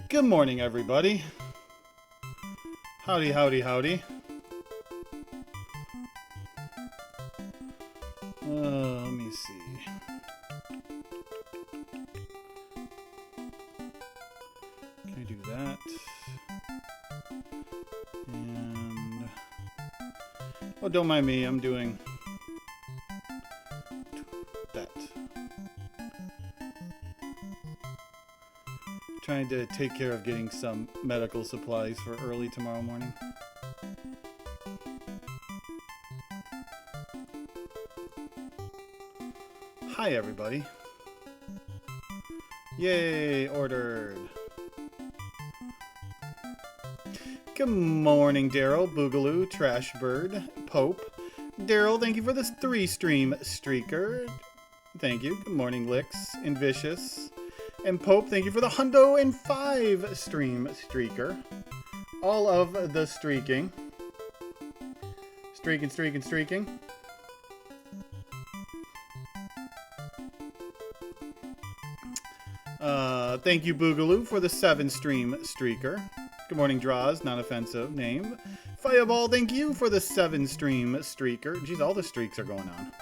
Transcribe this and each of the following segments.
Good morning, everybody. Howdy, howdy, howdy. Let me see. Can I do that? And... oh, don't mind me. I'm doing that. Trying to take care of getting some medical supplies for early tomorrow morning. Hi, everybody. Yay, ordered. Good morning, Daryl, Boogaloo, Trashbird, Pope. Daryl, thank you for this 3-stream streaker. Thank you. Good morning, Licks and Vicious. And Pope, thank you for the Hundo and 5-stream streaker. All of the streaking. Streaking. Thank you, Boogaloo, for the 7-stream streaker. Good morning, Draws, non-offensive name. Fireball, thank you for the 7-stream streaker. Geez, all the streaks are going on.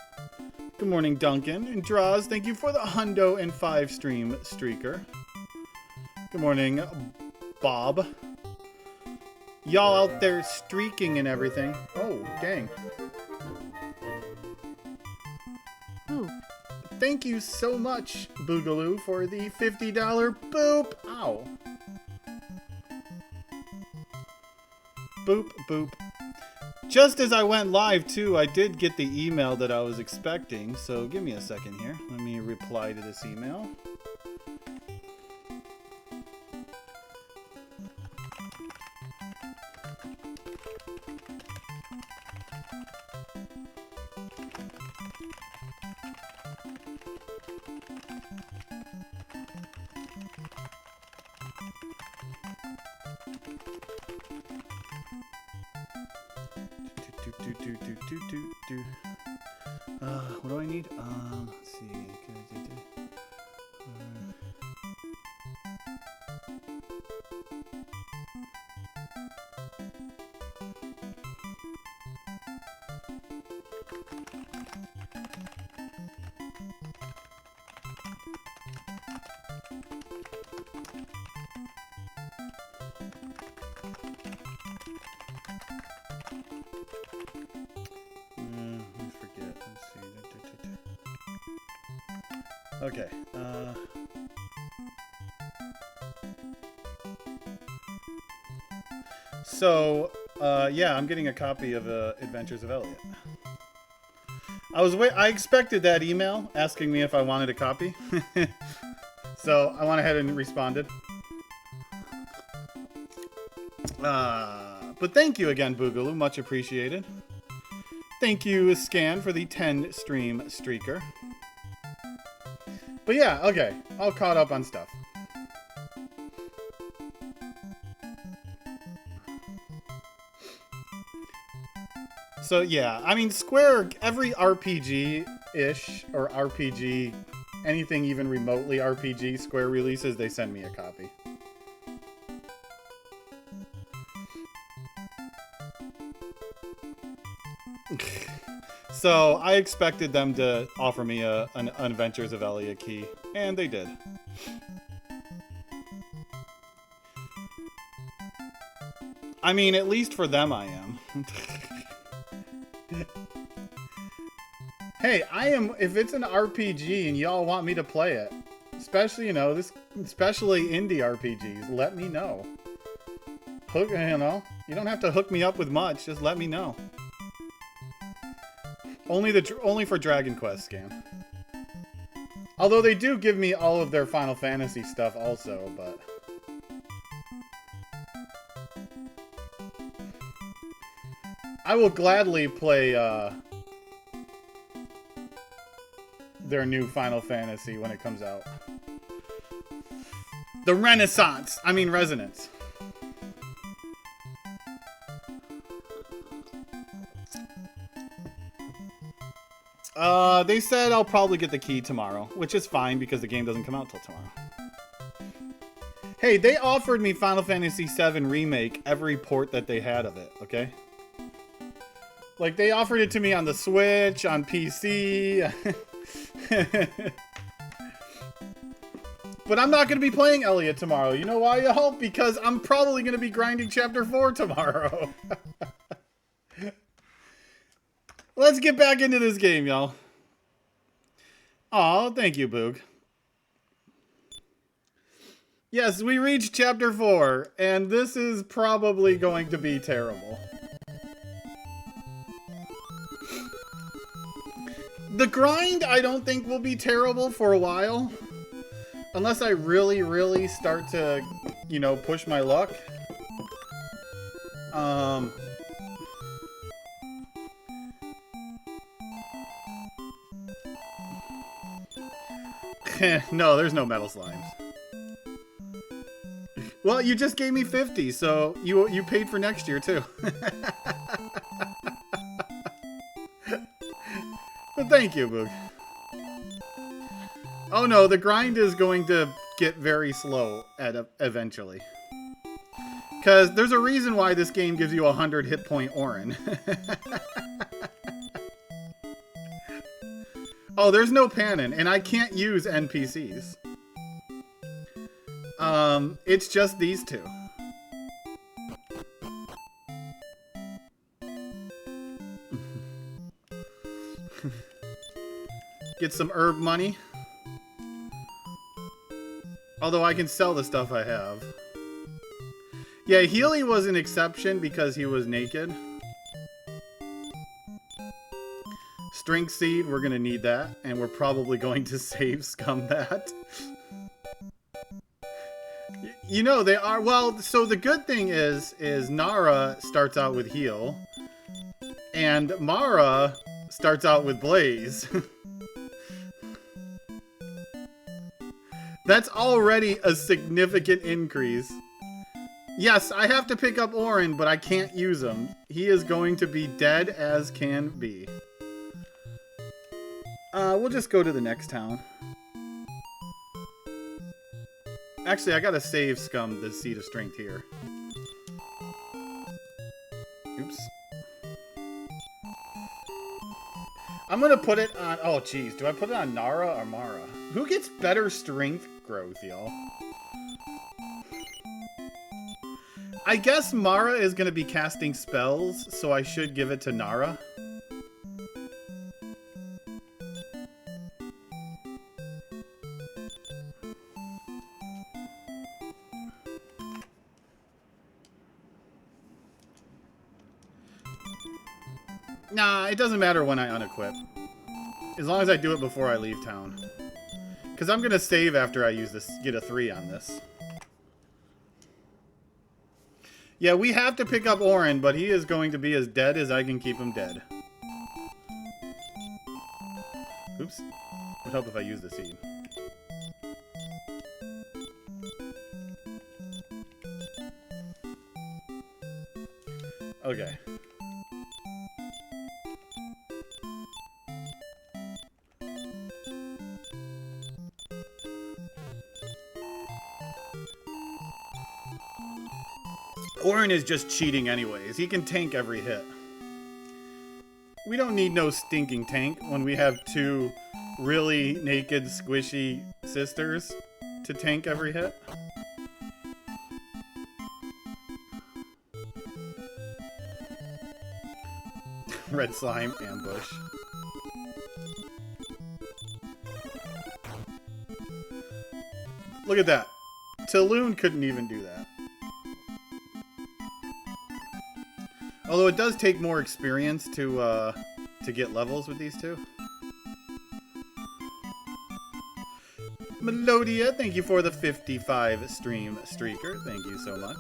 Good morning, Duncan. And Draws, thank you for the hundo and 5-stream streaker. Good morning, Bob. Y'all out there streaking and everything. Oh, dang. Boop. Thank you so much, Boogaloo, for the $50 boop. Ow. Boop, boop. Just as I went live, too, I did get the email that I was expecting. So give me a second here. Let me reply to this email. What do I need? Let's see. Okay. Yeah, I'm getting a copy of Adventures of Elliot. I expected that email asking me if I wanted a copy. So I went ahead and responded. But thank you again, Boogaloo. Much appreciated. Thank you, Scan, for the 10-stream streaker. But yeah, okay. All caught up on stuff. So yeah, I mean, Square, every RPG-ish, or RPG, anything even remotely RPG Square releases, they send me a copy. So I expected them to offer me an Adventures of Elliot key, and they did. I mean, at least for them I am. Hey, if it's an RPG and y'all want me to play it, especially, especially indie RPGs, let me know. You don't have to hook me up with much, just let me know. Only for Dragon Quest, Scan. Although they do give me all of their Final Fantasy stuff also, but... I will gladly play, their new Final Fantasy when it comes out. The Resonance. They said I'll probably get the key tomorrow, which is fine because the game doesn't come out till tomorrow. Hey, they offered me Final Fantasy VII Remake every port that they had of it, okay? Like, they offered it to me on the Switch, on PC. But I'm not going to be playing Elliot tomorrow. You know why, y'all? Because I'm probably going to be grinding Chapter 4 tomorrow. Let's get back into this game, y'all. Aw, thank you, Boog. Yes, we reached Chapter 4, and this is probably going to be terrible. The grind, I don't think will be terrible for a while. Unless I really, really start to, push my luck. No, there's no metal slimes. Well, you just gave me 50, so you paid for next year, too. But thank you, Boog. Oh no, the grind is going to get very slow eventually. Because there's a reason why this game gives you 100 hit point Orin. Oh, there's no Panin, and I can't use NPCs. It's just these two. Get some herb money. Although I can sell the stuff I have. Yeah, Healy was an exception because he was naked. Strength Seed, we're going to need that. And we're probably going to save scum that. You know, they are... Well, so the good thing is Nara starts out with Heal. And Mara starts out with Blaze. That's already a significant increase. Yes, I have to pick up Auron, but I can't use him. He is going to be dead as can be. We'll just go to the next town. Actually, I gotta save scum the Seed of Strength here. Oops. I'm gonna put it on... Oh, geez. Do I put it on Nara or Mara? Who gets better strength growth, y'all? I guess Mara is gonna be casting spells, so I should give it to Nara. Nah, it doesn't matter when I unequip. As long as I do it before I leave town. Because I'm going to save after I use this, get a 3 on this. Yeah, we have to pick up Auron, but he is going to be as dead as I can keep him dead. Oops. Would help if I use the seed. Okay. Auron is just cheating anyways. He can tank every hit. We don't need no stinking tank when we have two really naked, squishy sisters to tank every hit. Red slime ambush. Look at that. Taloon couldn't even do that. Although it does take more experience to get levels with these two. Melodia, thank you for the 55 stream streaker. Thank you so much.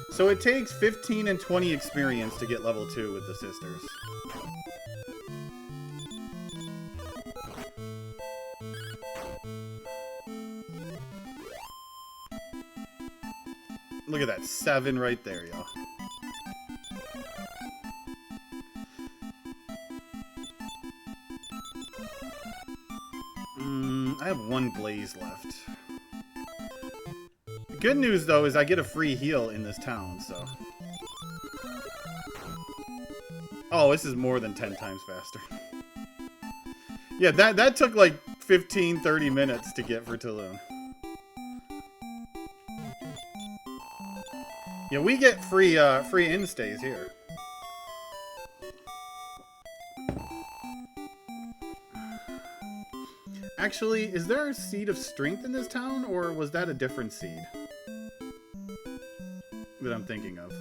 So it takes 15 and 20 experience to get level 2 with the sisters. Look at that, 7 right there, y'all. I have 1 blaze left. The good news, though, is I get a free heal in this town, so... Oh, this is more than 10 times faster. Yeah, that took like 15, 30 minutes to get for Taloon. Yeah, we get free instays here. Actually, is there a Seed of Strength in this town, or was that a different seed that I'm thinking of?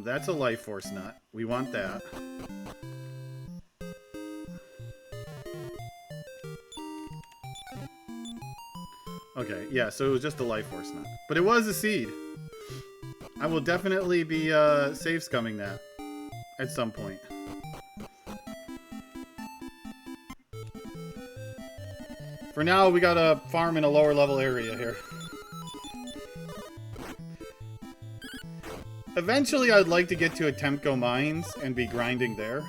That's a life force nut. We want that. Okay, yeah, so it was just a life force nut. But it was a seed. I will definitely be save scumming that at some point. For now, we gotta farm in a lower level area here. Eventually, I'd like to get to Atemco Mines and be grinding there.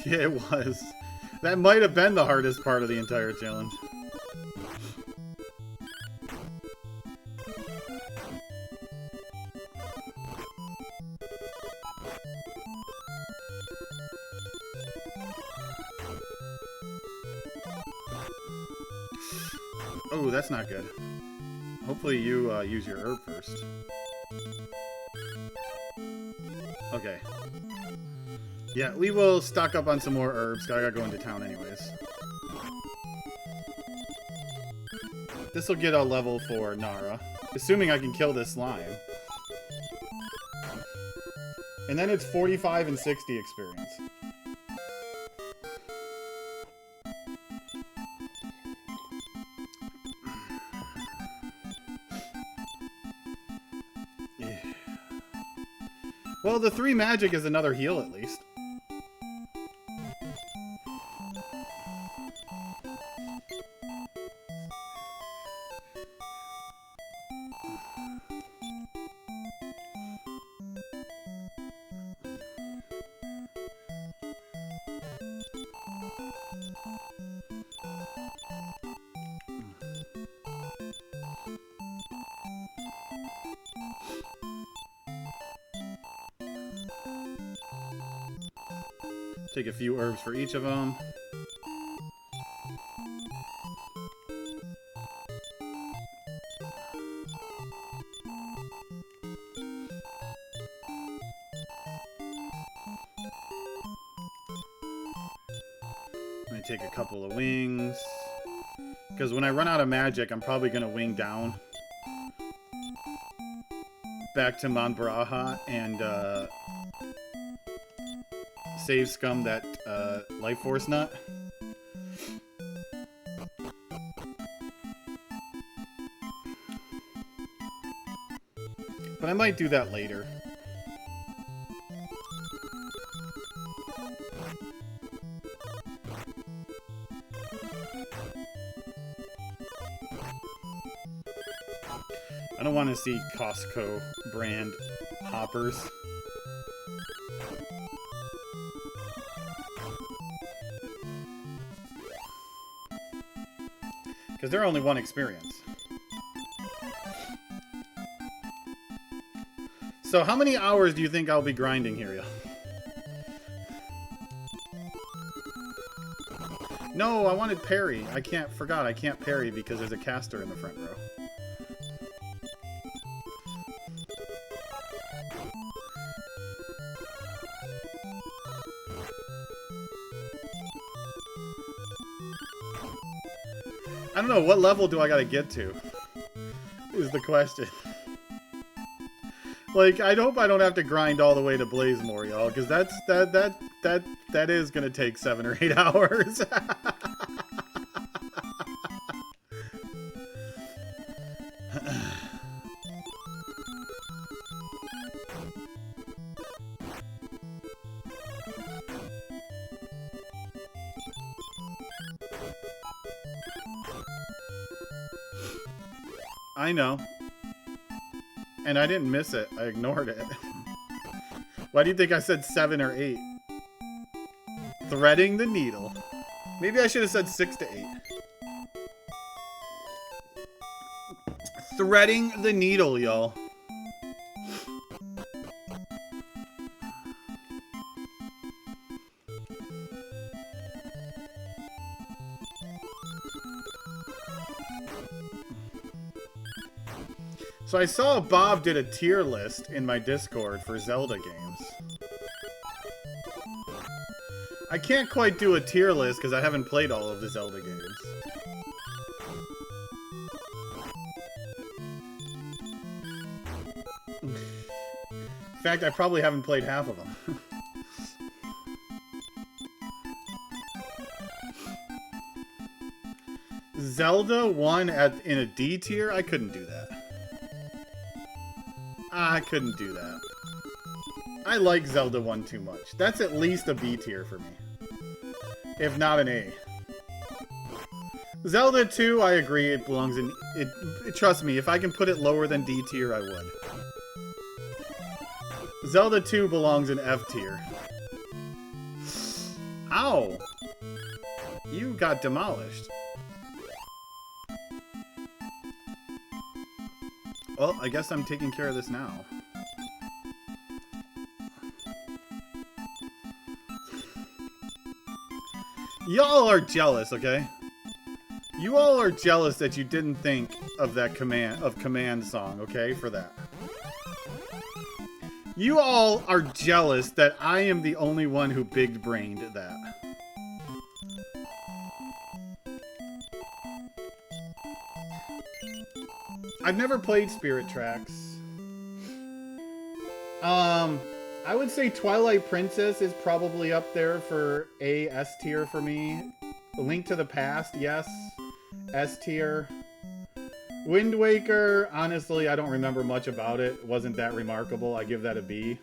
Yeah, it was. That might have been the hardest part of the entire challenge. Oh, that's not good. Hopefully you use your herb first. Okay. Yeah, we will stock up on some more herbs. I gotta go into town anyways. This will get a level for Nara. Assuming I can kill this slime. And then it's 45 and 60 experience. Yeah. Well, the 3 magic is another heal at least. Take a few herbs for each of them. Let me take a couple of wings. Because when I run out of magic, I'm probably going to wing down back to Monbraha and save Scum that Life Force nut. But I might do that later. I don't want to see Costco brand hoppers. Because they're only 1 experience. So how many hours do you think I'll be grinding here, yo? No, I wanted parry. I can't parry because there's a caster in the front row. I don't know, what level do I gotta get to? Is the question. Like, I hope I don't have to grind all the way to Blazemore, y'all, because that is gonna take 7 or 8 hours. I know. And I didn't miss it. I ignored it. Why do you think I said 7 or 8? Threading the needle. Maybe I should have said 6 to 8. Threading the needle, y'all. So I saw Bob did a tier list in my Discord for Zelda games. I can't quite do a tier list because I haven't played all of the Zelda games. In fact, I probably haven't played half of them. Zelda 1 in a D tier? I couldn't do that. I couldn't do that. I like Zelda 1 too much. That's at least a B tier for me. If not an A. Zelda 2, I agree, it belongs in... Trust me, if I can put it lower than D tier, I would. Zelda 2 belongs in F tier. Ow! You got demolished. Well, I guess I'm taking care of this now. Y'all are jealous, okay? You all are jealous that you didn't think of that command song, okay? For that. You all are jealous that I am the only one who big-brained that. I've never played Spirit Tracks. I would say Twilight Princess is probably up there for A, S tier for me. Link to the Past, yes. S tier. Wind Waker, honestly, I don't remember much about it. It wasn't that remarkable. I give that a B.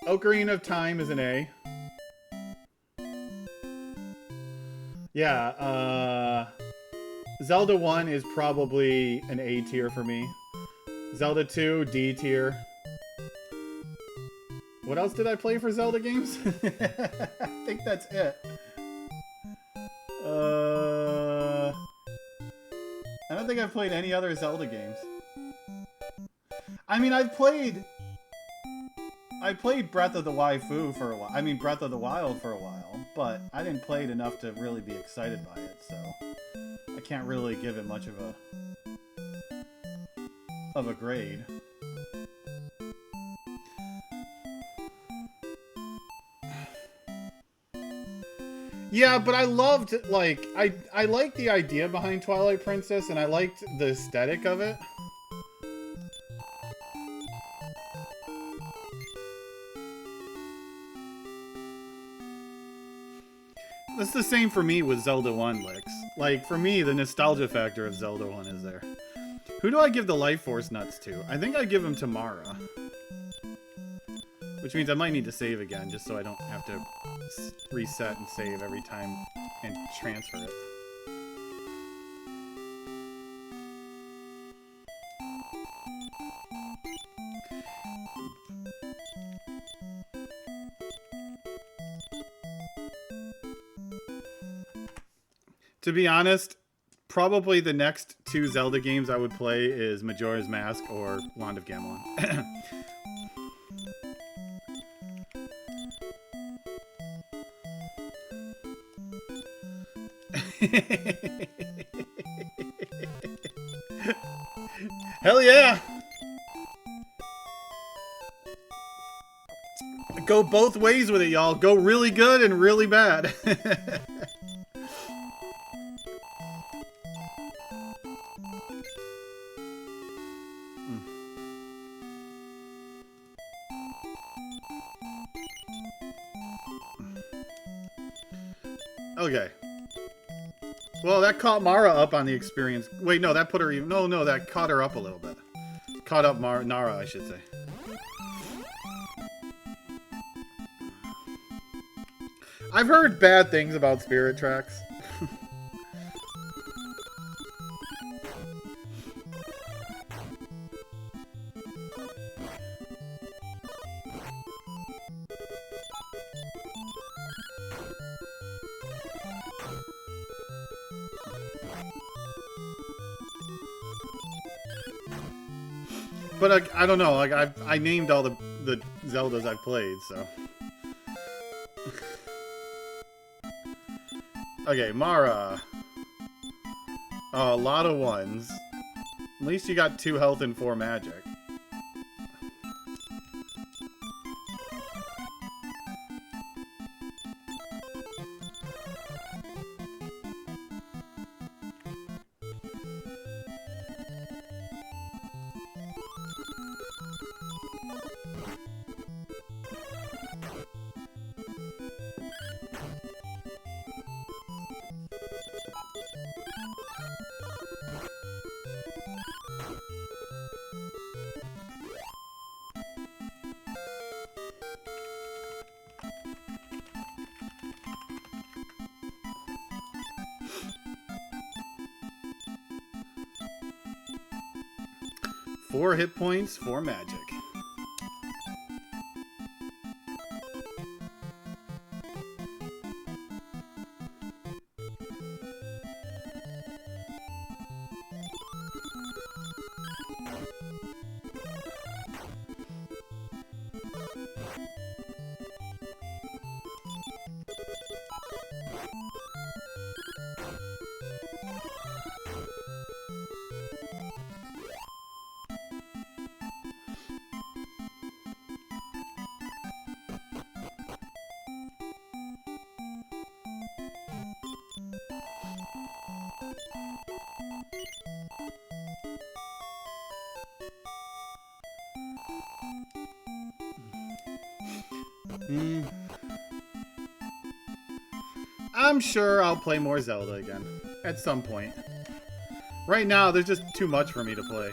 Ocarina of Time is an A. Yeah, Zelda 1 is probably an A tier for me. Zelda 2, D tier. What else did I play for Zelda games? I think that's it. I don't think I've played any other Zelda games. I mean, I played Breath of the Waifu for a while. I mean, Breath of the Wild for a while, but I didn't play it enough to really be excited by it, so I can't really give it much of a grade. Yeah, but I loved, like, I liked the idea behind Twilight Princess, and I liked the aesthetic of it. That's the same for me with Zelda 1, Licks. Like, for me, the nostalgia factor of Zelda 1 is there. Who do I give the Life Force Nuts to? I think I give them to Mara. Which means I might need to save again, just so I don't have to reset and save every time and transfer it. To be honest, probably the next two Zelda games I would play is Majora's Mask or Wand of Gamelon. Hell yeah! Go both ways with it, y'all. Go really good and really bad. Okay. Well, that caught Mara up on the experience. Wait, no, that put her even... No, that caught her up a little bit. Caught up Nara, I should say. I've heard bad things about Spirit Tracks. But I don't know. Like I named all the Zeldas I've played, so. Okay, Mara. Oh, a lot of ones. At least you got 2 health and 4 magic. Four hit points, 4 magic. I'm sure I'll play more Zelda again at some point. Right now, there's just too much for me to play.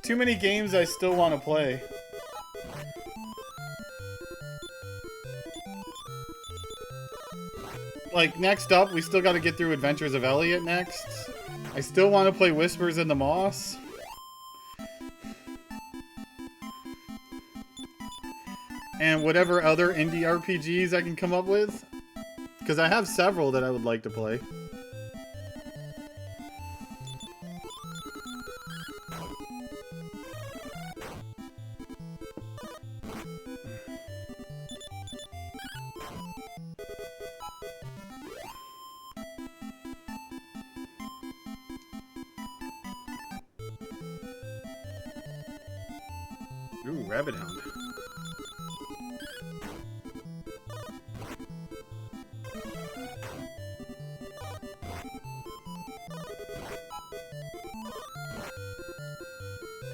Too many games I still want to play. Like, next up, we still got to get through Adventures of Elliot next. I still want to play Whispers in the Moss. And whatever other indie RPGs I can come up with. Because I have several that I would like to play. Ooh, Rabbit Hound.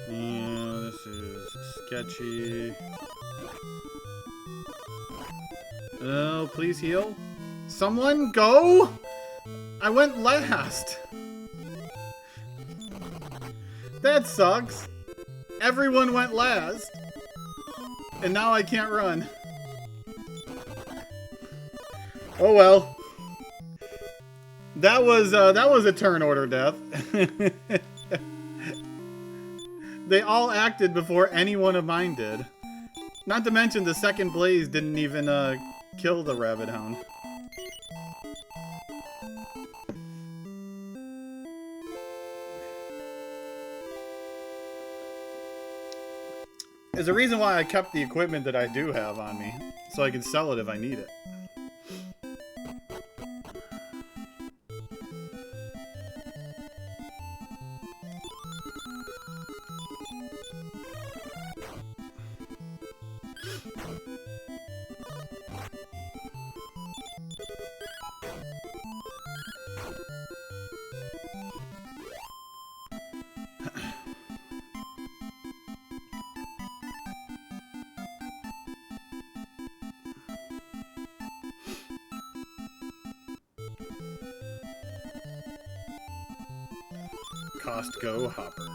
Yeah, this is sketchy. Oh, please heal. Someone go! I went last! That sucks. Everyone went last. And now I can't run. Oh well. That was a turn order death. They all acted before any one of mine did. Not to mention the second blaze didn't even kill the Rabbit Hound. There's a reason why I kept the equipment that I do have on me, so I can sell it if I need it. Costco hoppers.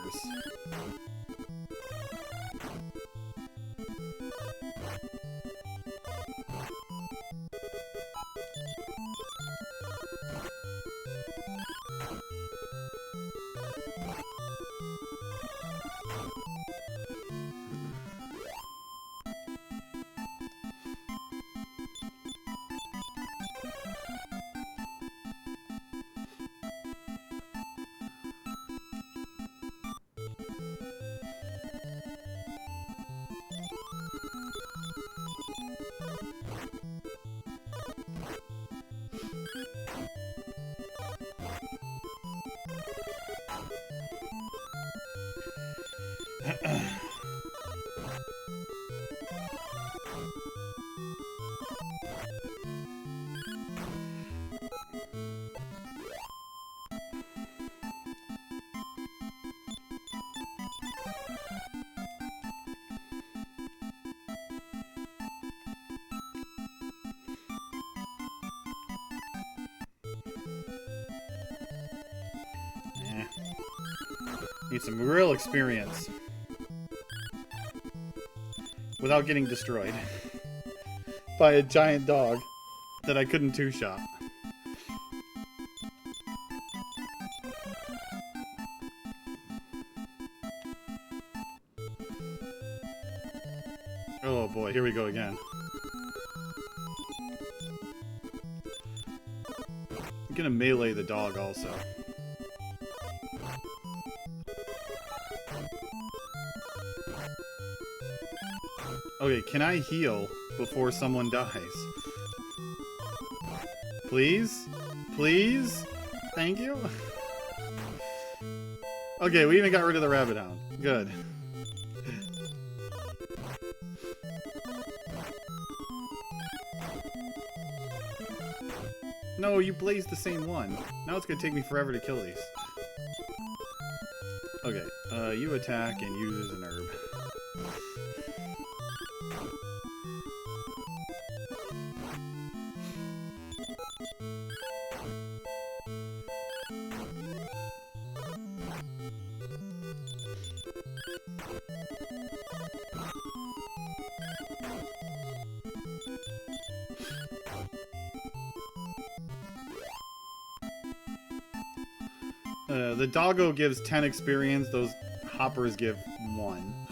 Need some real experience without getting destroyed by a giant dog that I couldn't two-shot. Oh boy, here we go again. I'm gonna melee the dog also. Okay, can I heal before someone dies? Please? Please? Thank you? Okay, we even got rid of the Rabbit Hound. Good. No, you blazed the same one. Now it's gonna take me forever to kill these. Okay, you attack and use an herb. The doggo gives 10 experience, those hoppers give 1.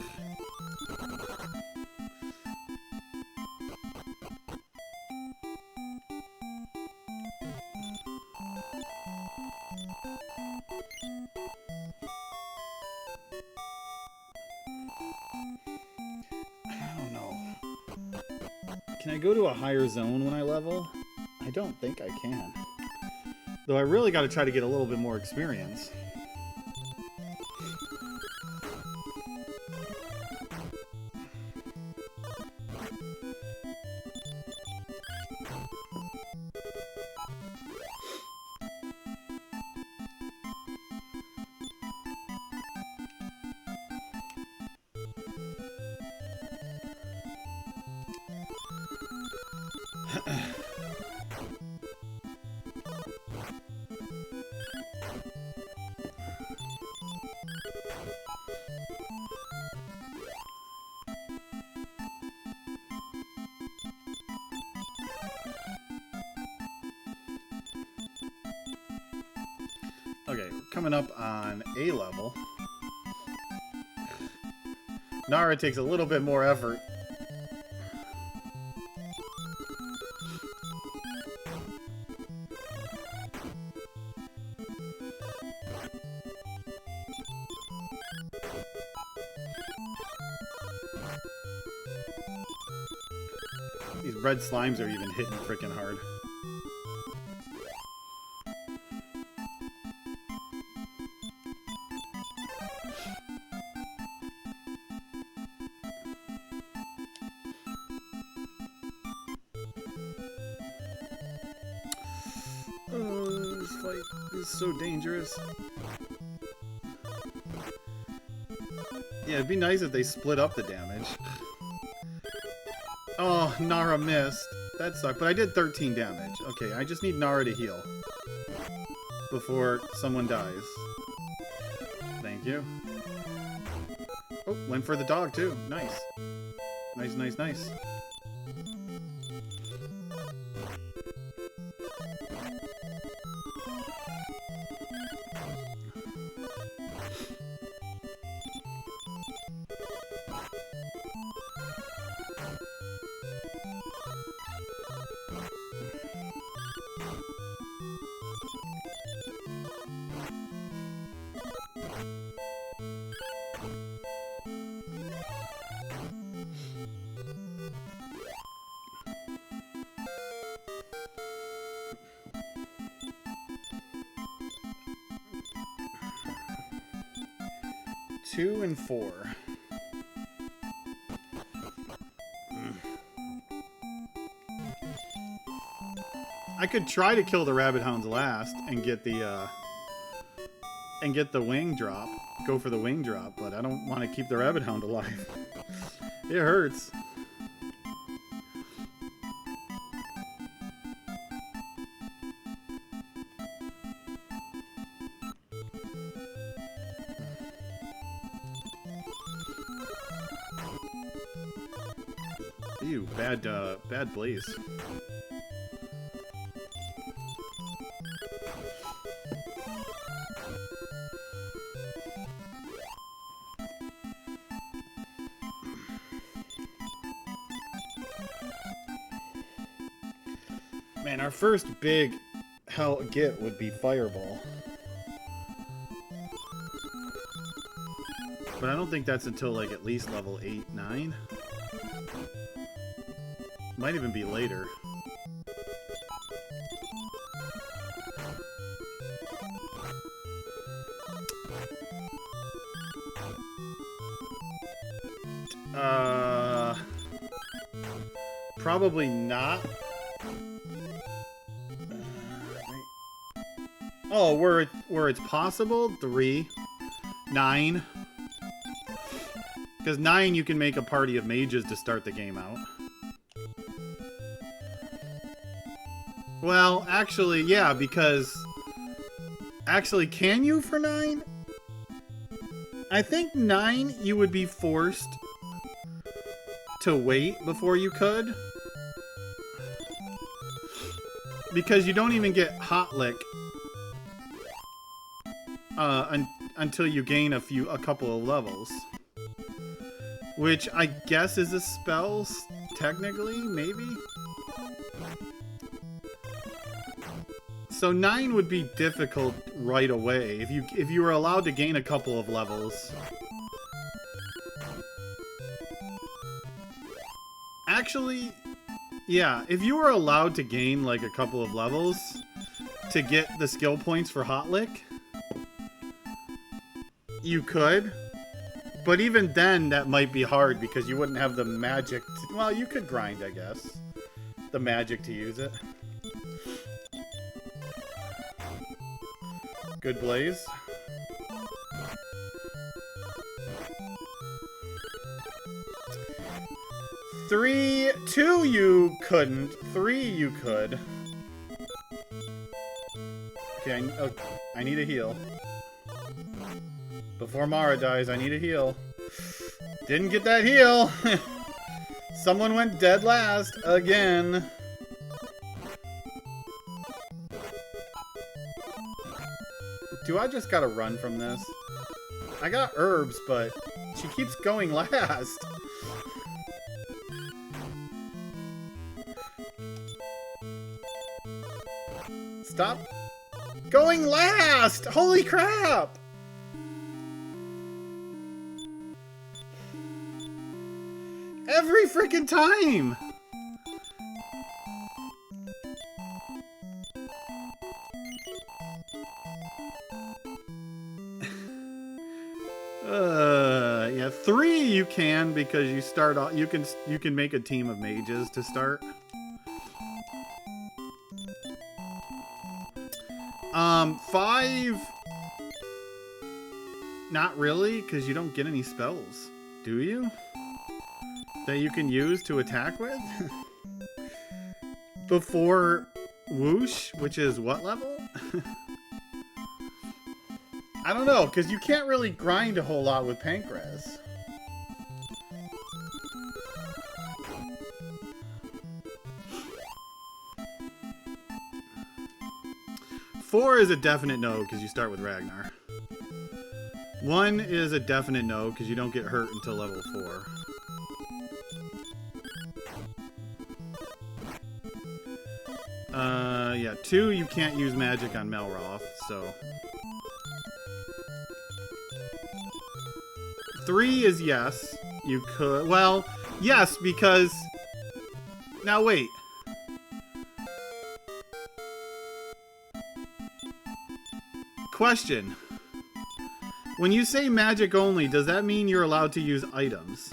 I don't know. Can I go to a higher zone when I level? I don't think I can. Though I really got to try to get a little bit more experience. Okay, we're coming up on A level. Nara takes a little bit more effort. These red slimes are even hitting freaking hard. Oh, this fight is so dangerous. Yeah, it'd be nice if they split up the damage. Oh, Nara missed. That sucked, but I did 13 damage. Okay, I just need Nara to heal before someone dies. Thank you. Oh, went for the dog too. Nice. Nice, nice, nice. Two and 4. I could try to kill the rabbit hounds last and get the wing drop. Go for the wing drop, but I don't want to keep the rabbit hound alive. It hurts. Ew, bad blaze. Man, our first big hell get would be Fireball. But I don't think that's until like at least level 8, 9. Might even be later. Probably not. Oh, where it's possible? 3. 9. Because 9 you can make a party of mages to start the game out. Well, actually, yeah, because... Actually, can you for 9? I think 9 you would be forced to wait before you could. Because you don't even get Hot Lick until you gain a couple of levels. Which I guess is a spell, technically, maybe? So 9 would be difficult right away if you were allowed to gain a couple of levels. Actually, yeah, if you were allowed to gain like a couple of levels to get the skill points for Hot Lick, you could. But even then, that might be hard because you wouldn't have the magic. Well, you could grind, I guess. The magic to use it. Good Blaze. Three, 2 you couldn't. 3 you could. Okay, I need a heal. Before Mara dies, I need a heal. Didn't get that heal. Someone went dead last again. Do I just gotta run from this? I got herbs, but she keeps going last. Stop going last! Holy crap! Every freaking time! Yeah, 3 you can because you start off. You can make a team of mages to start. 5, not really, because you don't get any spells, do you? That you can use to attack with? Before Whoosh, which is what level? I don't know, because you can't really grind a whole lot with Pancrase. Four is a definite no, because you start with Ragnar. 1 is a definite no, because you don't get hurt until level 4. Yeah, 2, you can't use magic on Melroth, so... 3 is yes, you could... Well, yes, because... Now, wait. Question. When you say magic only, does that mean you're allowed to use items?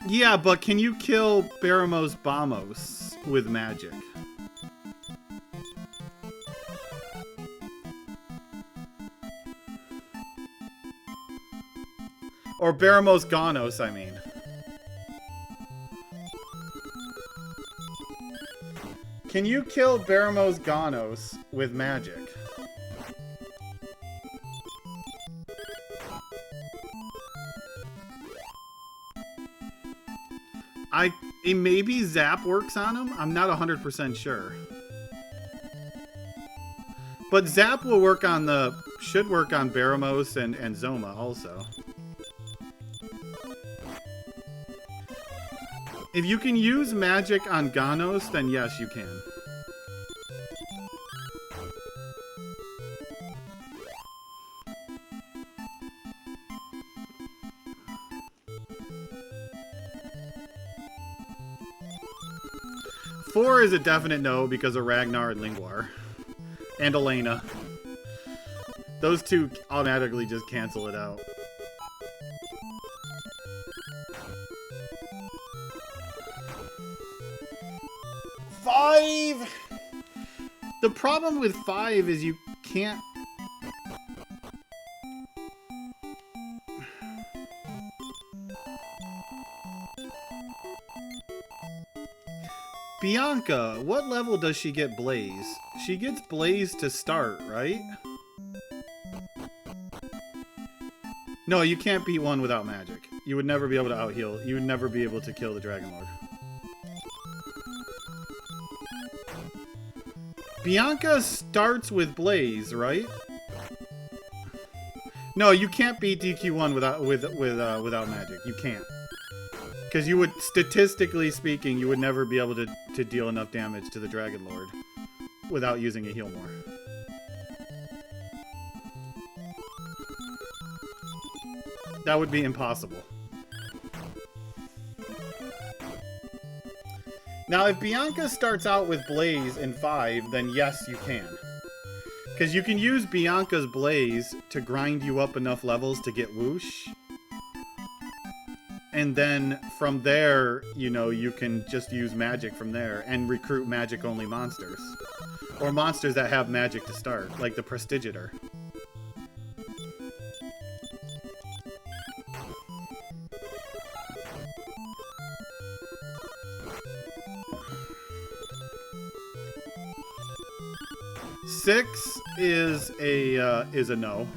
Yeah, but can you kill Baramos Bamos with magic? Or Baramos Ganos, I mean. Can you kill Baramos Ganos with magic? Maybe Zap works on him? I'm not 100% sure. But Zap will work on should work on Baramos and Zoma also. If you can use magic on Ganos, then yes, you can. Four is a definite no because of Ragnar and Lingwar. And Elena. Those two automatically just cancel it out. The problem with 5 is you can't... Bianca, what level does she get Blaze? She gets Blaze to start, right? No, you can't beat 1 without magic. You would never be able to out-heal. You would never be able to kill the Dragon Lord. Bianca starts with Blaze, right? No, you can't beat DQ1 without magic. You can't. Because you would, statistically speaking, you would never be able to deal enough damage to the Dragon Lord without using a heal more. That would be impossible. Now, if Bianca starts out with Blaze in 5, then yes, you can. Because you can use Bianca's Blaze to grind you up enough levels to get Whoosh. And then from there, you know, you can just use magic from there and recruit magic-only monsters. Or monsters that have magic to start, like the Prestigitor. Six is a no.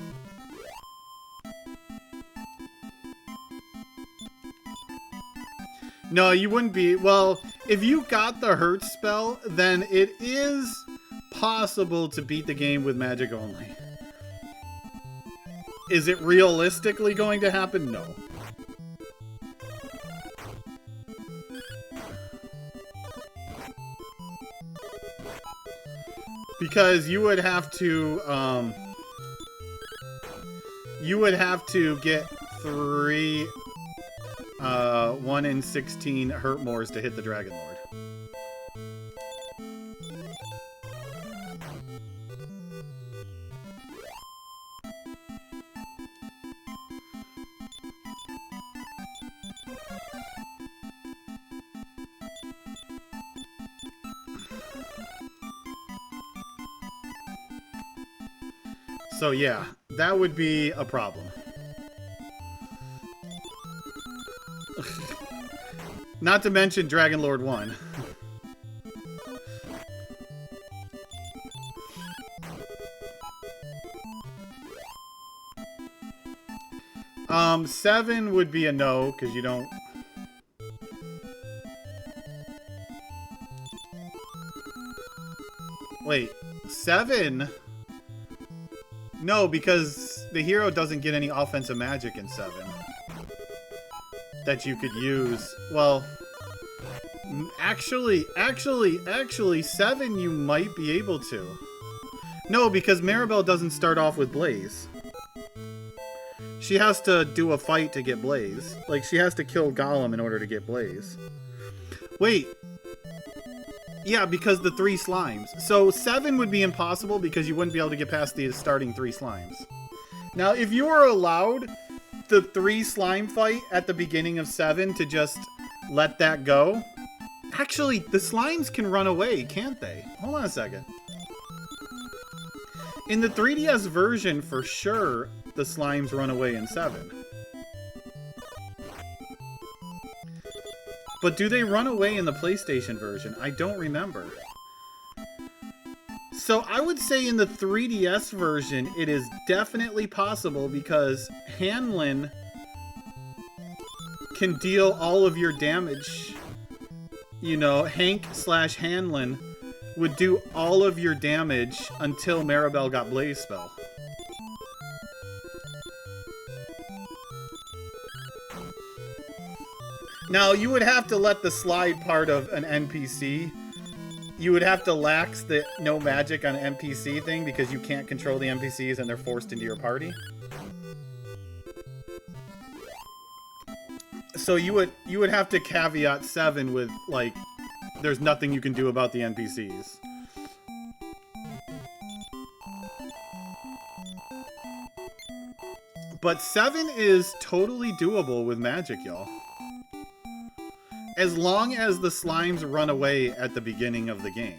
No, you wouldn't be. Well, if you got the Hurt spell, then it is possible to beat the game with magic only. Is it realistically going to happen? No. Because you would have to get 3 1 in 16 hurt mores to hit the Dragon Lord. So yeah, that would be a problem. Not to mention Dragon Lord 1. 7 would be a no, because you don't... Wait, 7? No, because the hero doesn't get any offensive magic in 7 that you could use. Well, actually, 7 you might be able to. No, because Maribel doesn't start off with Blaze. She has to do a fight to get Blaze. Like, she has to kill Gollum in order to get Blaze. Wait. Yeah, because the 3 slimes. So 7 would be impossible because you wouldn't be able to get past the starting 3 slimes. Now, if you are allowed the 3 slime fight at the beginning of 7 to just let that go... Actually, the slimes can run away, can't they? Hold on a second. In the 3DS version, for sure, the slimes run away in 7. But do they run away in the PlayStation version? I don't remember. So I would say in the 3DS version, it is definitely possible because Hanlin can deal all of your damage. You know, Hank/Hanlin would do all of your damage until Maribel got Blaze Spell. Now, you would have to let the slide part of an NPC. You would have to lax the no magic on NPC thing because you can't control the NPCs and they're forced into your party. So you would have to caveat 7 with, like, there's nothing you can do about the NPCs. But 7 is totally doable with magic, y'all. As long as the slimes run away at the beginning of the game.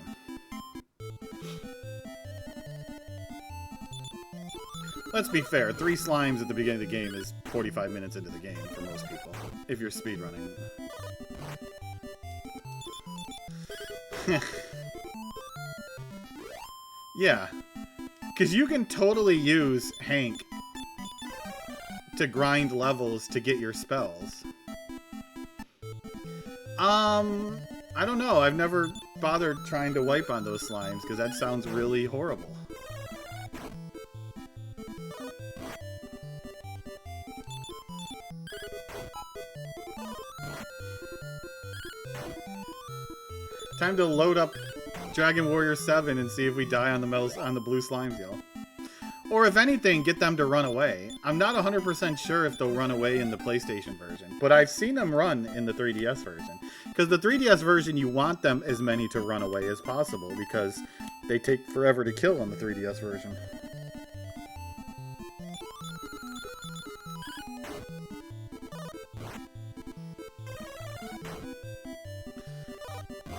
Let's be fair, 3 slimes at the beginning of the game is 45 minutes into the game for most people, if you're speedrunning. Yeah, because you can totally use Hank to grind levels to get your spells. I don't know. I've never bothered trying to wipe on those slimes because that sounds really horrible. Time to load up Dragon Warrior 7 and see if we die on the blue slimes, yo. Or if anything, get them to run away. I'm not 100% sure if they'll run away in the PlayStation version, but I've seen them run in the 3DS version. Because the 3DS version, you want them as many to run away as possible because they take forever to kill on the 3DS version.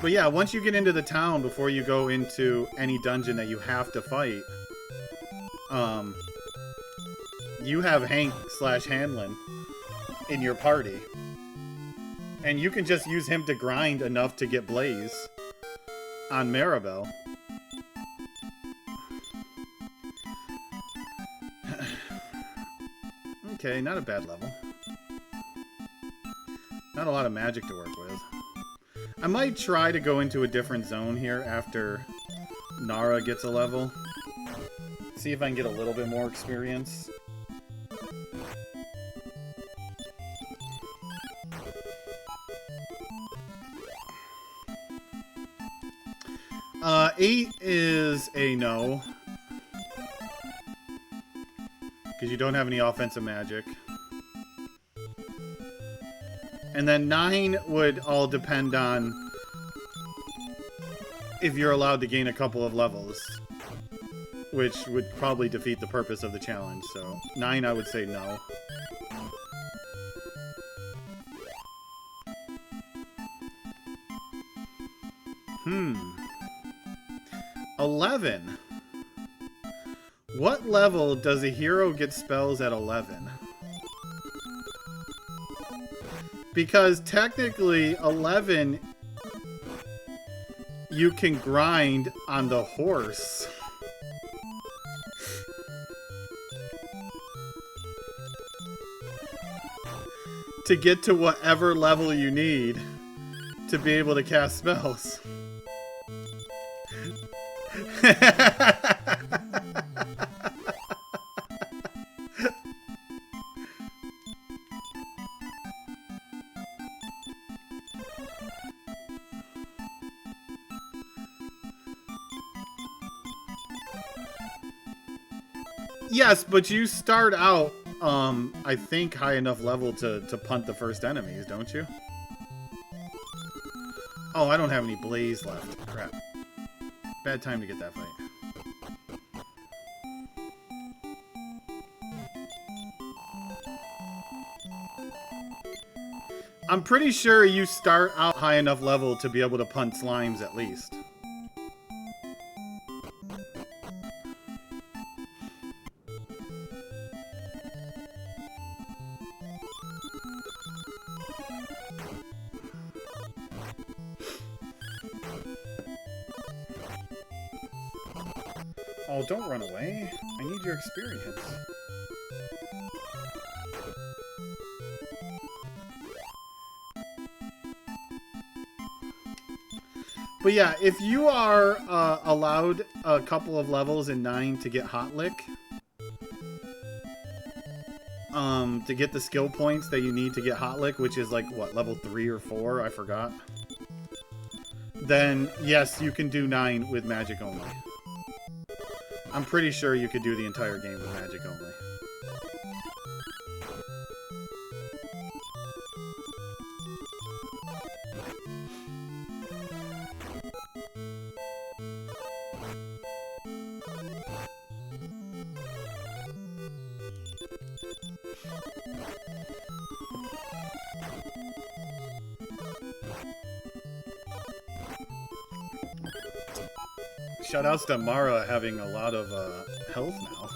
But yeah, once you get into the town, before you go into any dungeon that you have to fight, you have Hank / Hanlon in your party. And you can just use him to grind enough to get Blaze on Maribel. Okay, not a bad level. Not a lot of magic to work with. I might try to go into a different zone here after Nara gets a level. See if I can get a little bit more experience. Eight is a no. Because you don't have any offensive magic. And then 9 would all depend on if you're allowed to gain a couple of levels, which would probably defeat the purpose of the challenge. So 9, I would say no. Hmm. 11. What level does a hero get spells at 11? Because technically 11 you can grind on the horse. To get to whatever level you need to be able to cast spells. Yes, but you start out, I think, high enough level to punt the first enemies, don't you? Oh, I don't have any Blaze left. Crap. Bad time to get that fight. I'm pretty sure you start out high enough level to be able to punt slimes at least. Oh, don't run away. I need your experience. But yeah, if you are allowed a couple of levels in 9 to get Hot Lick, to get the skill points that you need to get Hot Lick, which is like, what, level 3 or 4? I forgot. Then, yes, you can do 9 with magic only. I'm pretty sure you could do the entire game with magic only. Shoutouts to Mara having a lot of health now.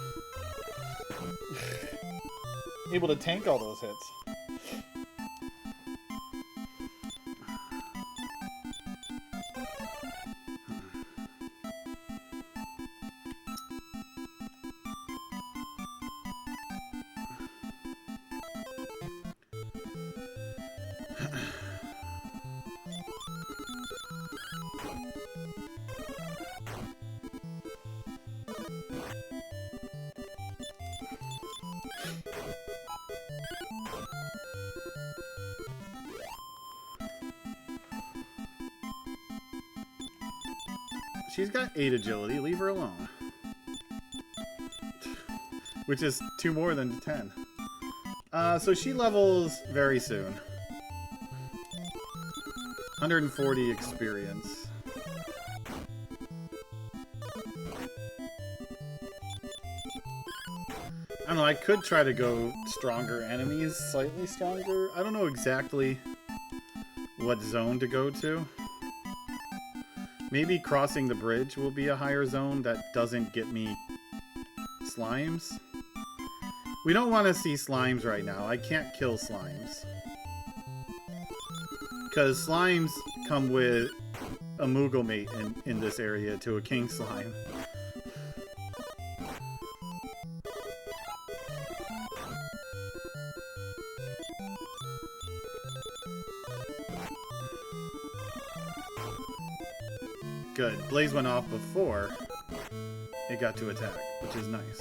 Able to tank all those hits. She's got 8 agility. Leave her alone. Which is 2 more than 10. So she levels very soon. 140 experience. I don't know, I could try to go stronger enemies, slightly stronger. I don't know exactly what zone to go to. Maybe crossing the bridge will be a higher zone that doesn't get me slimes. We don't want to see slimes right now. I can't kill slimes. Because slimes come with a Moogle mate in this area to a king slime. Good. Blaze went off before it got to attack, which is nice.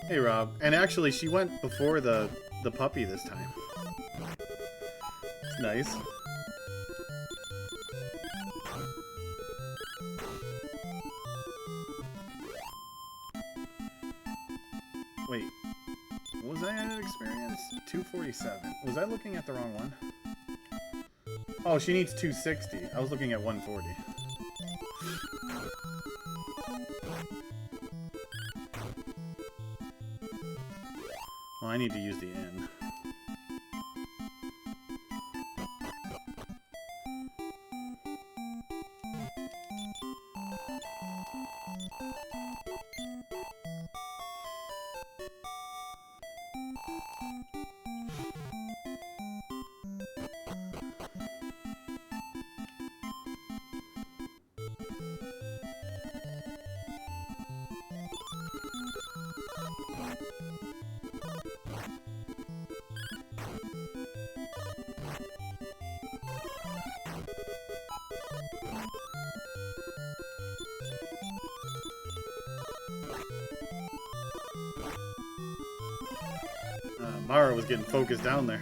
Hey, Rob. And actually, she went before the puppy this time. It's nice. Wait. Was I at experience? 247. Was I looking at the wrong one? Oh, she needs 260. I was looking at 140. Well, I need to use the inn. Mara was getting focused down there.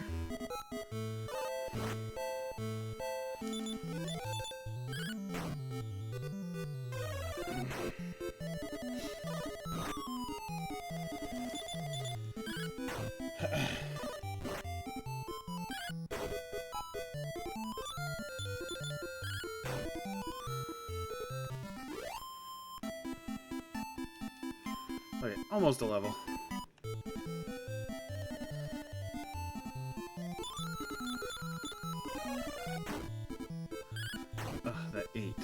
Okay, almost a level. Ugh, that 8.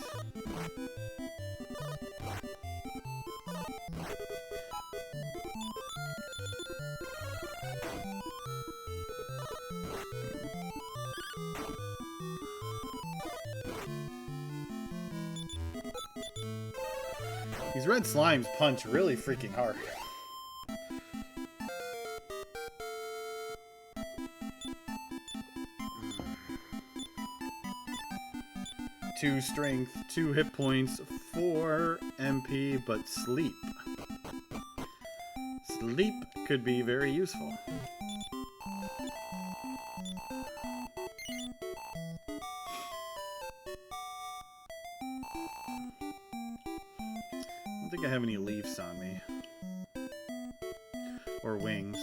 These red slimes punch really freaking hard. Two strength, 2 hit points, 4 MP, but sleep. Sleep could be very useful. I don't think I have any leaves on me. Or wings.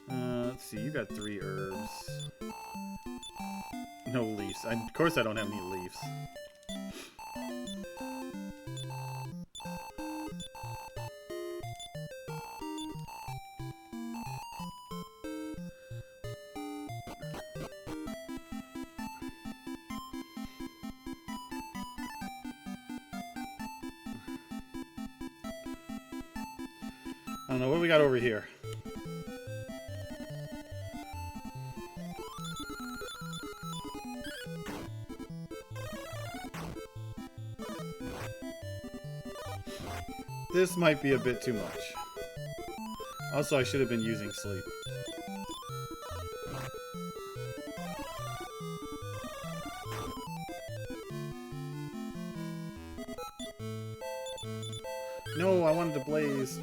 Let's see, you got 3 herbs. No leaves. Of course I don't have any leaves. don't know what we got over here. This might be a bit too much. Also, I should have been using sleep. No, I wanted to blaze.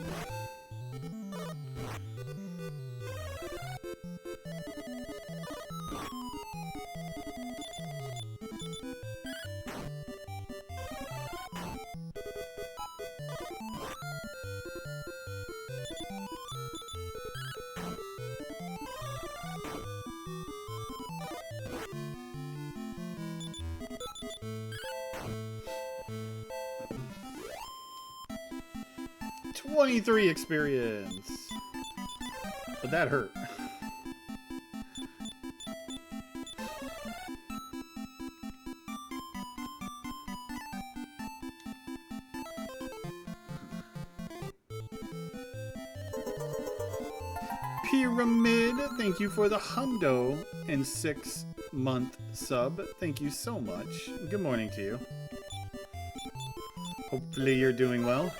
'23 experience. But that hurt. Pyramid, thank you for the hundo and 6-month sub. Thank you so much. Good morning to you. Hopefully you're doing well.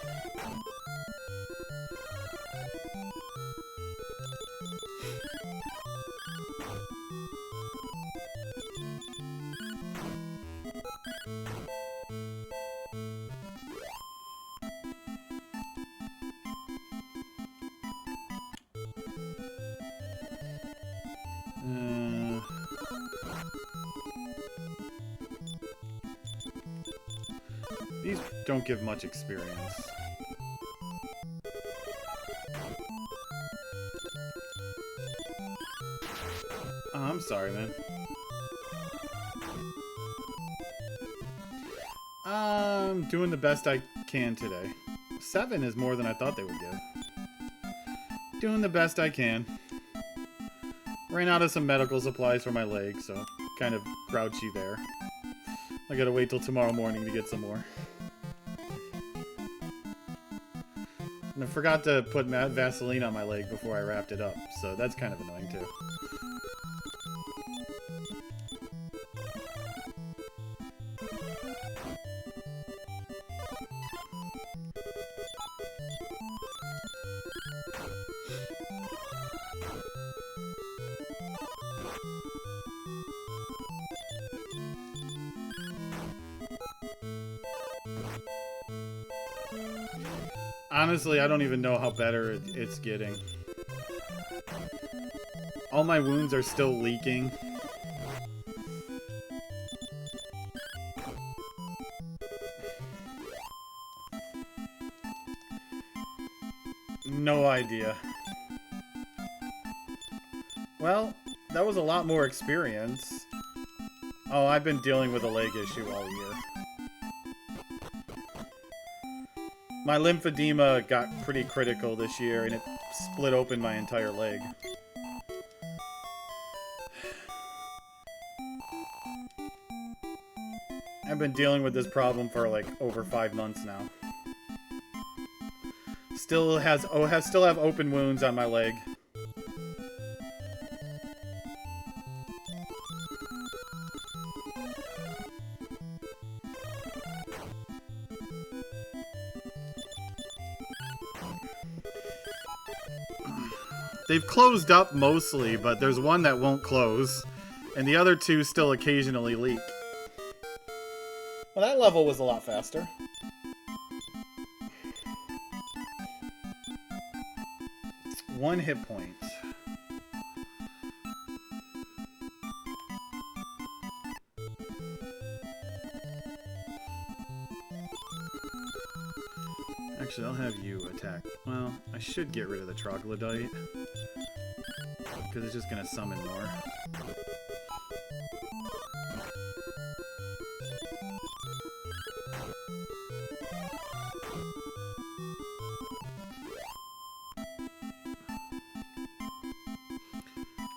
These don't give much experience. Oh, I'm sorry, man. I'm doing the best I can today. 7 is more than I thought they would give. Doing the best I can. Ran out of some medical supplies for my leg, so kind of grouchy there. I gotta wait till tomorrow morning to get some more. And I forgot to put Vaseline on my leg before I wrapped it up, so that's kind of annoying too. Honestly, I don't even know how better it's getting. All my wounds are still leaking. No idea. Well, that was a lot more experience. Oh, I've been dealing with a leg issue all year. My lymphedema got pretty critical this year, and it split open my entire leg. I've been dealing with this problem for like over 5 months now. Still have open wounds on my leg. They've closed up mostly, but there's one that won't close, and the other two still occasionally leak. Well, that level was a lot faster. One hit point. Actually, I'll have you attack. Well, I should get rid of the troglodyte, because it's just going to summon more.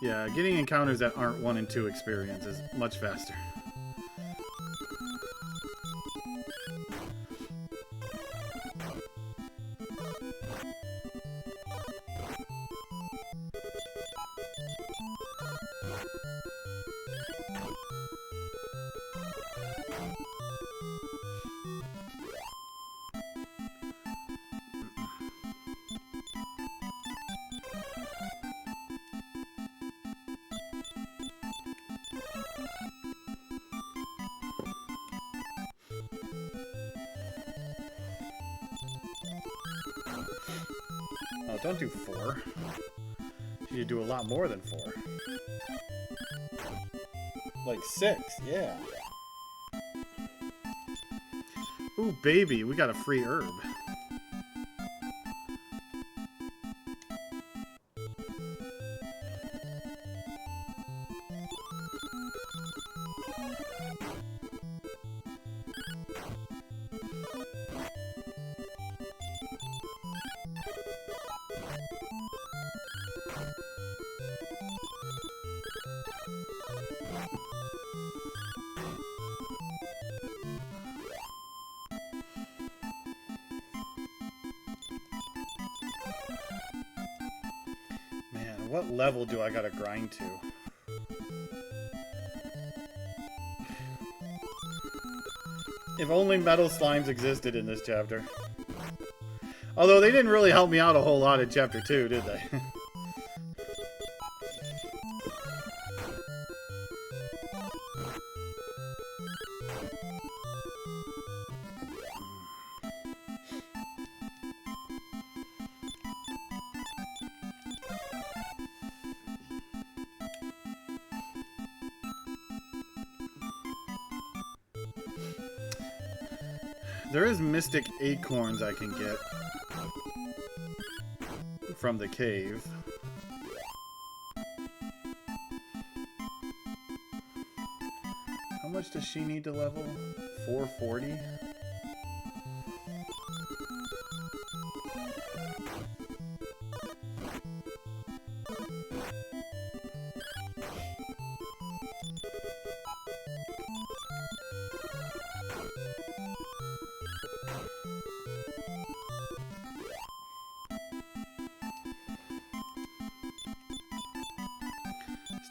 Yeah, getting encounters that aren't 1 and 2 experience is much faster. don't do 4. You need to do a lot more than 4. Like 6, yeah. Ooh, baby, we got a free herb. What level do I gotta grind to? If only metal slimes existed in this chapter. Although they didn't really help me out a whole lot in chapter 2, did they? There is mystic acorns I can get from the cave. How much does she need to level? 440?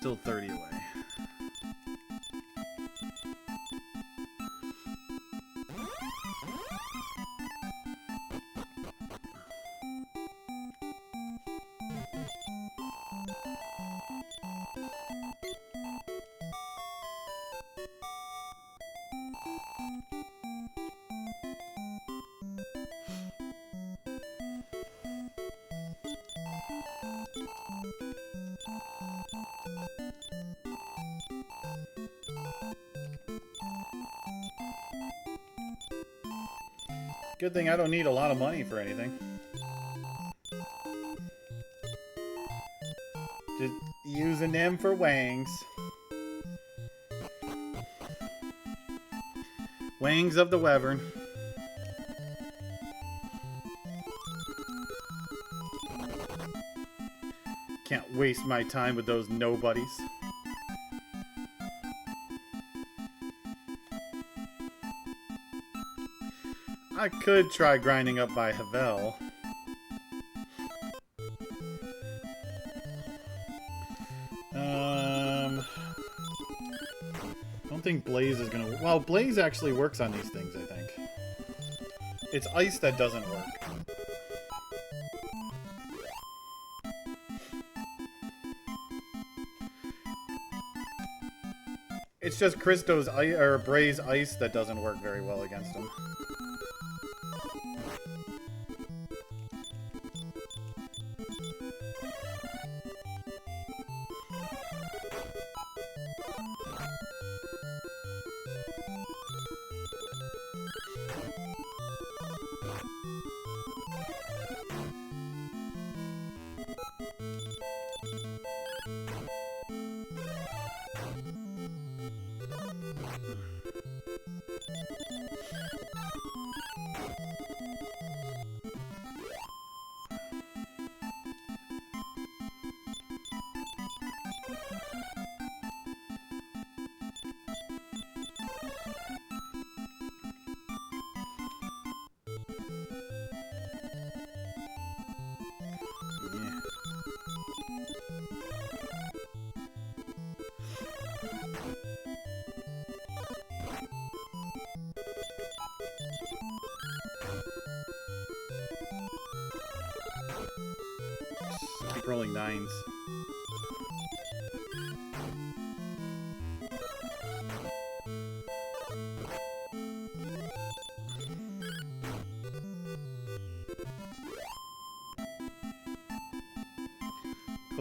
Still 30 away. Good thing I don't need a lot of money for anything. Just using them for wangs. Wangs of the Wyvern. Can't waste my time with those nobodies. I could try grinding up by Havel. I don't think Blaze is gonna... Well, Blaze actually works on these things, I think. It's ice that doesn't work. It's just Christo's or Bray's ice that doesn't work very well against him. Keep rolling 9s.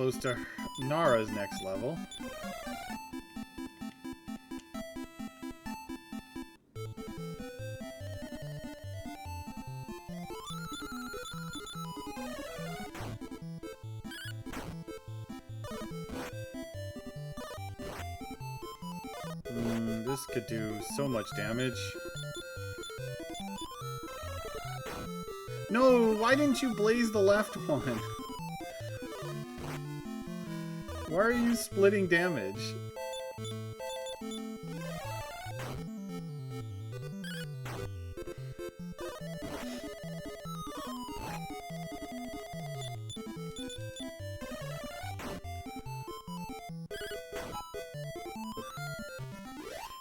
close to Nara's next level. This could do so much damage. No, why didn't you blaze the left one? Why are you splitting damage?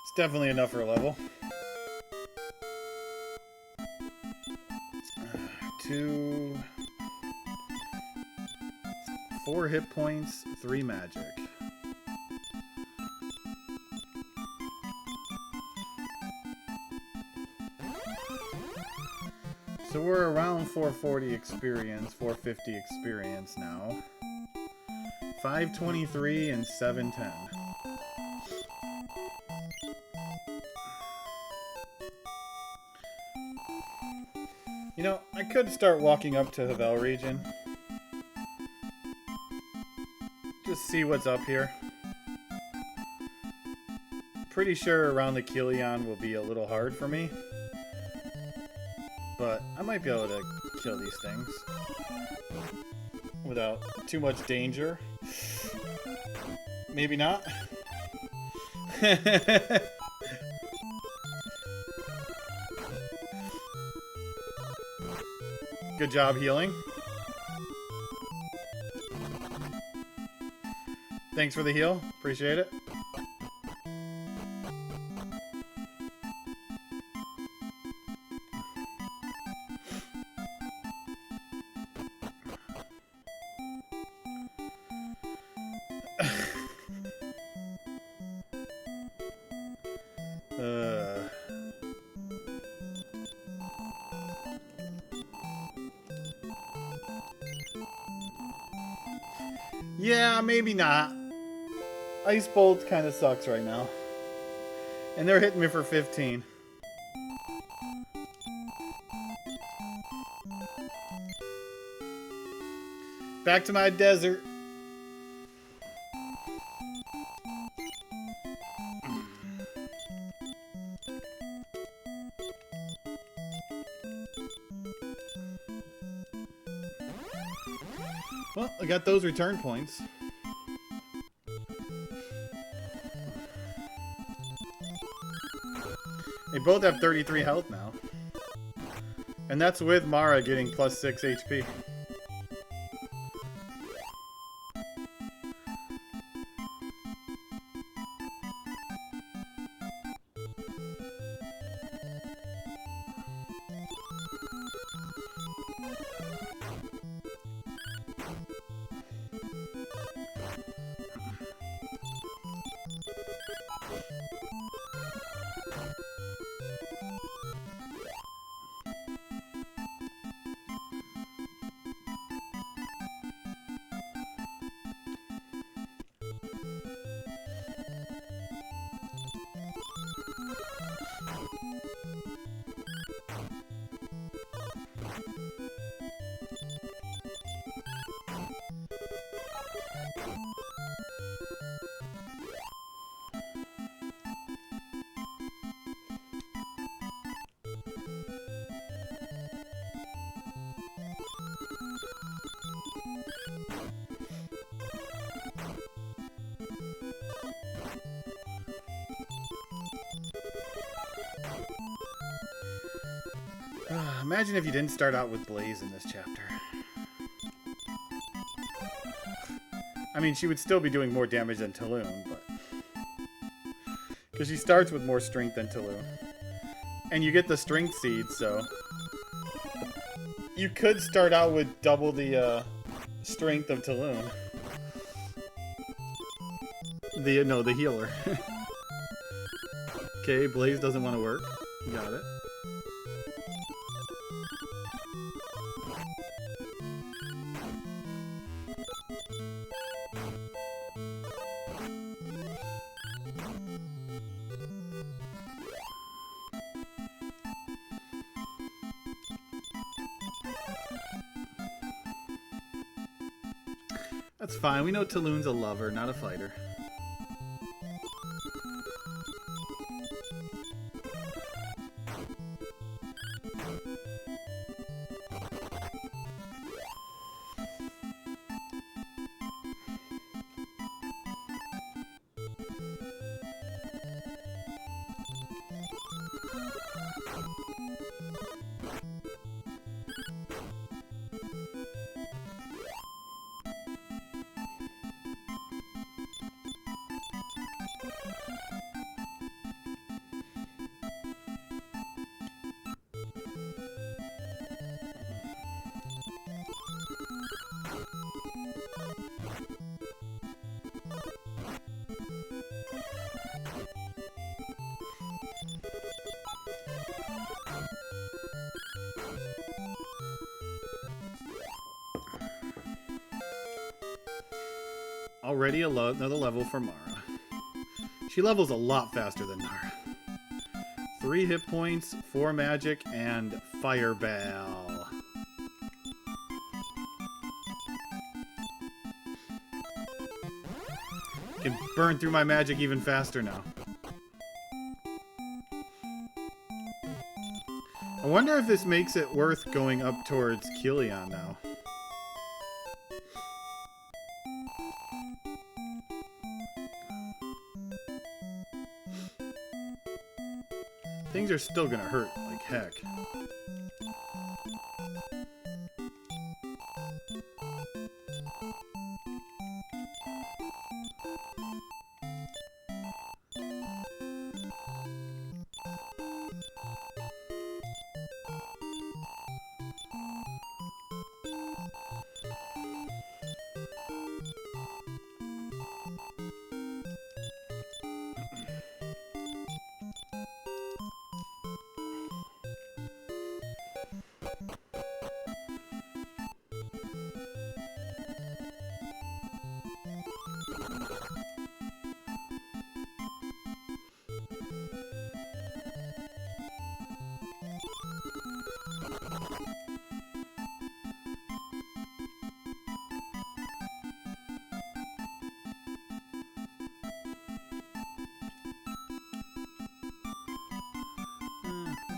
It's definitely enough for a level. 2, 4 hit points, 3 magic. So we're around 440 experience, 450 experience now. 523 and 710. You know, I could start walking up to Havel region. Just see what's up here. Pretty sure around the Kilian will be a little hard for me. But I might be able to kill these things without too much danger. Maybe not. Good job healing. Thanks for the heal. Appreciate it. Yeah, maybe not. Ice Bolt kind of sucks right now. And they're hitting me for 15. Back to my desert. Well, I got those return points. They both have 33 health now. And that's with Mara getting plus 6 HP. Imagine if you didn't start out with Blaze in this chapter. I mean, she would still be doing more damage than Talon, but... because she starts with more strength than Talon. And you get the strength seed, so... you could start out with double the strength of Talon. The healer. Okay, Blaze doesn't want to work. Got it. That's fine. We know Taloon's a lover, not a fighter. Already another level for Mara. She levels a lot faster than Nara. 3 hit points, 4 magic, and Fireball. Can burn through my magic even faster now. I wonder if this makes it worth going up towards Kilian now. Things are still gonna hurt like heck.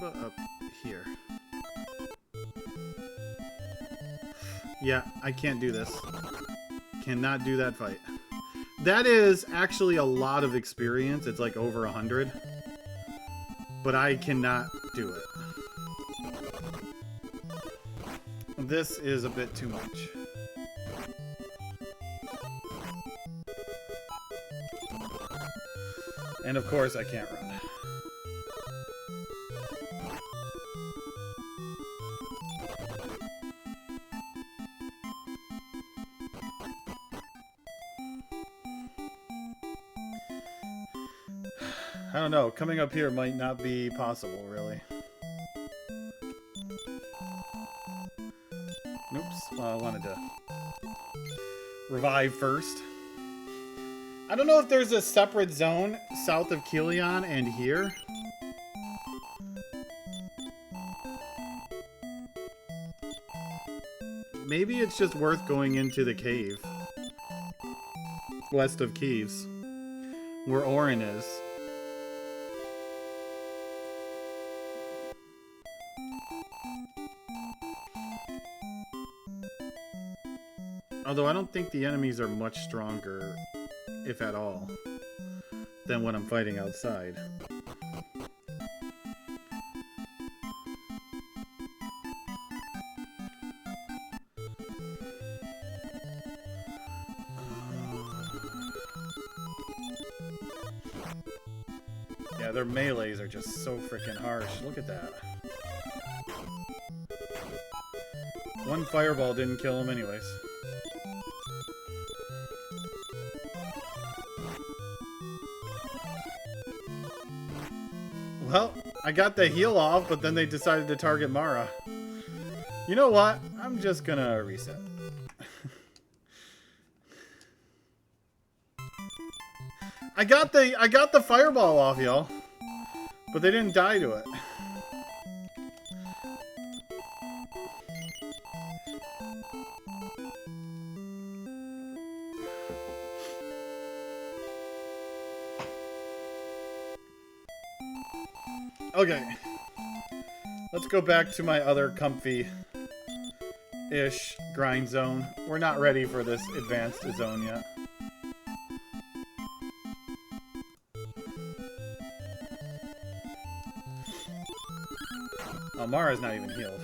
Up here. Yeah, I can't do this. Cannot do that fight. That is actually a lot of experience. It's like over 100. But I cannot do it. This is a bit too much. And of course I can't run. I don't know. Coming up here might not be possible, really. Oops. Well, I wanted to revive first. I don't know if there's a separate zone south of Kilian and here. Maybe it's just worth going into the cave. West of Caves. Where Auron is. Although I don't think the enemies are much stronger, if at all, than when I'm fighting outside. Yeah, their melees are just so freaking harsh. Look at that. One fireball didn't kill him anyways. Well, I got the heal off, but then they decided to target Mara. You know what? I'm just gonna reset. I got the fireball off, y'all. But they didn't die to it. Okay. Let's go back to my other comfy-ish grind zone. We're not ready for this advanced zone yet. Oh, Mara's not even healed.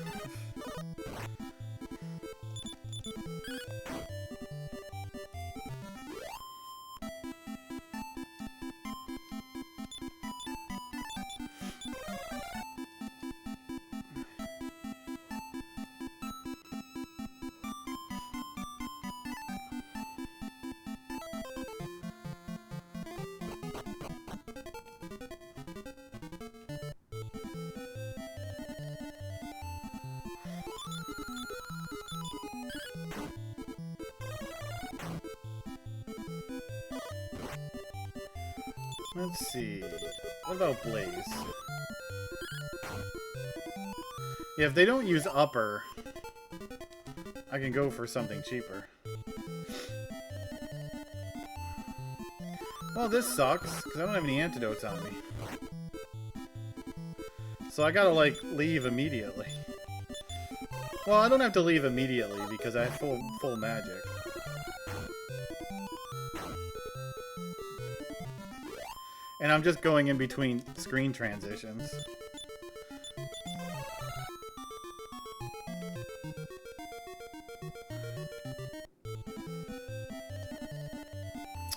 Let's see. What about Blaze? Yeah, if they don't use upper, I can go for something cheaper. Well, this sucks, because I don't have any antidotes on me. So I gotta, like, leave immediately. Well, I don't have to leave immediately, because I have full magic. And I'm just going in between screen transitions.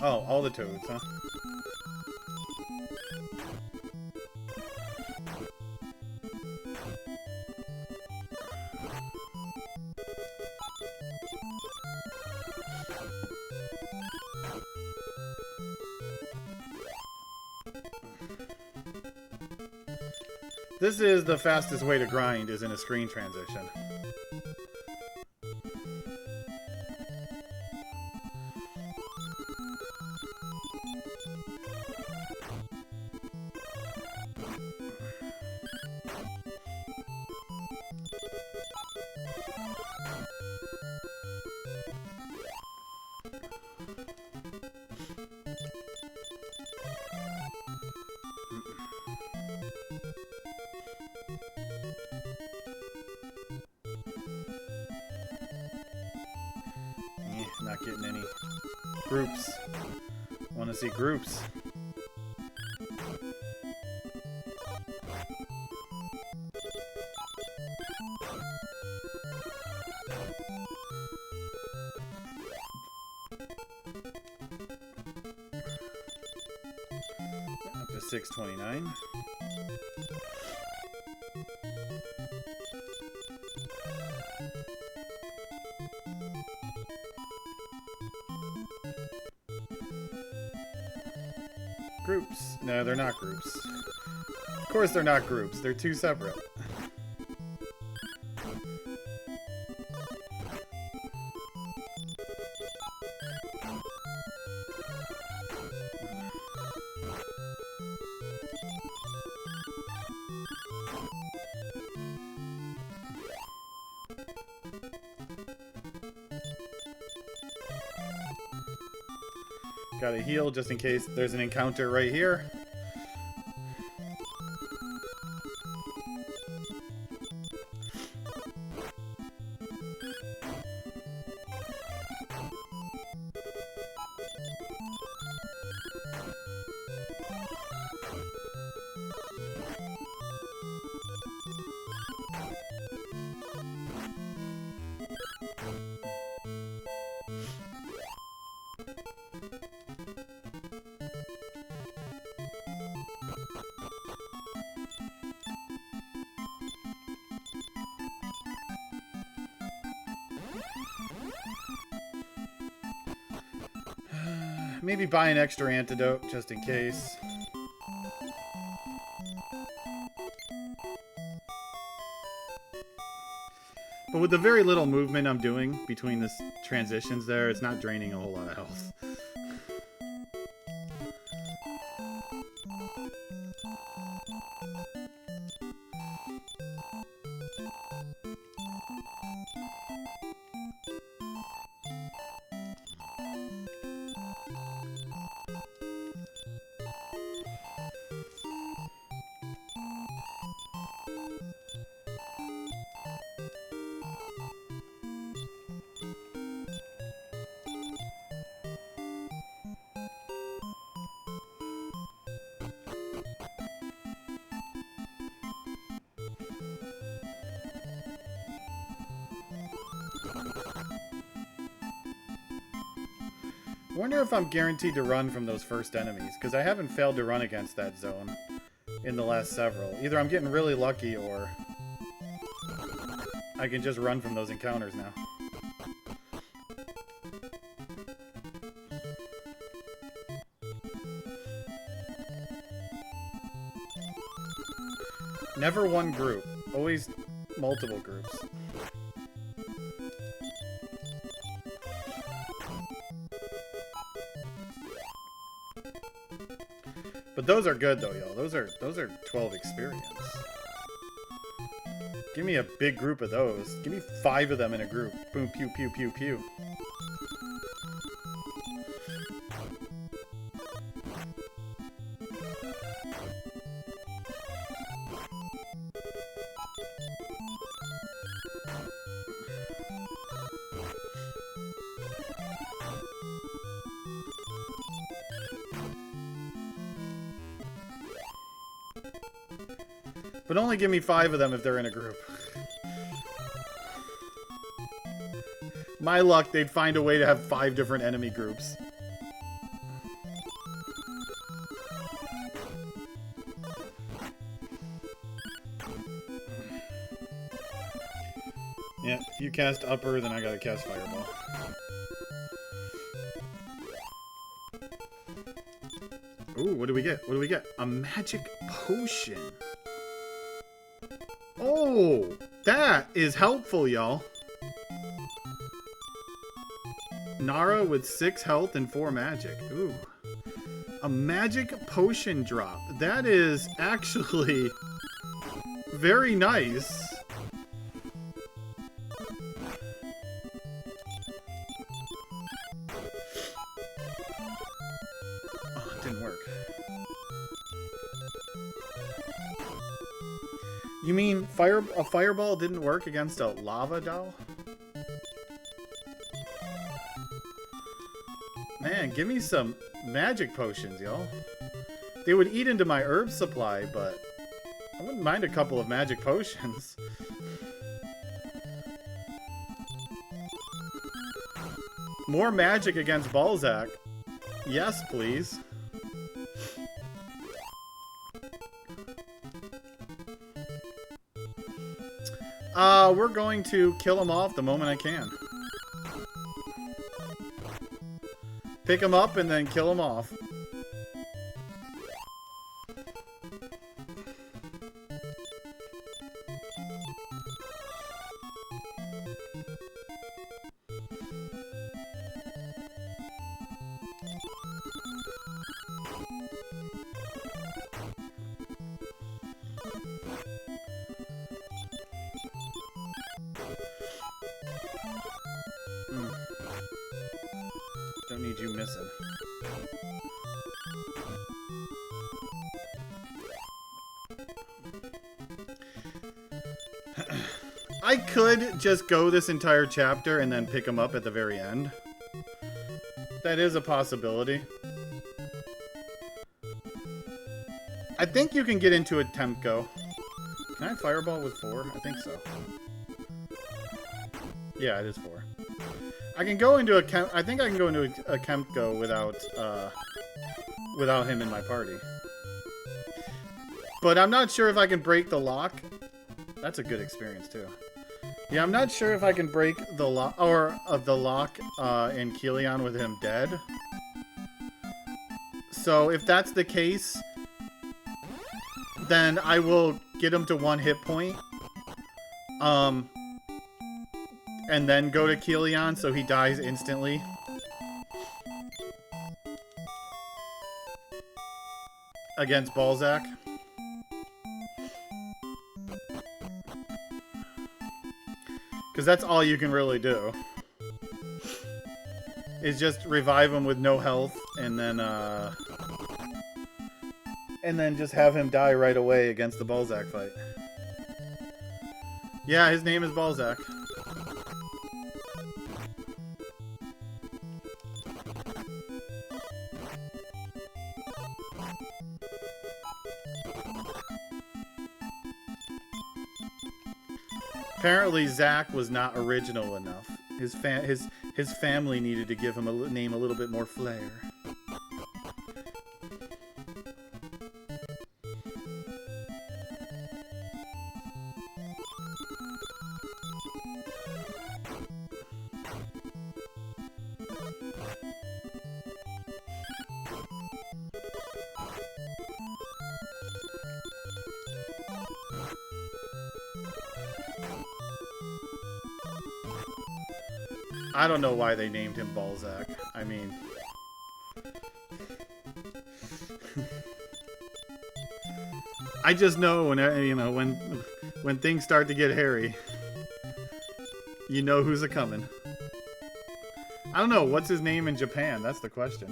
Oh, all the toads, huh? This is the fastest way to grind, is in a screen transition. Not getting any groups. Want to see groups. Up to 629. Groups. No, they're not groups. Of course they're not groups. They're two separate. Gotta heal just in case there's an encounter right here. Maybe buy an extra antidote just in case. But with the very little movement I'm doing between the transitions there, it's not draining a whole lot of health. Wonder if I'm guaranteed to run from those first enemies, because I haven't failed to run against that zone in the last several. Either I'm getting really lucky, or I can just run from those encounters now. Never one group, always multiple groups. But those are good though, y'all. Those are 12 experience. Give me a big group of those. Give me 5 of them in a group. Boom, pew, pew, pew, pew. But only give me 5 of them if they're in a group. My luck, they'd find a way to have 5 different enemy groups. Yeah, if you cast upper, then I gotta cast fireball. Ooh, what do we get? What do we get? A magic potion. Oh, that is helpful, y'all. Nara with 6 health and 4 magic. Ooh. A magic potion drop. That is actually very nice. Oh, it didn't work. You mean a fireball didn't work against a lava doll? Man, give me some magic potions, y'all. They would eat into my herb supply, but I wouldn't mind a couple of magic potions. More magic against Balzac. Yes, please. We're going to kill him off the moment I can. Pick him up and then kill him off. Don't need you missing. I could just go this entire chapter and then pick him up at the very end. That is a possibility. I think you can get into a Temco. Can I fireball with 4? I think so. Yeah, it is 4. I can go into a I think I can go into a Kemco without him in my party. But I'm not sure if I can break the lock. That's a good experience too. Yeah, I'm not sure if I can break the lock the lock in Kilian with him dead. So if that's the case, then I will get him to 1 hit point. And then go to Kilian so he dies instantly. Against Balzac. Because that's all you can really do. Is just revive him with no health and then just have him die right away against the Balzac fight. Yeah, his name is Balzac. Apparently, Zack was not original enough His family needed to give him a name a little bit more flair. I don't know why they named him Balzac. I mean... I just know when, you know, when things start to get hairy, you know who's a-coming. I don't know, what's his name in Japan? That's the question.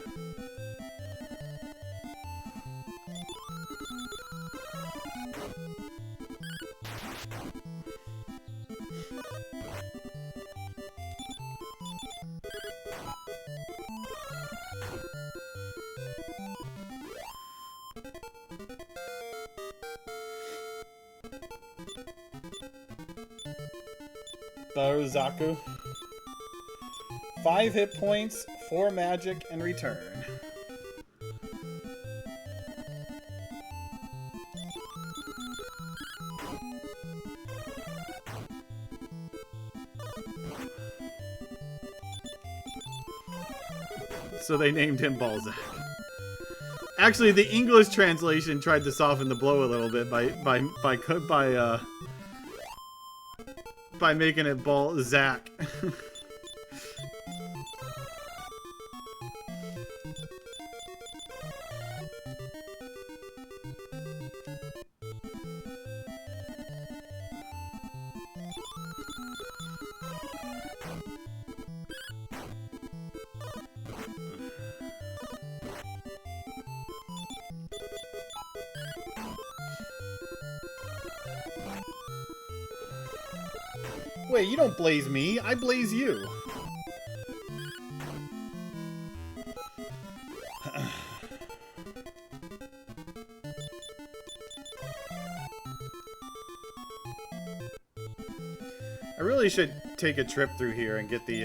Baruzaku. 5 hit points, 4 magic, and return. So they named him Balzac. Actually, the English translation tried to soften the blow a little bit by making it Balzac. Wait, you don't blaze me, I blaze you. I really should take a trip through here and get the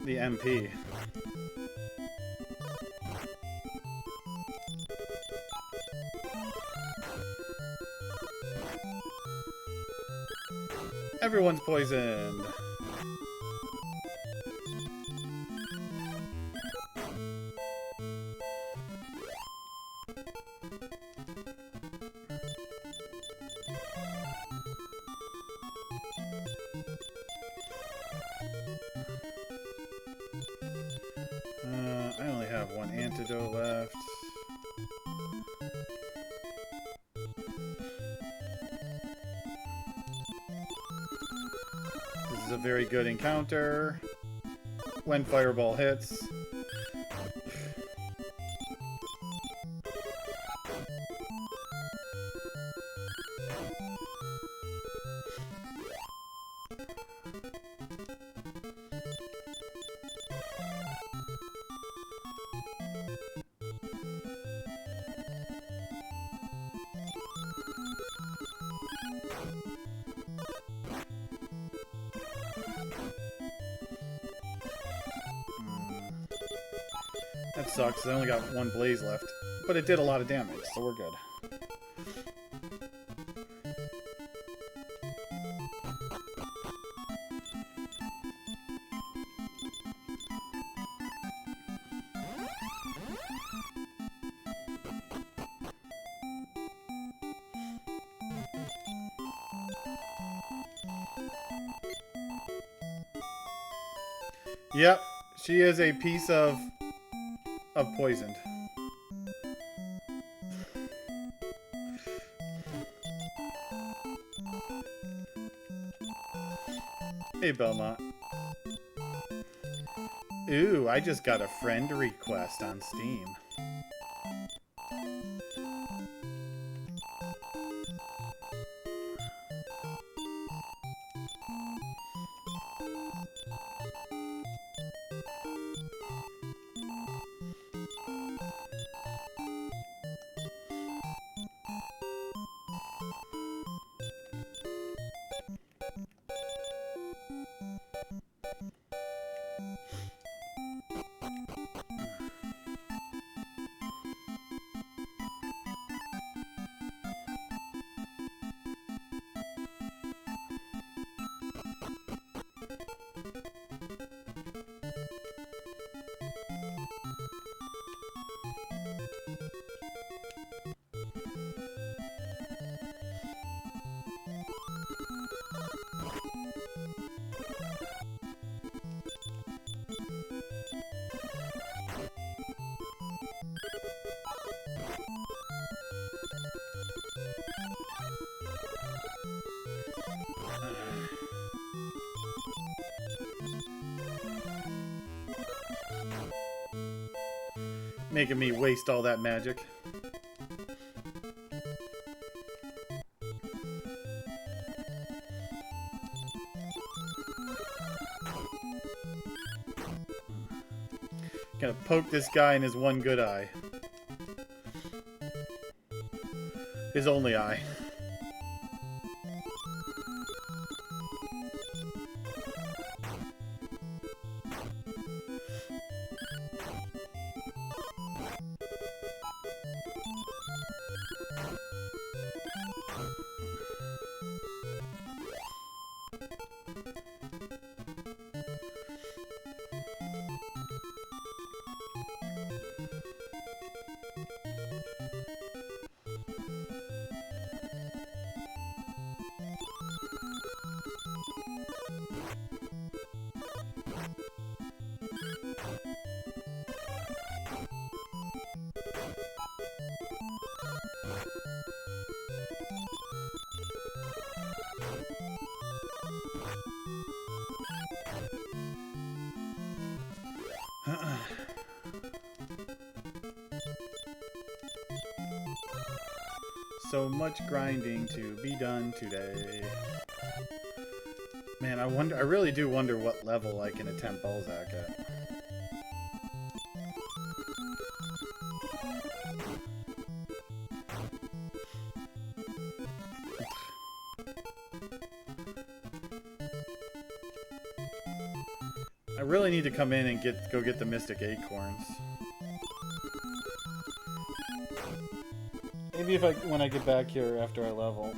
MP. Everyone's poisoned. I only have 1 antidote left. This is a very good encounter when Fireball hits. That sucks. I only got 1 blaze left. But it did a lot of damage, so we're good. Yep, she is a piece of poisoned. Hey, Belmont. Ooh, I just got a friend request on Steam. Making me waste all that magic. Gonna poke this guy in his one good eye. His only eye. So much grinding to be done today. Man, I really do wonder what level I can attempt Balzac at. I really need to come in and go get the Mystic Acorns. Maybe when I get back here after I level,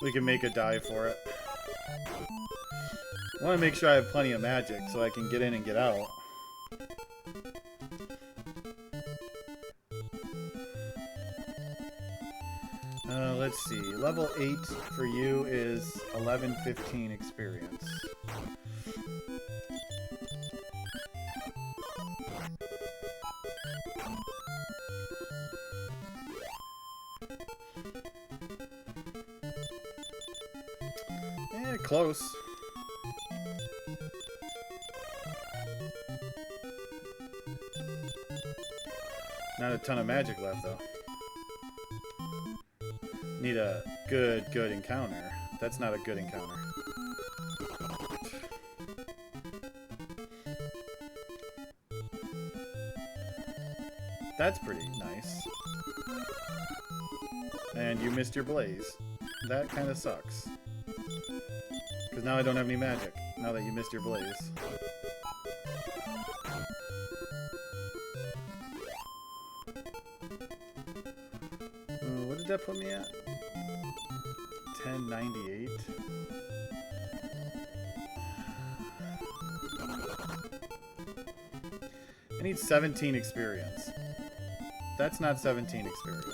we can make a dive for it. I want to make sure I have plenty of magic so I can get in and get out. Let's see. Level 8 for you is 1115 experience. Close. Not a ton of magic left, though. Need a good encounter. That's not a good encounter. That's pretty nice. And you missed your blaze. That kind of sucks. Because now I don't have any magic, now that you missed your blaze. What did that put me at? 1098. I need 17 experience. That's not 17 experience.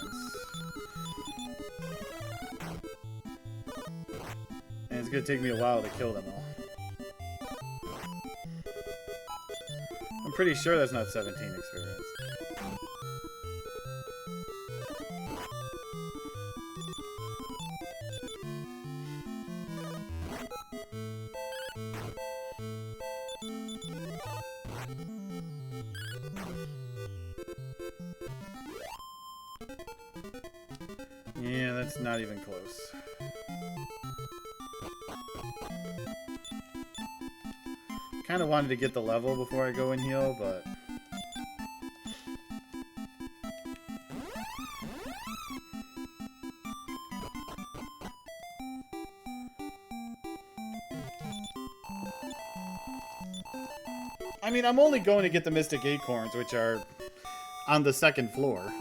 And it's gonna take me a while to kill them all. I'm pretty sure that's not 17 experience. Yeah, that's not even close. Kind of wanted to get the level before I go and heal, but... I mean, I'm only going to get the Mystic Acorns, which are on the second floor.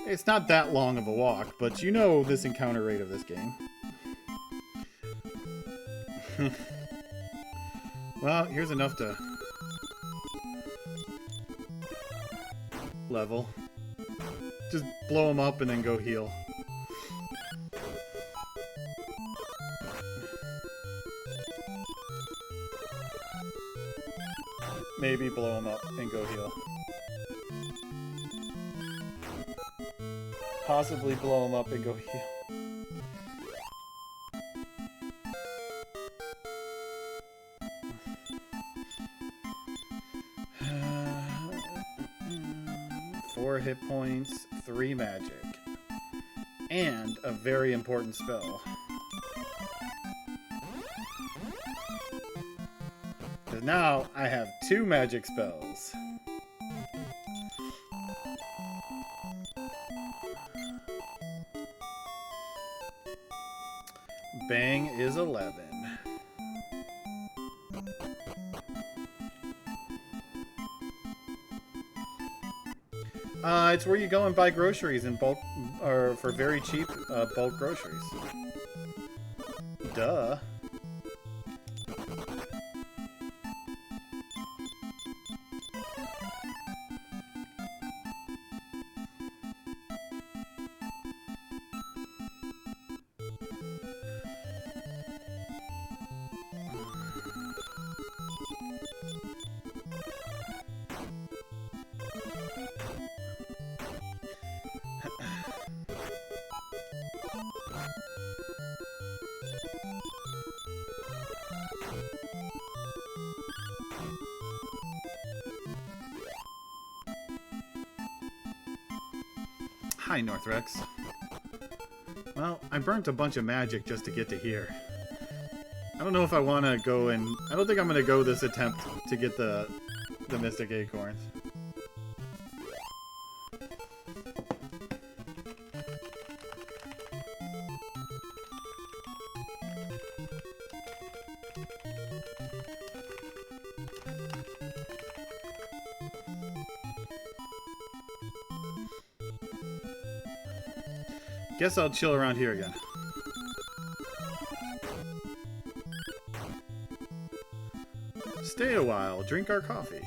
It's not that long of a walk, but you know this encounter rate of this game. Well, here's enough to level. Just blow them up and then go heal. Maybe blow them up and go heal. Possibly blow them up and go heal. 4 hit points, 3 magic. And a very important spell. Because now I have 2 magic spells. Bang is 11. It's where you go and buy groceries in bulk, or for very cheap bulk groceries. Duh. Hi, Northrex. Well, I burnt a bunch of magic just to get to here. I don't know if I want to go and... I don't think I'm going to go this attempt to get the Mystic Acorns. Guess I'll chill around here again. Stay a while, drink our coffee.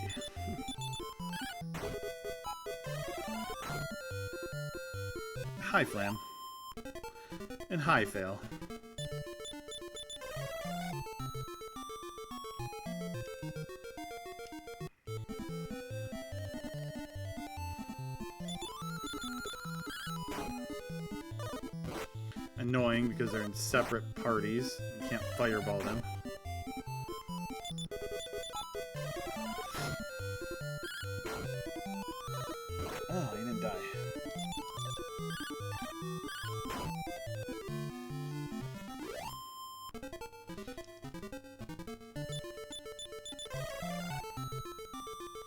Hi, Flam. And hi, Fail. Annoying because they're in separate parties. You can't fireball them. Oh, he didn't die.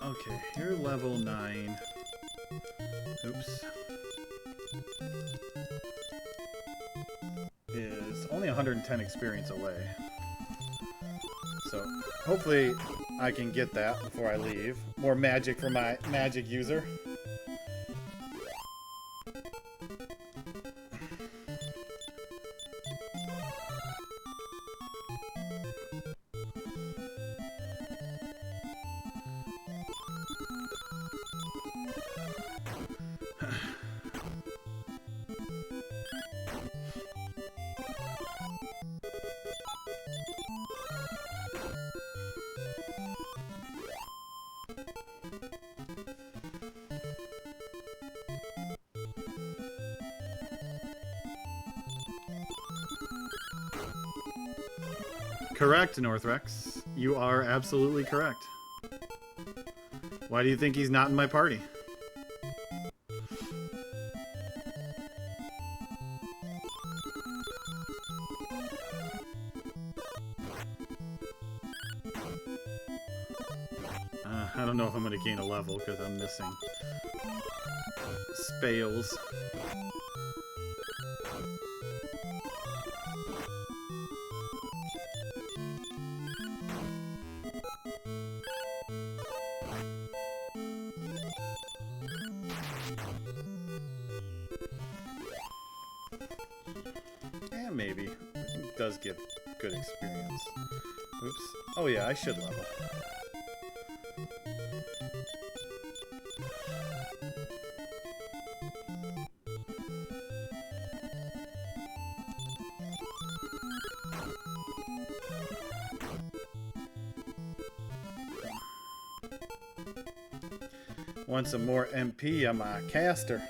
Okay, you're level 9. Oops. Is only 110 experience away. So, hopefully I can get that before I leave. More magic for my magic user. Correct, Northrex. You are absolutely correct. Why do you think he's not in my party? I don't know if I'm going to gain a level because I'm missing spales. Yeah, maybe. It does give good experience. Oops. Oh yeah, I should level. Want some more MP on my caster.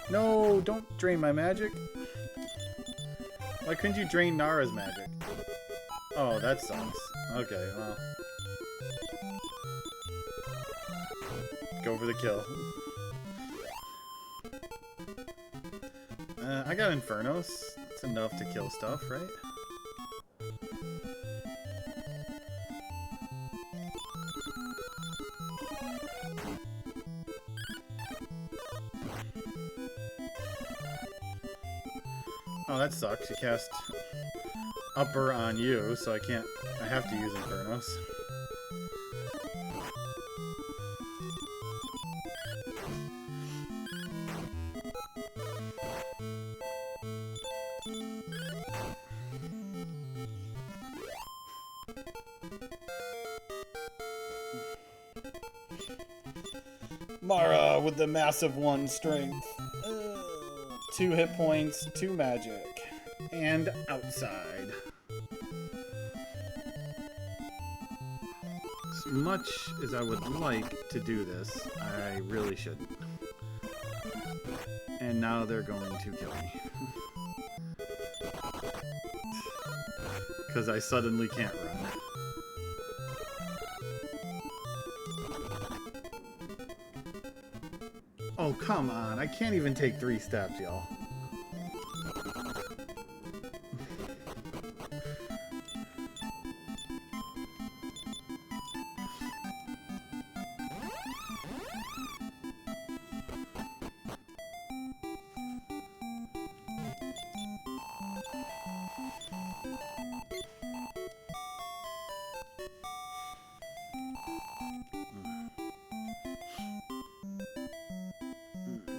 No, don't drain my magic. Why couldn't you drain Nara's magic? Oh, that sucks. Okay, well. Go for the kill. I got Infernos. That's enough to kill stuff, right? Oh, that sucks. You cast upper on you, so I can't... I have to use Infernos. Mara with the massive 1 strength. 2 hit points, 2 magic. And outside. As much as I would like to do this, I really shouldn't. And now they're going to kill me. Because I suddenly can't run. Oh, come on. I can't even take 3 steps, y'all.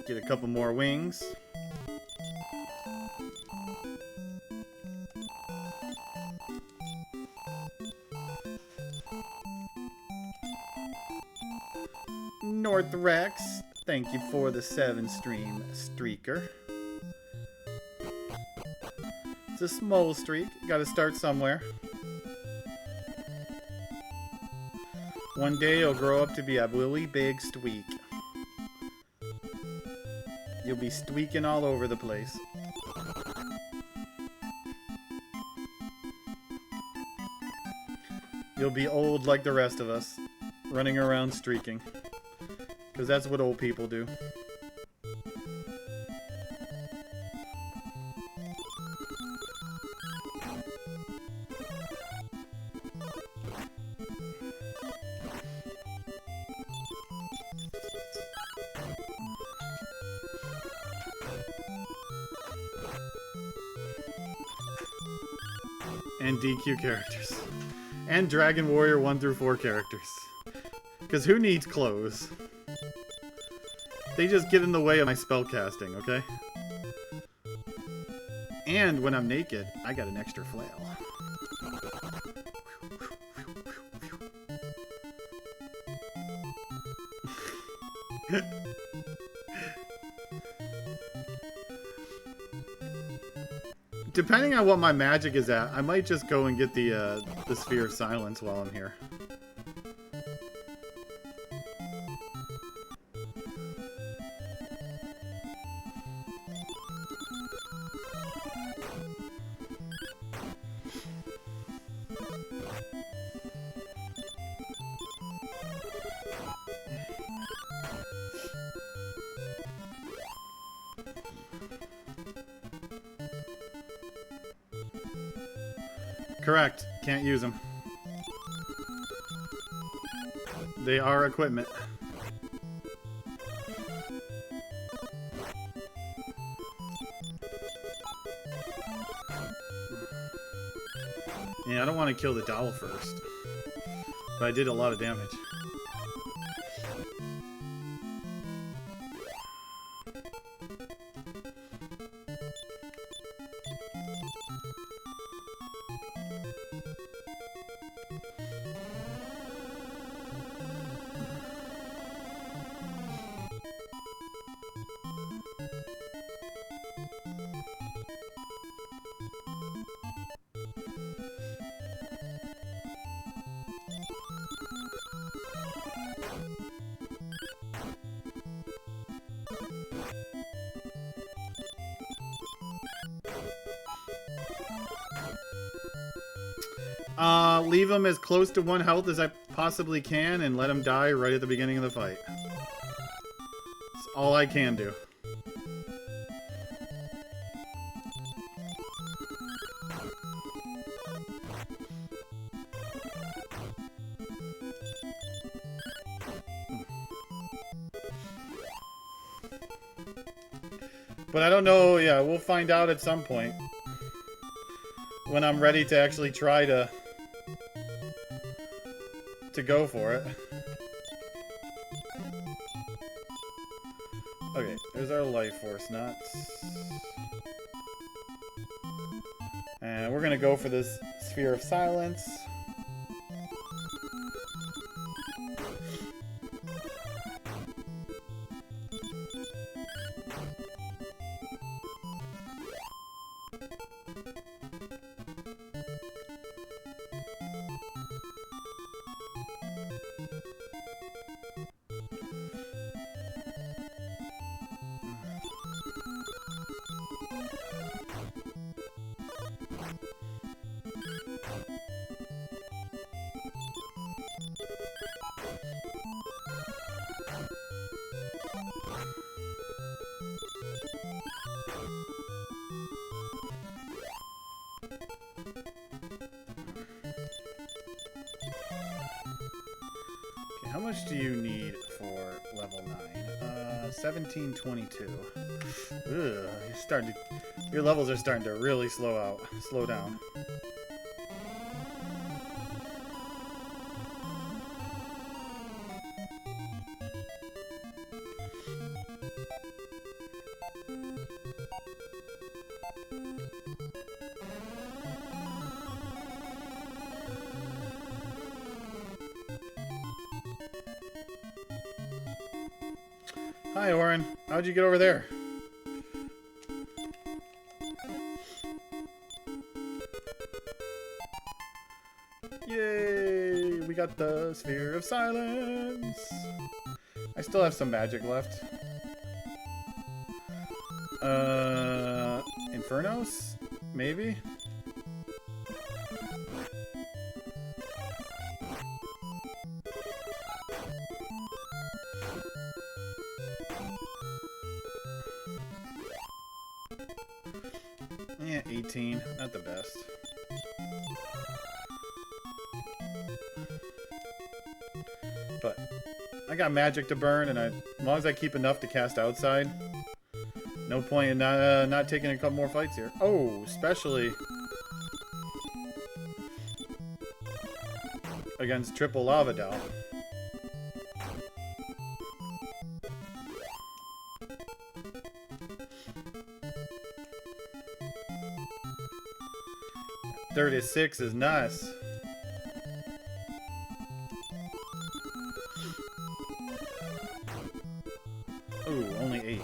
Get a couple more wings. North Rex, thank you for the 7-stream streaker. It's a small streak. Gotta start somewhere. One day you'll grow up to be a really big streak. You'll be streaking all over the place. You'll be old like the rest of us, running around streaking. Because that's what old people do. And DQ characters. And Dragon Warrior 1 through 4 characters. Because who needs clothes? They just get in the way of my spell casting, okay? And when I'm naked, I got an extra flail. Depending on what my magic is at, I might just go and get the Sphere of Silence while I'm here. Correct. Can't use them. They are equipment. Yeah, I don't want to kill the doll first. But I did a lot of damage. Leave him as close to 1 health as I possibly can and let him die right at the beginning of the fight. That's all I can do. But I don't know, yeah, we'll find out at some point. When I'm ready to actually try to go for it. Okay, there's our life force nuts. And we're gonna go for this sphere of silence. How much do you need for level 9? 1722. Ugh, your levels are starting to really slow down. Hi, Oren. How'd you get over there? Yay! We got the Sphere of Silence! I still have some magic left. Infernos? Maybe? Yeah, 18. Not the best. But I got magic to burn, and as long as I keep enough to cast outside, no point in not taking a couple more fights here. Oh, especially against Triple Lavadel. $36 is nice. Ooh, only 8.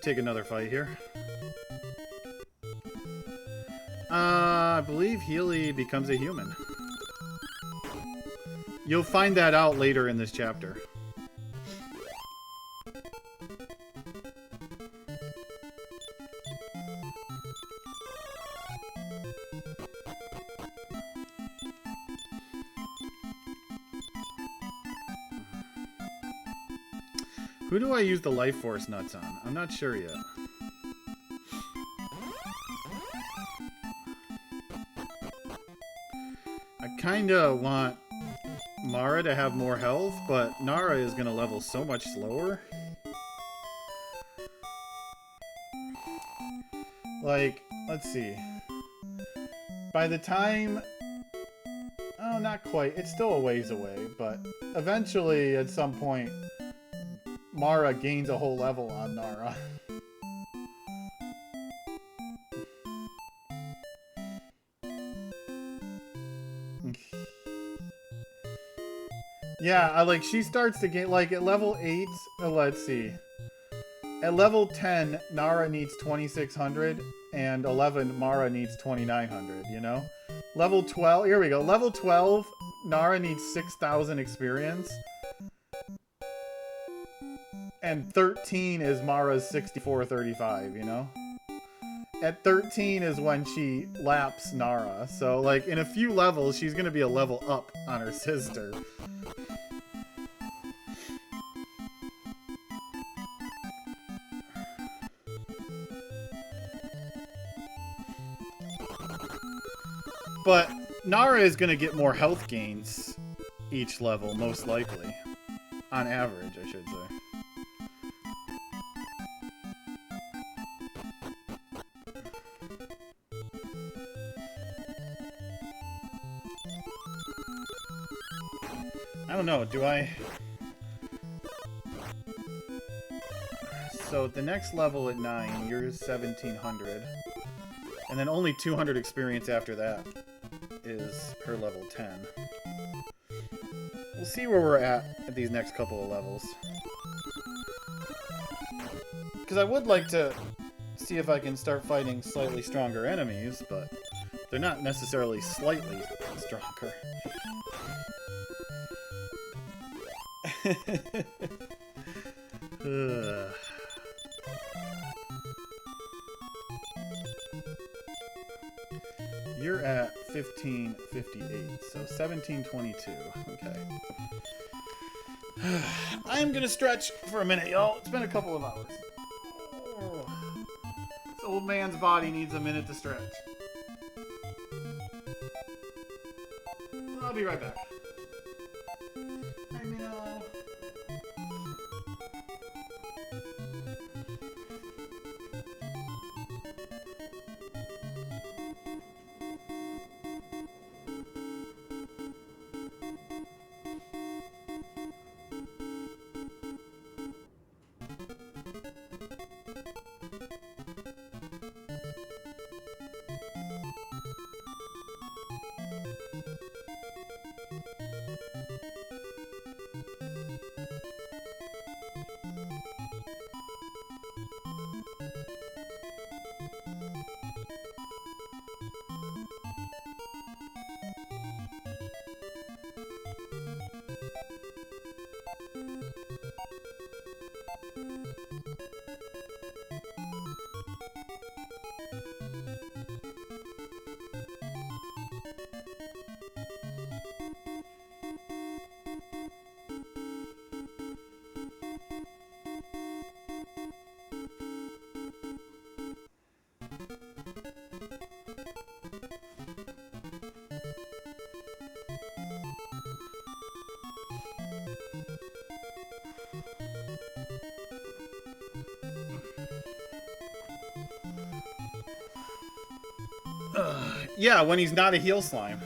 Take another fight here. I believe Healy becomes a human. You'll find that out later in this chapter. Who do I use the life force nuts on? I'm not sure yet. I kinda want Mara to have more health, but Nara is gonna level so much slower. Like, let's see. By the time... Oh, not quite. It's still a ways away, but eventually, at some point, Mara gains a whole level on Nara. Yeah, like, she starts to gain, like, at level 8, let's see. At level 10, Nara needs 2600, and 11, Mara needs 2900, you know? Level 12, here we go. Level 12, Nara needs 6,000 experience. And 13 is Mara's 6435, you know? At 13 is when she laps Nara. So, like, in a few levels, she's going to be a level up on her sister. But Nara is going to get more health gains each level, most likely. On average, I should say. I don't know, do I... So, at the next level at 9, you're 1,700. And then only 200 experience after that is her level 10. We'll see where we're at these next couple of levels. Because I would like to see if I can start fighting slightly stronger enemies, but they're not necessarily slightly stronger. You're at 1558, so 1722. Okay. I'm gonna stretch for a minute, y'all. It's been a couple of hours. Oh. This old man's body needs a minute to stretch. I'll be right back. I know. Yeah, when he's not a heal slime.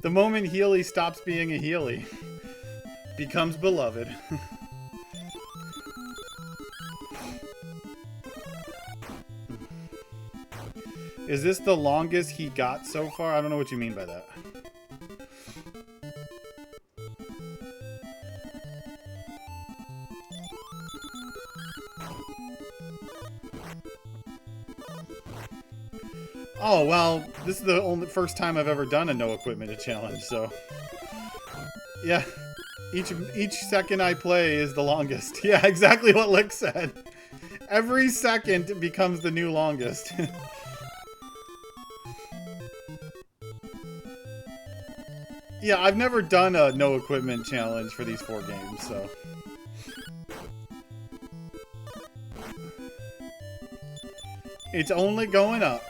The moment Healy stops being a Healy, becomes beloved. Is this the longest he got so far? I don't know what you mean by that. Oh, well, this is the first time I've ever done a no equipment challenge, so... Yeah, each second I play is the longest. Yeah, exactly what Lick said. Every second becomes the new longest. Yeah, I've never done a no equipment challenge for these 4 games, so... It's only going up.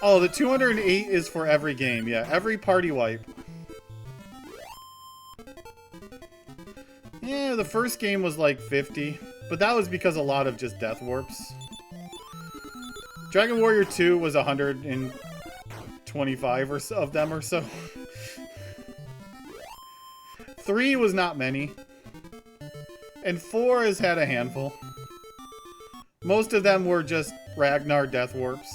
Oh, the 208 is for every game, yeah. Every party wipe. Yeah, the first game was like 50, but that was because a lot of just death warps. Dragon Warrior 2 was 125 or so of them or so. 3 was not many. And 4 has had a handful. Most of them were just Ragnar Death Warps.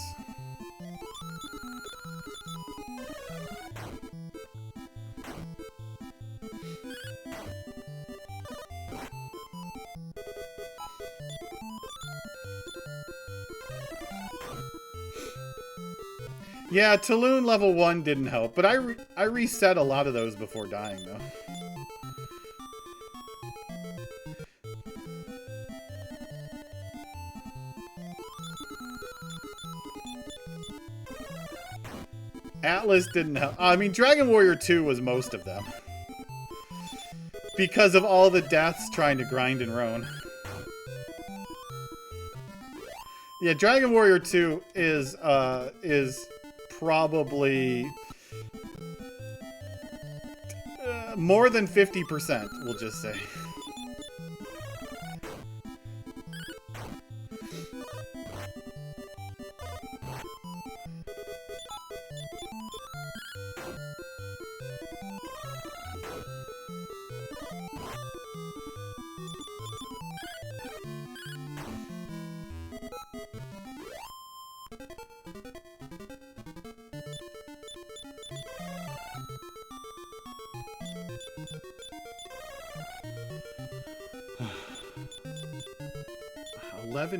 Yeah, Taloon level 1 didn't help, but I reset a lot of those before dying, though. Atlas didn't help. I mean, Dragon Warrior 2 was most of them. Because of all the deaths trying to grind and roam. Yeah, Dragon Warrior 2 is probably more than 50%, we'll just say.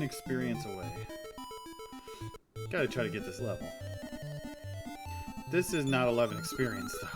Experience away. Gotta try to get this level. This is not 11 experience, though.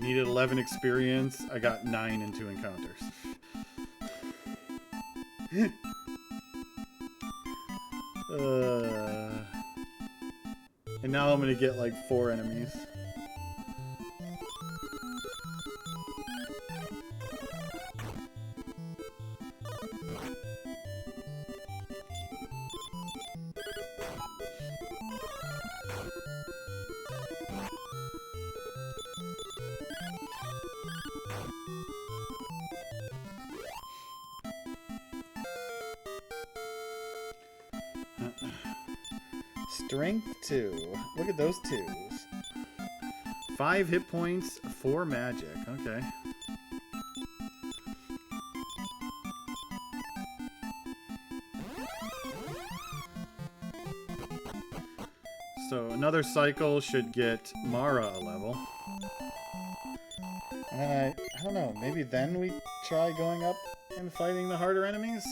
Needed 11 experience. I got 9 in 2 encounters. And now I'm gonna get like 4 enemies. Strength 2. Look at those 2s. 5 hit points, 4 magic. Okay. So another cycle should get Mara a level. And I don't know, maybe then we try going up and fighting the harder enemies?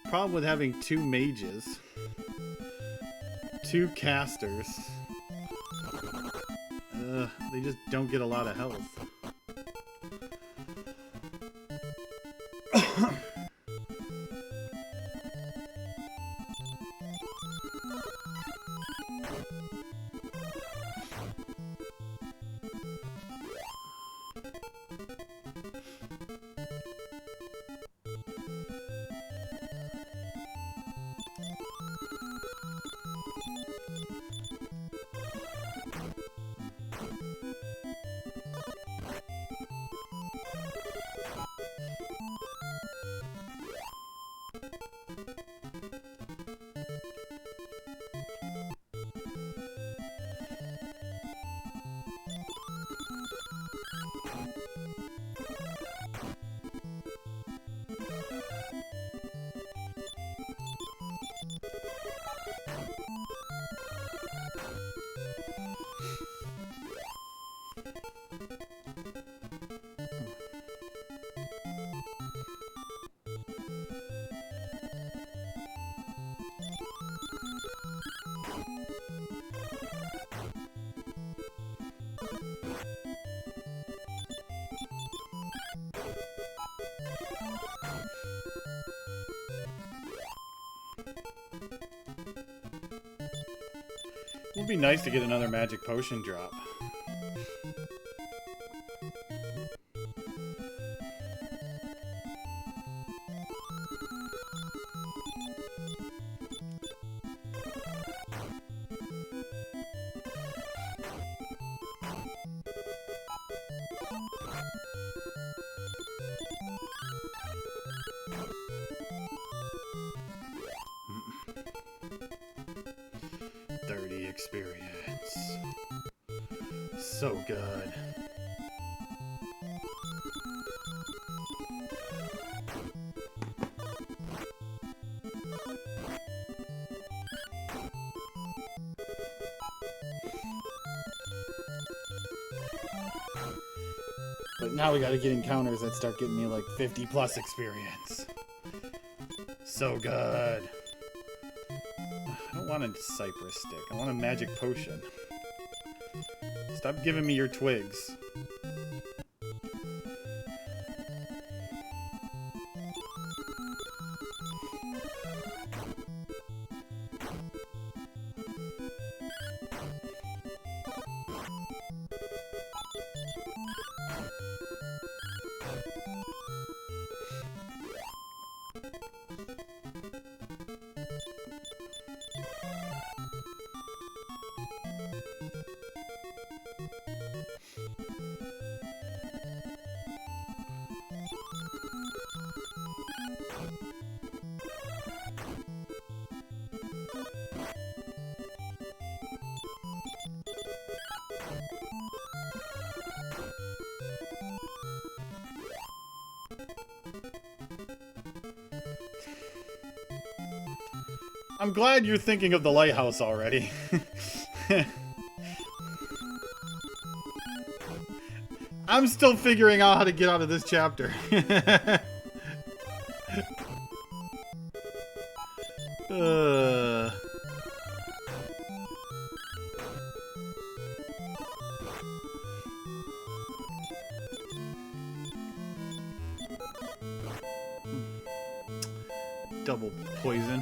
Problem with having 2 mages, 2 casters, they just don't get a lot of health. Would be nice to get another magic potion drop. Experience. So good. But now we gotta get encounters that start getting me like 50 plus experience. So good. I don't want a cypress stick. I want a magic potion. Stop giving me your twigs. I'm glad you're thinking of the lighthouse already. I'm still figuring out how to get out of this chapter. Double poison.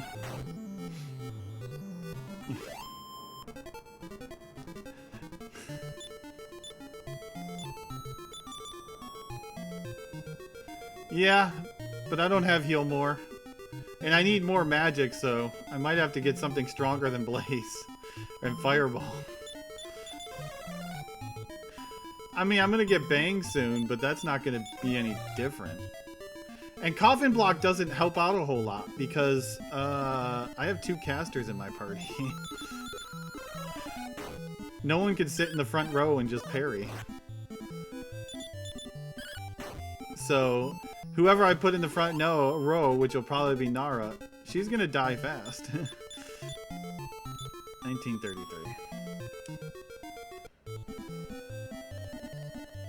Yeah, but I don't have heal more. And I need more magic, so I might have to get something stronger than Blaze and Fireball. I mean, I'm going to get Bang soon, but that's not going to be any different. And Coffin Block doesn't help out a whole lot because I have 2 casters in my party. No one can sit in the front row and just parry. So whoever I put in the front row, which will probably be Nara, she's going to die fast. 1933.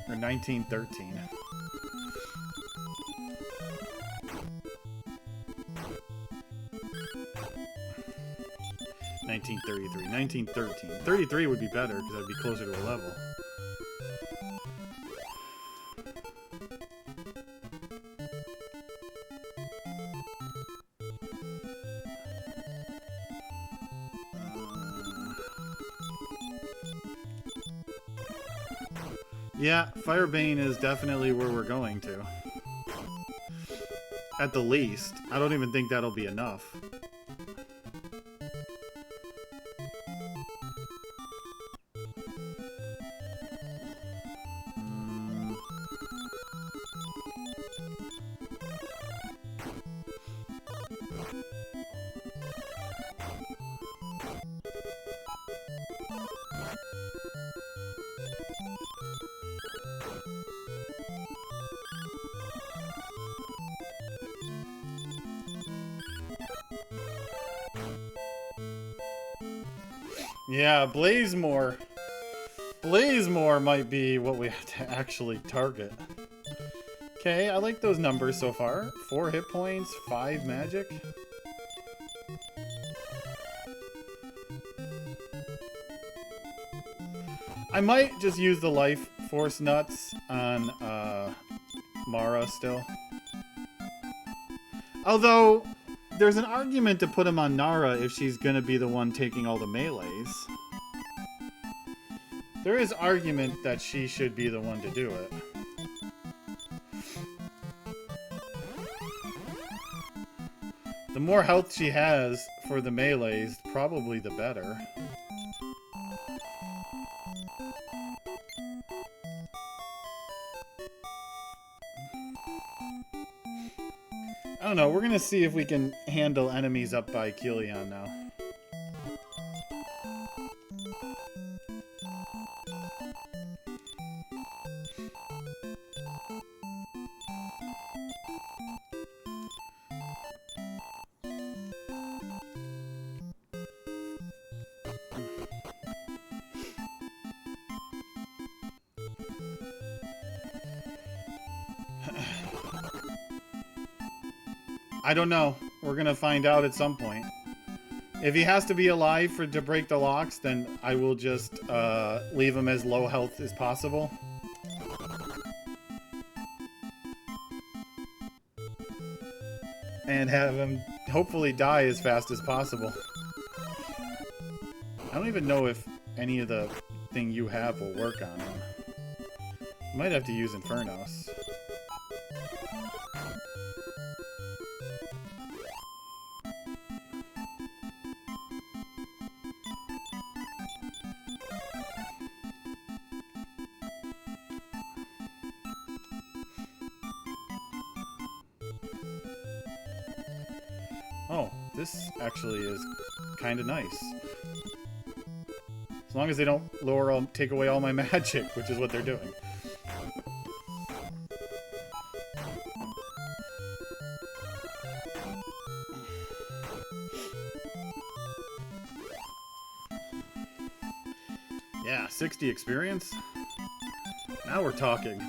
Or 1913. $19.33. 1913. 33 would be better because I'd be closer to a level. Yeah, Firebane is definitely where we're going to. At the least. I don't even think that'll be enough. Yeah, Blazemore. Blazemore might be what we have to actually target. Okay, I like those numbers so far. 4 hit points, 5 magic. I might just use the life force nuts on Mara still. Although, there's an argument to put him on Nara if she's going to be the one taking all the melees. There is argument that she should be the one to do it. The more health she has for the melees, probably the better. I don't know, we're gonna see if we can handle enemies up by Kilian now. I don't know. We're gonna find out at some point. If he has to be alive to break the locks, then I will just leave him as low health as possible. And have him hopefully die as fast as possible. I don't even know if any of the thing you have will work on him. Might have to use Infernos. Oh, this actually is kind of nice. As long as they don't take away all my magic, which is what they're doing. Yeah, 60 experience. Now we're talking.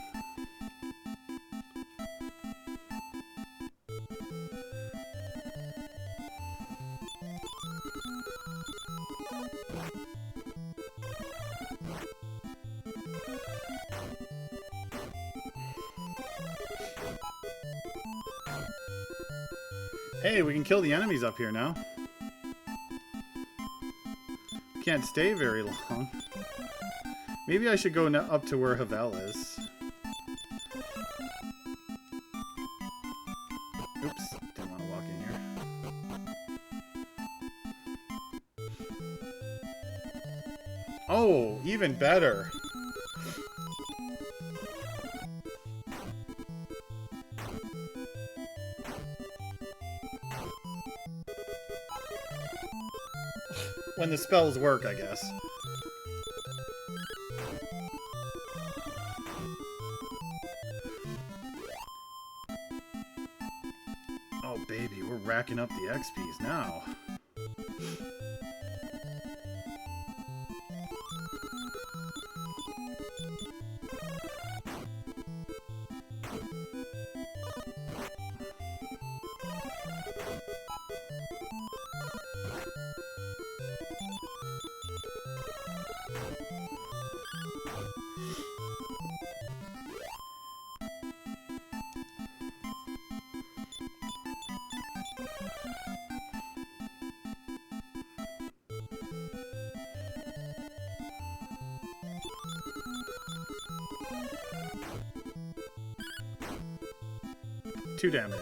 Hey, we can kill the enemies up here now. Can't stay very long. Maybe I should go up to where Havel is. Oops, didn't want to walk in here. Oh, even better. When the spells work, I guess. Oh, baby, we're racking up the XPs now. Two damage.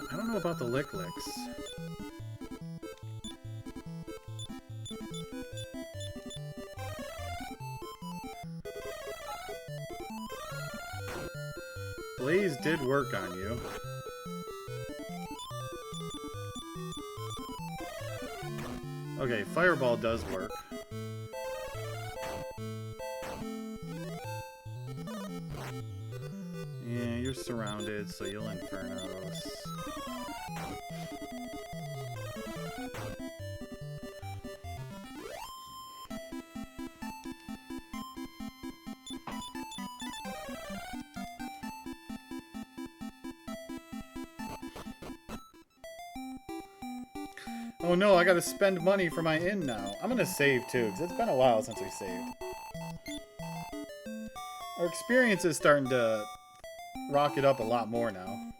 I don't know about the Lick Licks. Blaze did work on you. Okay, Fireball does work. Yeah, you're surrounded, so you'll Infernos. Oh no, I gotta spend money for my inn now. I'm gonna save too, because it's been a while since we saved. Our experience is starting to rocket up a lot more now.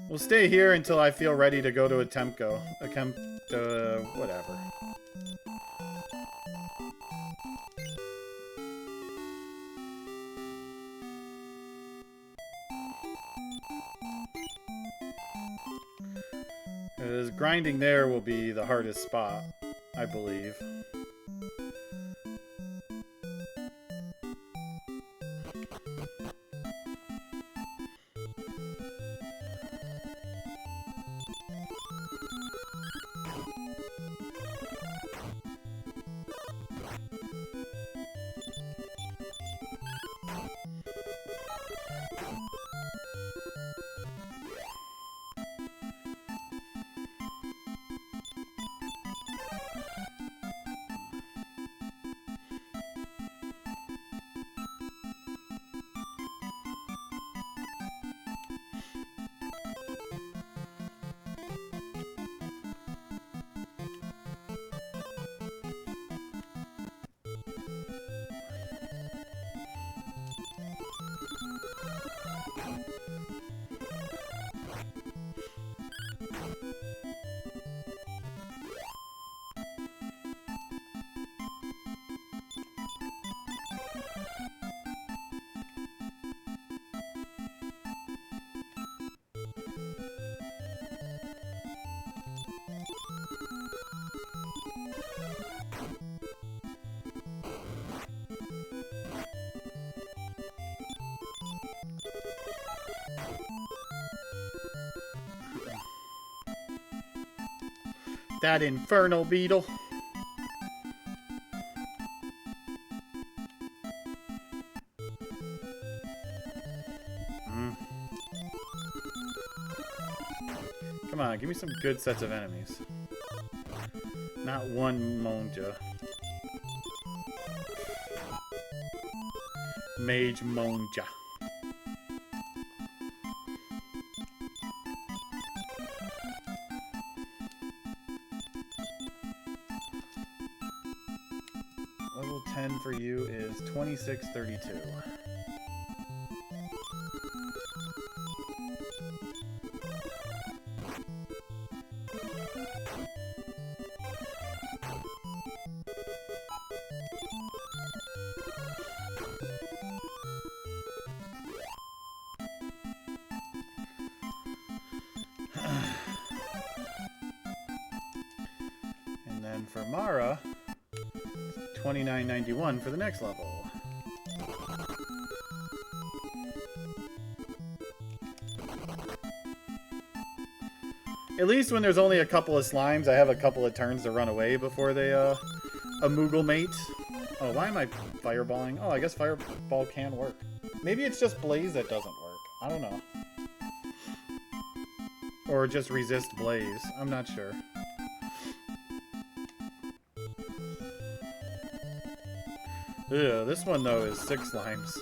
We'll stay here until I feel ready to go to a Temco. Whatever. Because grinding there will be the hardest spot, I believe. That infernal beetle. Come on, give me some good sets of enemies. Not one Monja. Mage Monja. Level 10 for you is 2632. And then for Mara, 2991 for the next level. At least when there's only a couple of slimes, I have a couple of turns to run away before they amalgamate. Oh, why am I fireballing? Oh, I guess fireball can work. Maybe it's just blaze that doesn't work. I don't know. Or just resist blaze. I'm not sure. Yeah, this one though is 6 slimes.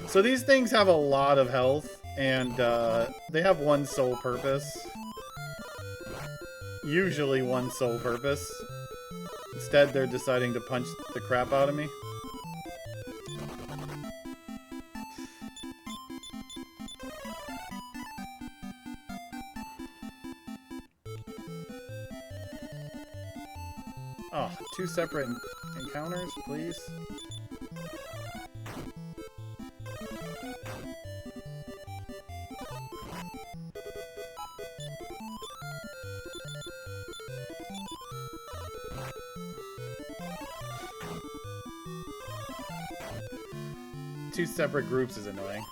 So these things have a lot of health, and they have one sole purpose. Usually one sole purpose. Instead, they're deciding to punch the crap out of me. Oh, 2 separate encounters, please. Two separate groups is annoying.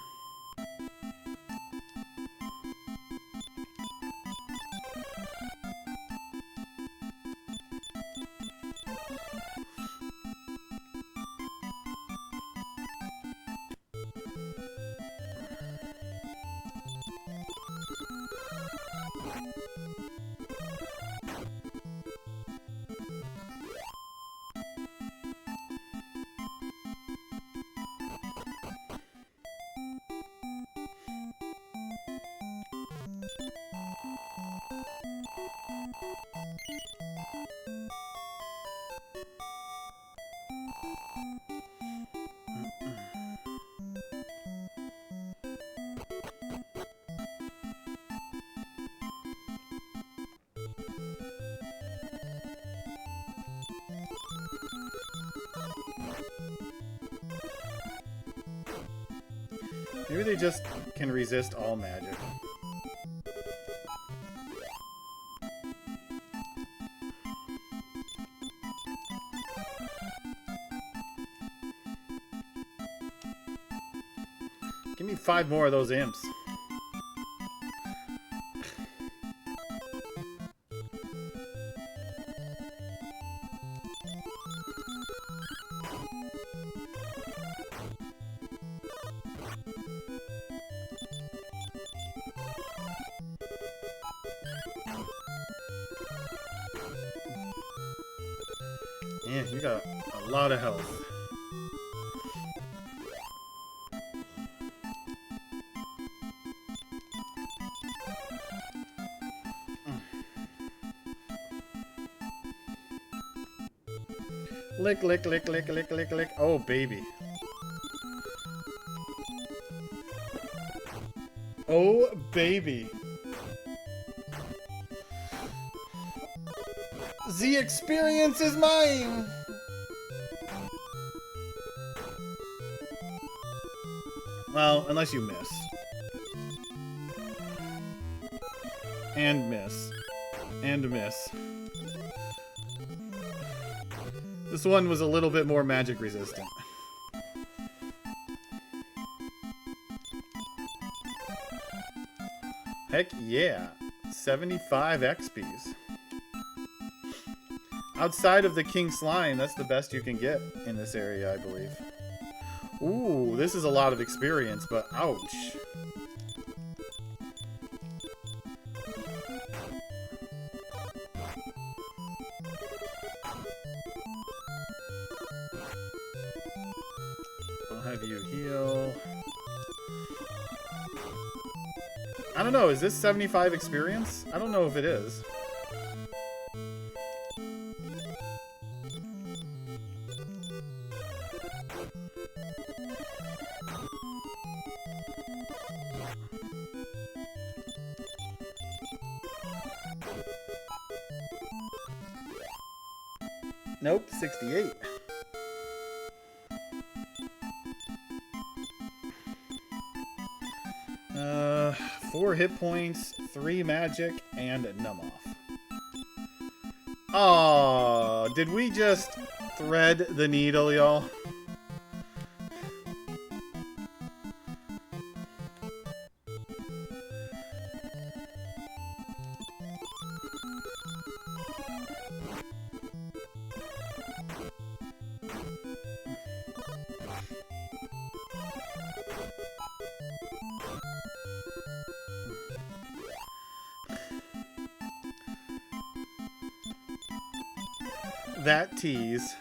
Maybe they just can resist all magic. Give me 5 more of those imps. Yeah, you got a lot of health. Lick, lick, lick, lick, lick, lick, lick. Oh, baby. Oh, baby. The experience is mine! Well, unless you miss. And miss. And miss. This one was a little bit more magic resistant. Heck yeah. 75 XPs. Outside of the King Slime, that's the best you can get in this area, I believe. Ooh, this is a lot of experience, but ouch. I'll have you heal. I don't know, is this 75 experience? I don't know if it is. Nope, 68. Uh, 4 hit points, 3 magic, and a numb off. Oh, did we just thread the needle, y'all? That tease.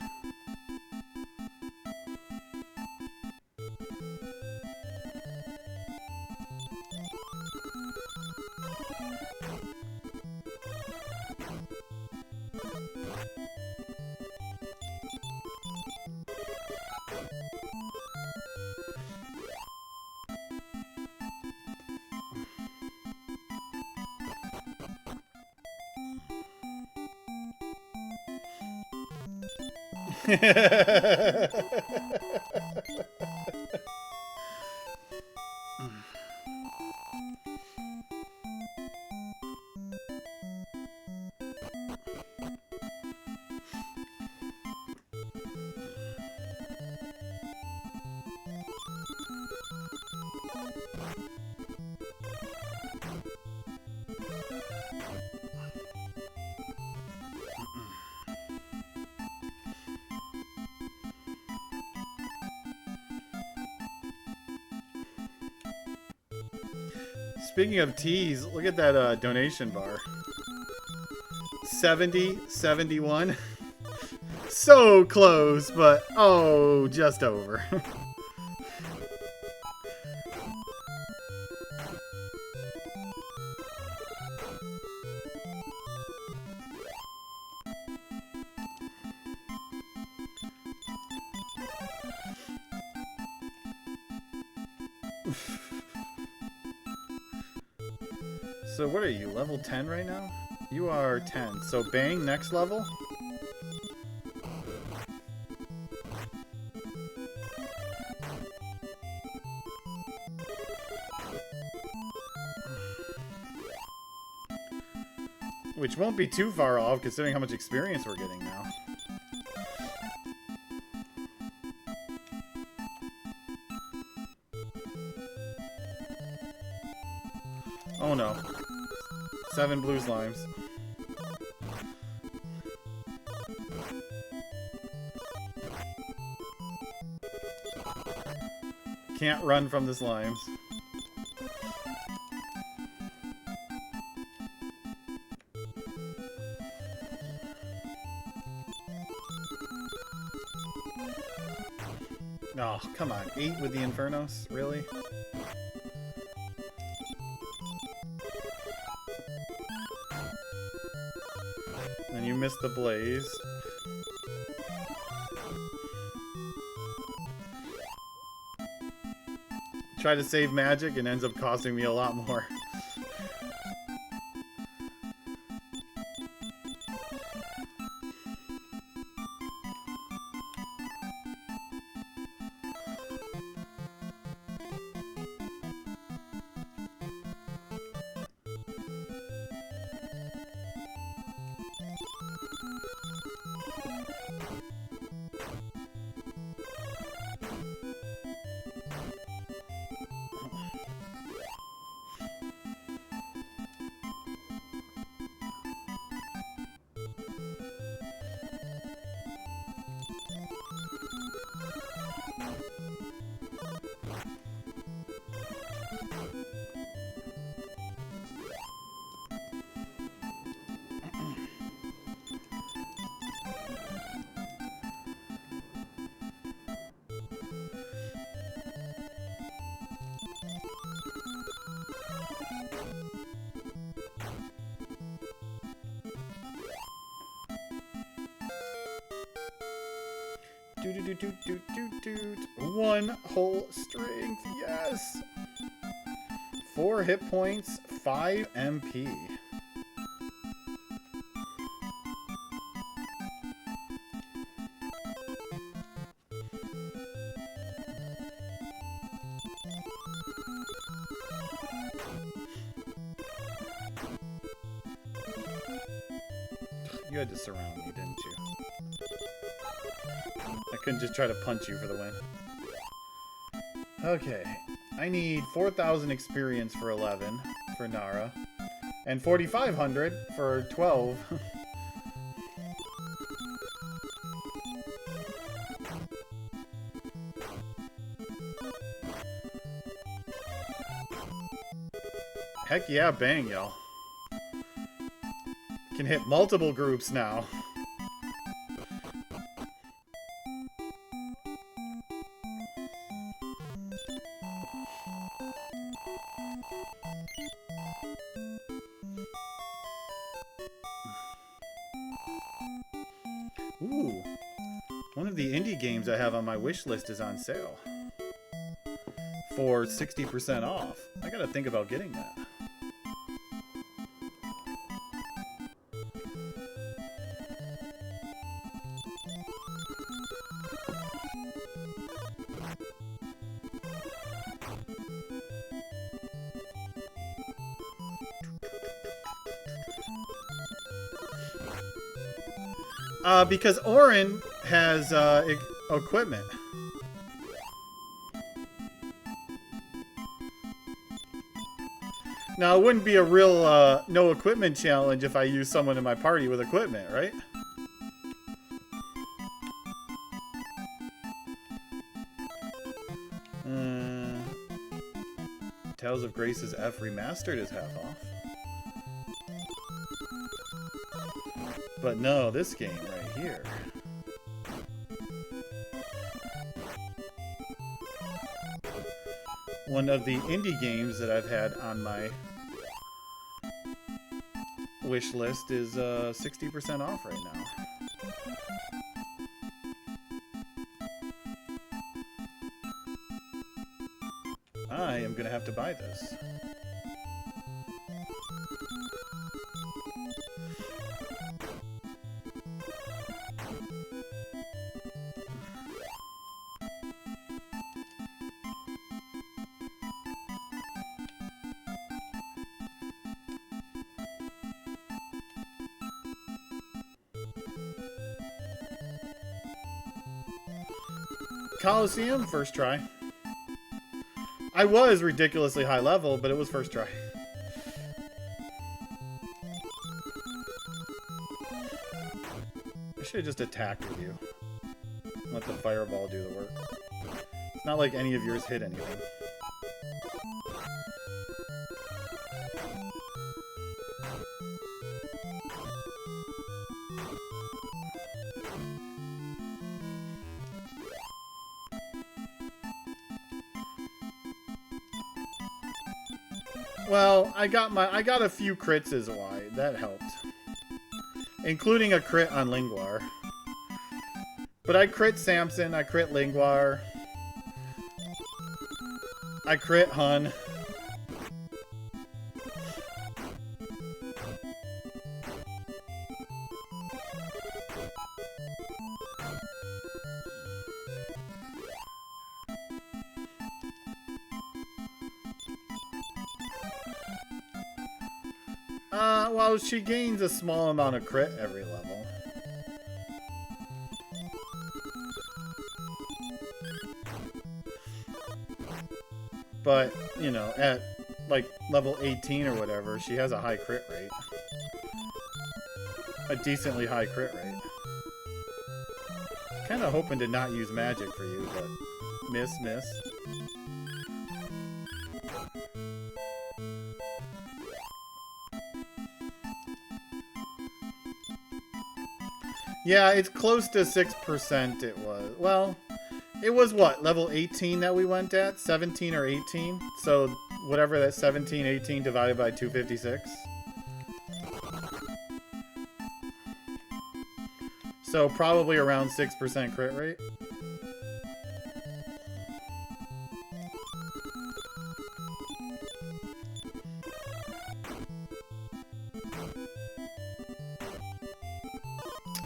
Speaking of teas, look at that donation bar. 70, 71. So close, but oh, just over. So what are you, level 10 right now? You are 10. So Bang, next level? Which won't be too far off considering how much experience we're getting now. Oh no. 7 blue slimes. Can't run from the slimes. Oh, come on. 8 with the Infernos? Really? And you missed the blaze. Try to save magic and ends up costing me a lot more. One whole strength, yes! 4 hit points, 5 MP. You had to surround me, didn't you? I couldn't just try to punch you for the win. Okay. I need 4,000 experience for 11 for Nara. And 4,500 for 12. Heck yeah, bang, y'all. Can hit multiple groups now. Ooh. One of the indie games I have on my wish list is on sale. For 60% off. I gotta think about getting that. Because Orin has equipment. Now, it wouldn't be a real no equipment challenge if I use someone in my party with equipment, right? Tales of Grace's F Remastered is half off. But no, this game right here. One of the indie games that I've had on my wish list is 60% off right now. I am gonna have to buy this. Coliseum, first try. I was ridiculously high level, but it was first try. I should have just attacked with you. Let the fireball do the work. It's not like any of yours hit anything. Well, I got a few crits as why. That helped. Including a crit on Linglar. But I crit Samson, I crit Linglar. I crit Hun. Well, she gains a small amount of crit every level. But, you know, at like level 18 or whatever, she has a high crit rate. A decently high crit rate. Kind of hoping to not use magic for you, but miss. Yeah, it's close to 6% it was. Well, it was what? Level 18 that we went at? 17 or 18? So whatever that 17, 18 divided by 256. So probably around 6% crit rate.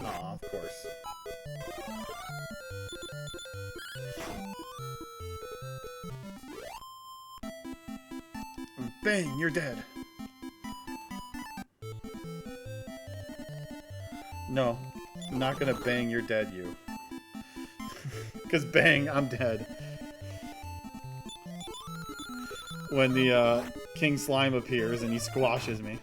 Aw, of course. Bang, you're dead. No, I'm not gonna bang, you're dead, you. Because bang, I'm dead. When the King Slime appears and he squashes me.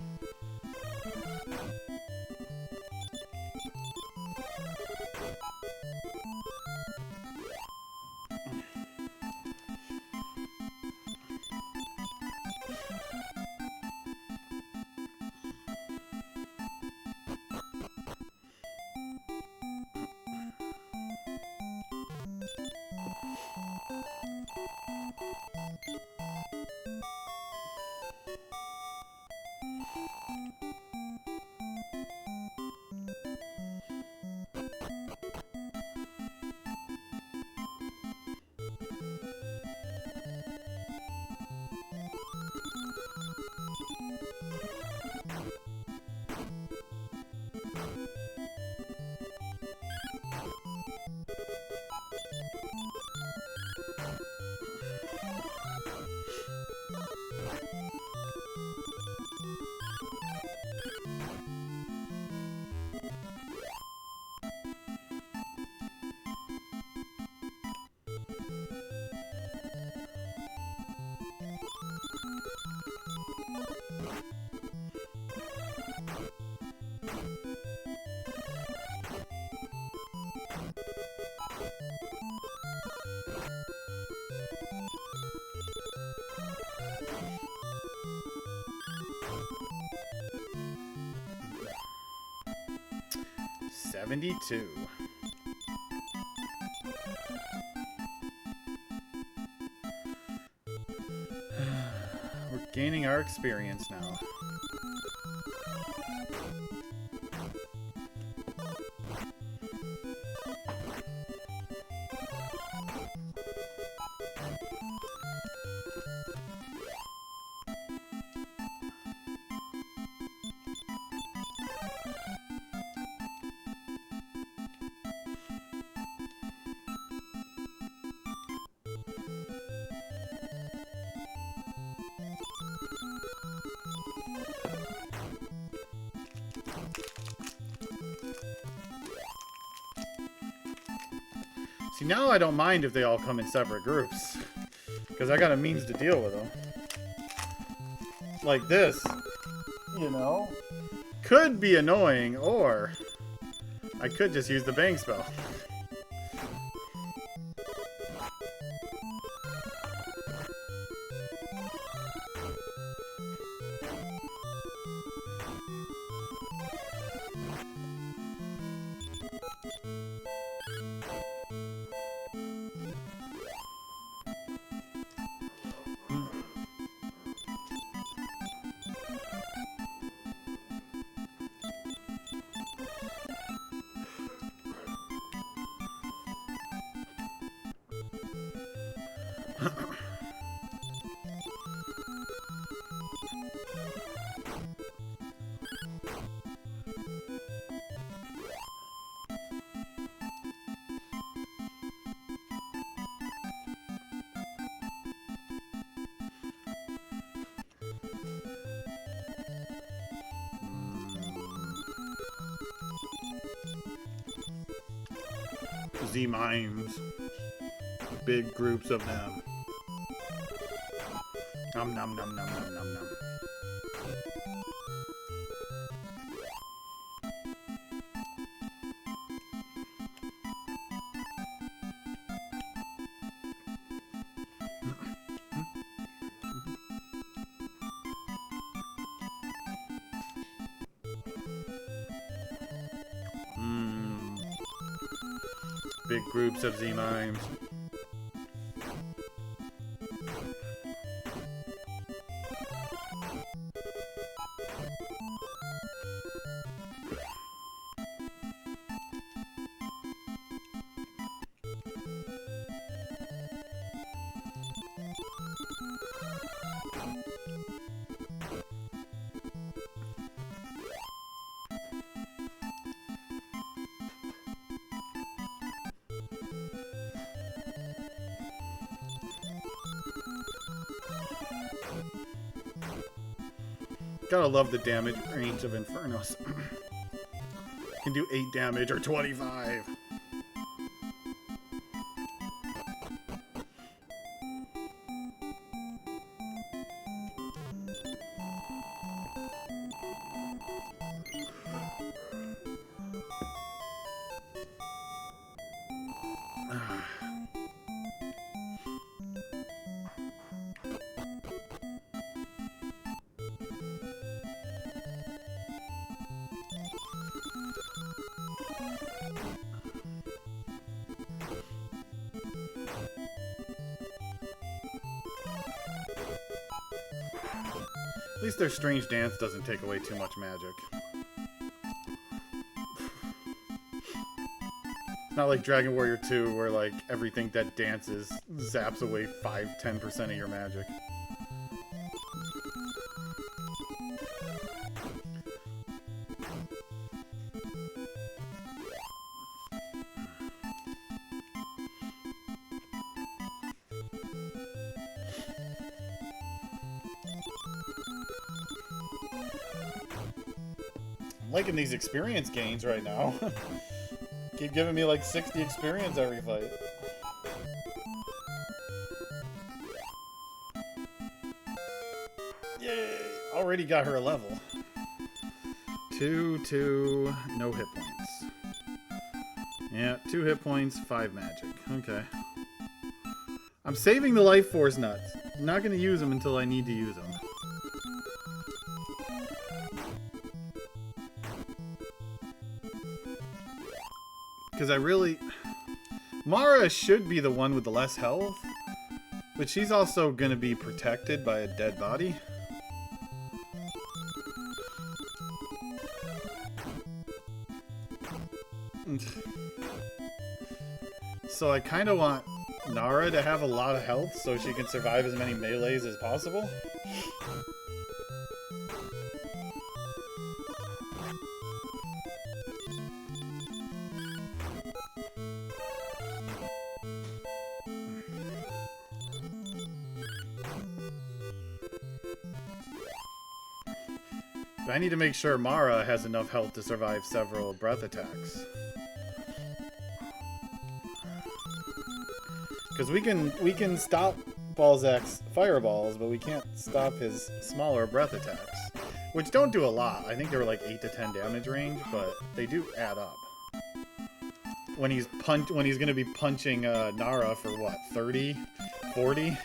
$72. We're gaining our experience now. See, now I don't mind if they all come in separate groups. Because I got a means to deal with them. Like this. You know? Could be annoying, or I could just use the bang spell. Z-Mimes. Big groups of them. Nom nom nom nom nom nom nom. Big groups of Z-Mimes. Gotta love the damage range of Infernos. Can do 8 damage or 25. At least their strange dance doesn't take away too much magic. It's not like Dragon Warrior 2 where like everything that dances zaps away 5-10% of your magic. I'm liking these experience gains right now. Keep giving me like 60 experience every fight. Yay! Already got her a level. 2, no hit points. Yeah, 2 hit points, 5 magic. Okay. I'm saving the life force nuts. I'm not going to use them until I need to use them. Because I really... Mara should be the one with the less health. But she's also going to be protected by a dead body. So I kind of want Nara to have a lot of health so she can survive as many melees as possible. But I need to make sure Mara has enough health to survive several breath attacks. Because we can stop Balzac's fireballs, but we can't stop his smaller breath attacks, which don't do a lot. I think they were like 8 to 10 damage range, but they do add up. When he's going to be punching Nara for what, 30, 40?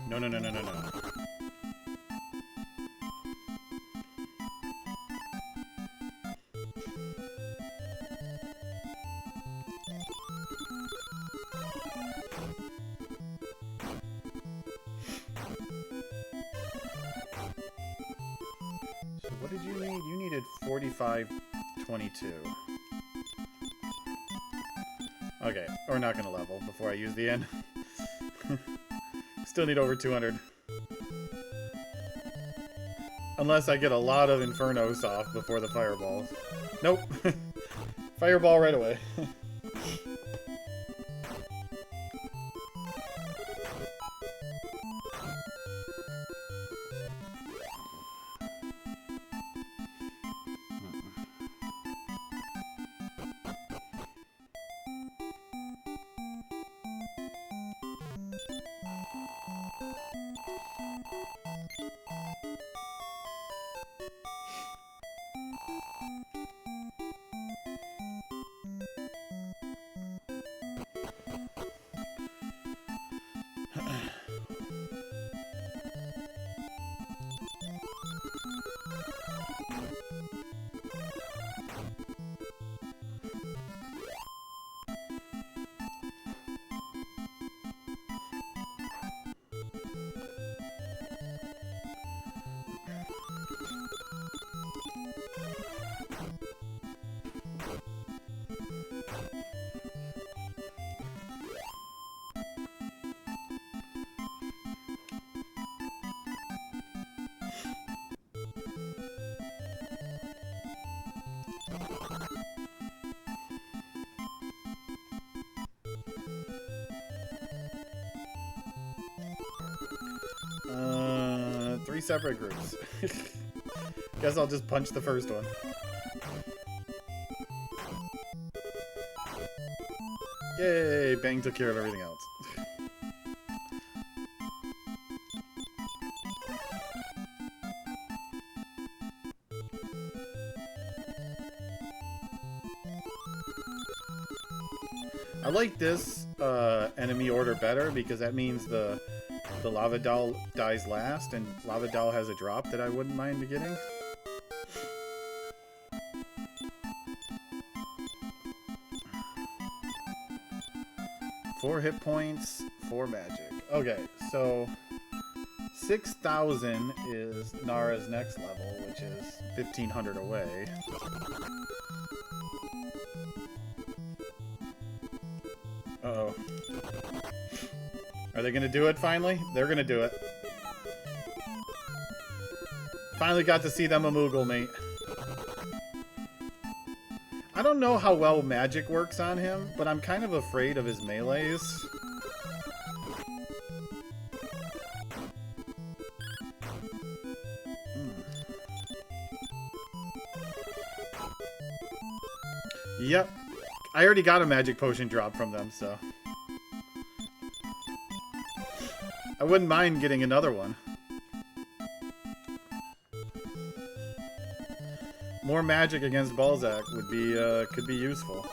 No, no, no, no, no, no. So what did you need? You needed 4522. Okay, we're not gonna level before I use the end. Still need over 200. Unless I get a lot of Infernos off before the fireballs. Nope. Fireball right away. Three separate groups. Guess I'll just punch the first one. Yay! Bang took care of everything else. I like this enemy order better because that means the Lava Doll dies last, and Lava Doll has a drop that I wouldn't mind getting. Four hit points, 4 magic. Okay, so 6,000 is Nara's next level, which is 1,500 away. Uh-oh. Are they gonna do it finally? They're gonna do it. Finally got to see them a Moogle mate. I don't know how well magic works on him, but I'm kind of afraid of his melees. Yep. I already got a magic potion drop from them, so I wouldn't mind getting another one. More magic against Balzac would be could be useful.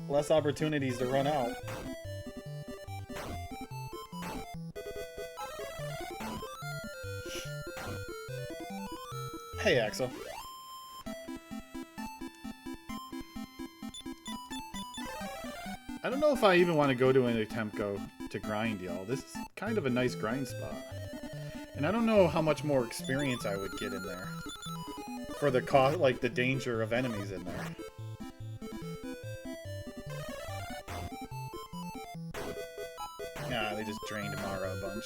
Less opportunities to run out. Hey, Axel. I don't know if I even want to go to an attempt to grind, y'all. This is kind of a nice grind spot. And I don't know how much more experience I would get in there. For the cost, like the danger of enemies in there. Nah, they just drained Mara a bunch.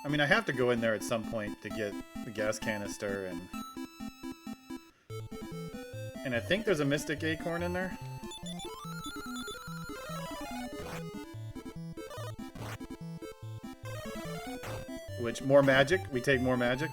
I mean, I have to go in there at some point to get the gas canister and I think there's a Mystic Acorn in there. Which, more magic? We take more magic?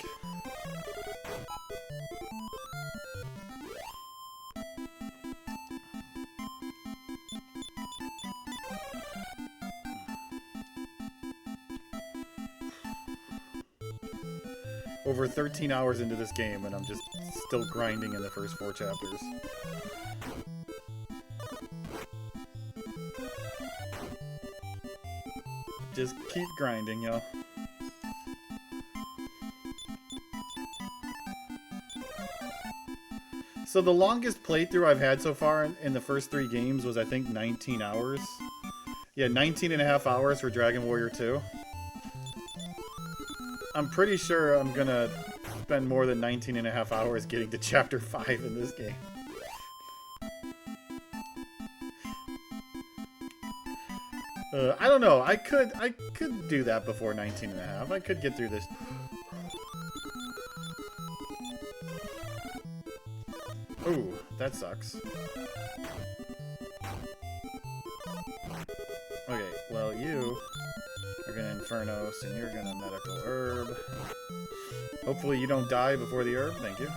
Over 13 hours into this game, and I'm just still grinding in the first 4 chapters. Just keep grinding, y'all. So the longest playthrough I've had so far in the first 3 games was, I think, 19 hours. Yeah, 19 and a half hours for Dragon Warrior 2. I'm pretty sure I'm gonna spend more than 19 and a half hours getting to Chapter 5 in this game. I don't know. I could do that before 19 and a half. I could get through this. Ooh, that sucks. Okay, well, you are gonna Infernos, and you're gonna Medical Herb. Hopefully you don't die before the herb. Thank you.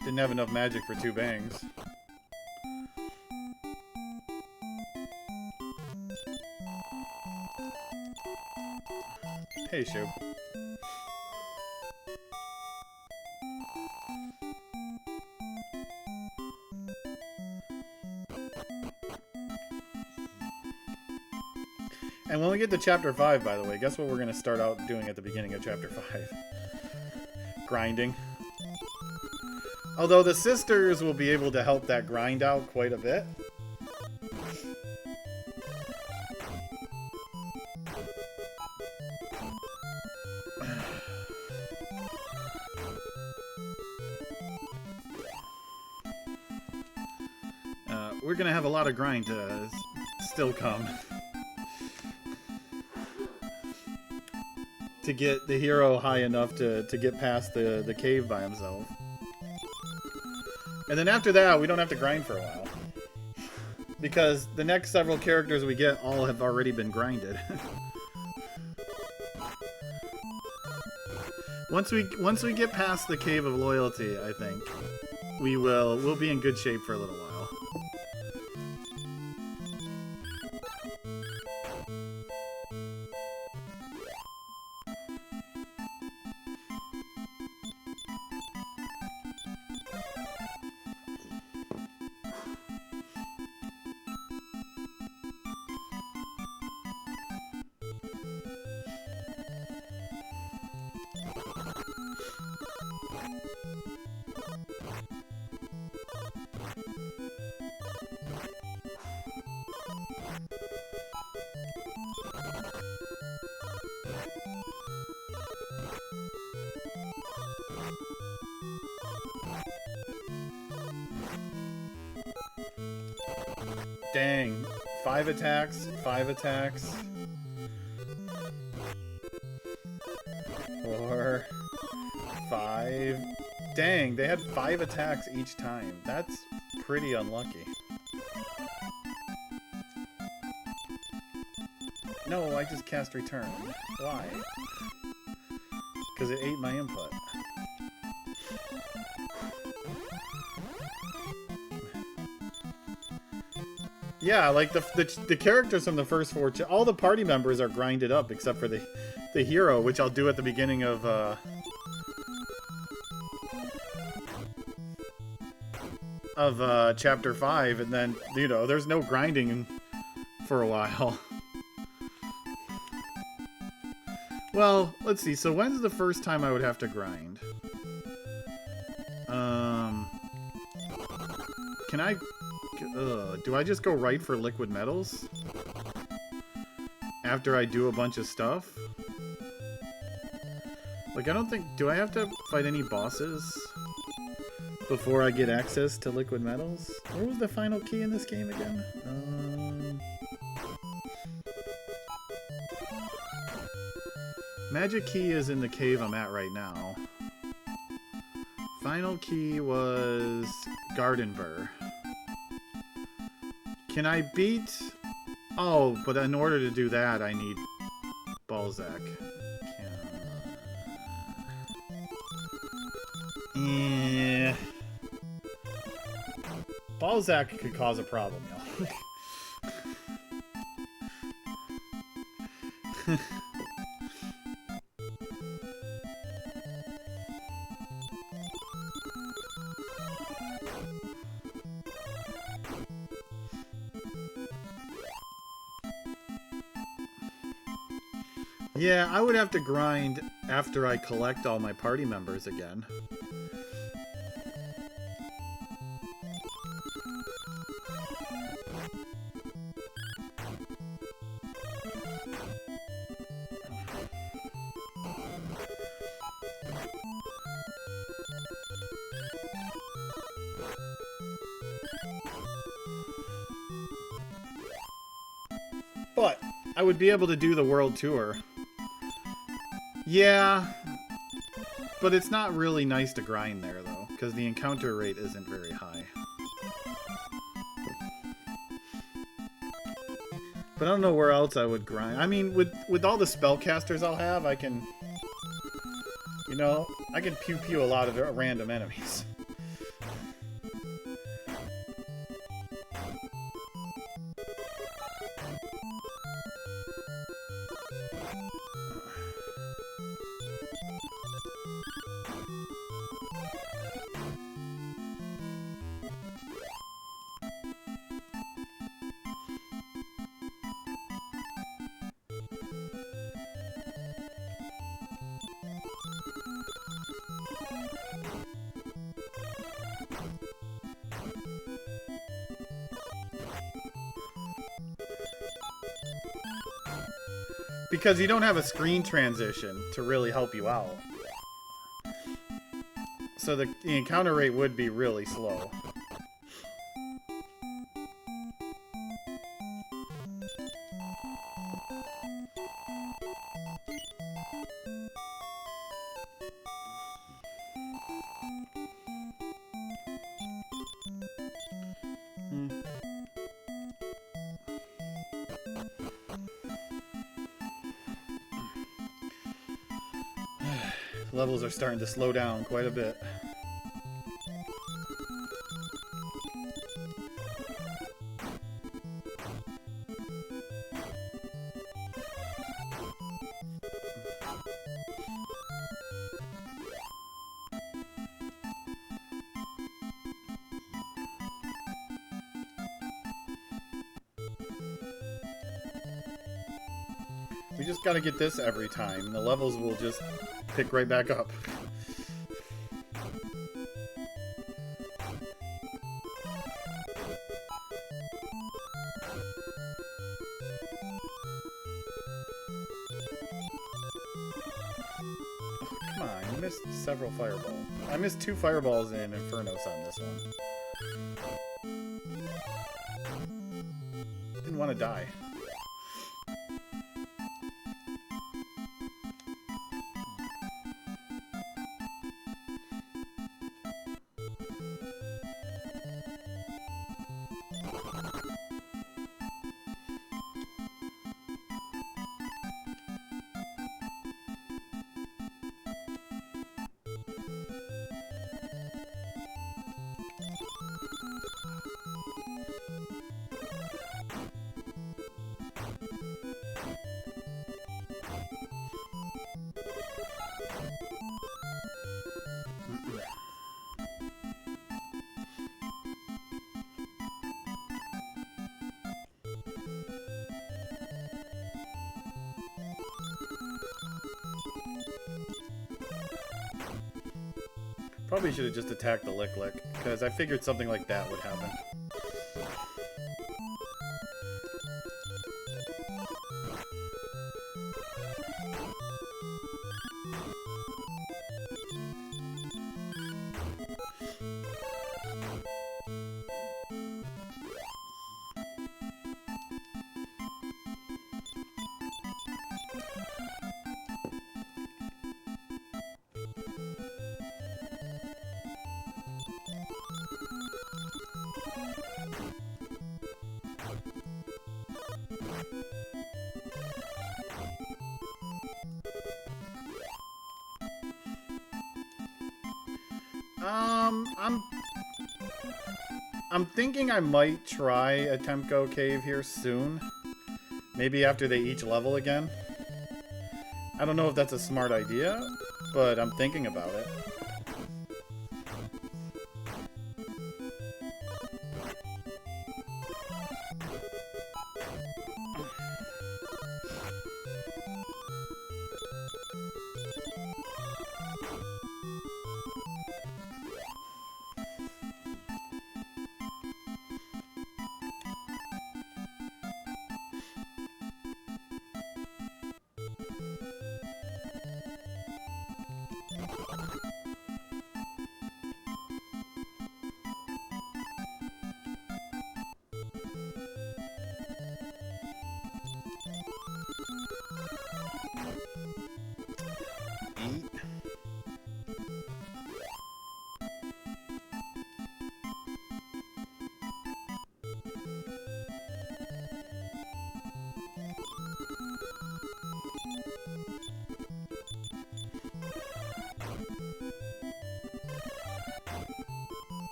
Didn't have enough magic for 2 bangs. Hey, Shoop. And when we get to Chapter 5, by the way, guess what we're going to start out doing at the beginning of Chapter 5? Grinding. Although the sisters will be able to help that grind out quite a bit. We're going to have a lot of grind to still come. To get the hero high enough to get past the cave by himself. And then after that, we don't have to grind for a while. Because the next several characters we get all have already been grinded. Once we get past the Cave of Loyalty, I think, we'll be in good shape for a little while. Dang. 5 attacks, 5 attacks. 4, 5. Dang, they had 5 attacks each time. That's pretty unlucky. No, I just cast return. Why? Because it ate my input. Yeah, like the characters from the first four, all the party members are grinded up except for the hero, which I'll do at the beginning of chapter 5, and then there's no grinding for a while. Well, let's see. So when's the first time I would have to grind? Can I? Do I just go right for liquid metals after I do a bunch of stuff? Like, I don't think... Do I have to fight any bosses before I get access to liquid metals? Where was the final key in this game again? Magic key is in the cave I'm at right now. Final key was Garden Burr. Can I beat... Oh, but in order to do that, I need Balzac. Yeah. Balzac could cause a problem, y'all. Yeah, I would have to grind after I collect all my party members again. But I would be able to do the world tour. Yeah, but it's not really nice to grind there, though, because the encounter rate isn't very high. But I don't know where else I would grind. I mean, with all the spellcasters I'll have, I can... I can pew-pew a lot of random enemies. Because you don't have a screen transition to really help you out. So the encounter rate would be really slow. Levels are starting to slow down quite a bit. We just gotta get this every time, and the levels will just pick right back up. Oh, come on, you missed several fireballs. I missed 2 fireballs in Infernos on this one. Didn't want to die. Probably should have just attacked the Lick Lick, because I figured something like that would happen. I'm thinking I might try a Temco cave here soon. Maybe after they each level again. I don't know if that's a smart idea, but I'm thinking about it.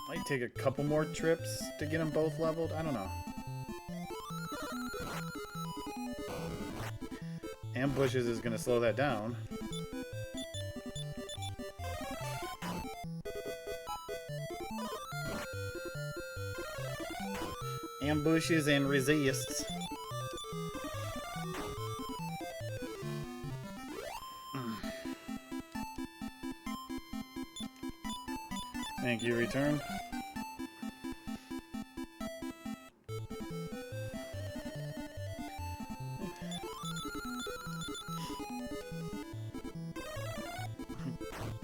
Might take a couple more trips to get them both leveled. I don't know. Ambushes is going to slow that down. Ambushes and resists. Thank you, return.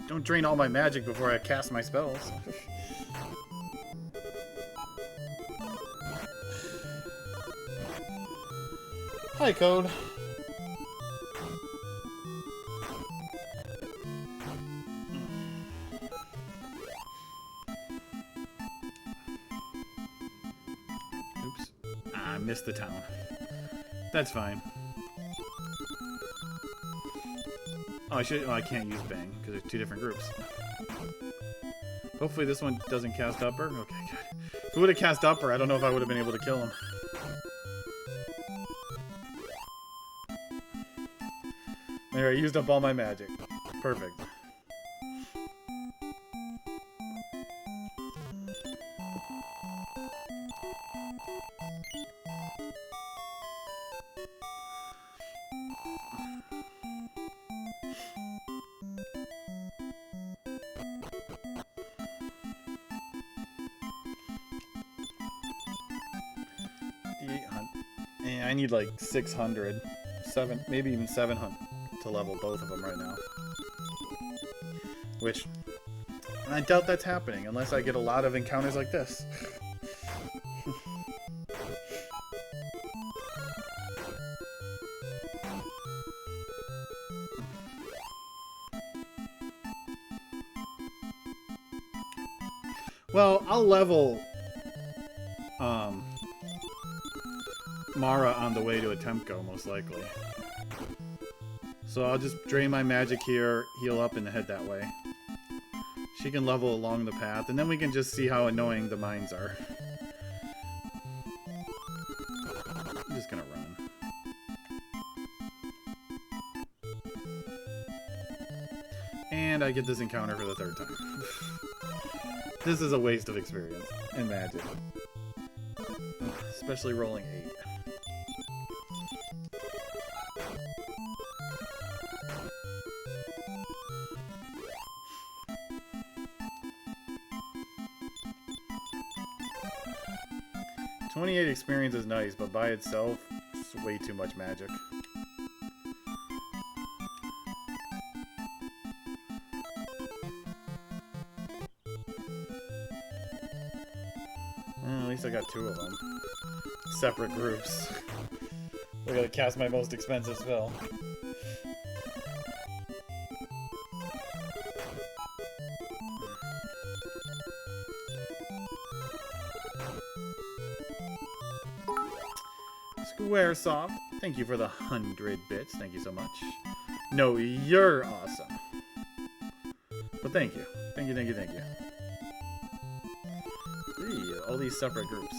Don't drain all my magic before I cast my spells. Hi, Code. Oops. I missed the town. That's fine. Oh, I can't use Bang because there's two different groups. Hopefully this one doesn't cast Upper. Okay, good. If it would have cast Upper, I don't know if I would have been able to kill him. There, I used up all my magic. Perfect. I need like 600, maybe even 700 to level both of them right now. Which, I doubt that's happening unless I get a lot of encounters like this. Well, I'll level Mara on the way to a Temco, most likely. So I'll just drain my magic here, heal up, and head that way. She can level along the path, and then we can just see how annoying the mines are. I'm just gonna run. And I get this encounter for the third time. This is a waste of experience in Magic. Especially rolling 8. $28 experience is nice, but by itself, it's way too much magic. Well, at least I got 2 of them. Separate groups. I gotta cast my most expensive spell. Squaresoft, thank you for the 100 bits. Thank you so much. No, you're awesome. But thank you. Thank you, thank you, thank you. Eee, all these separate groups.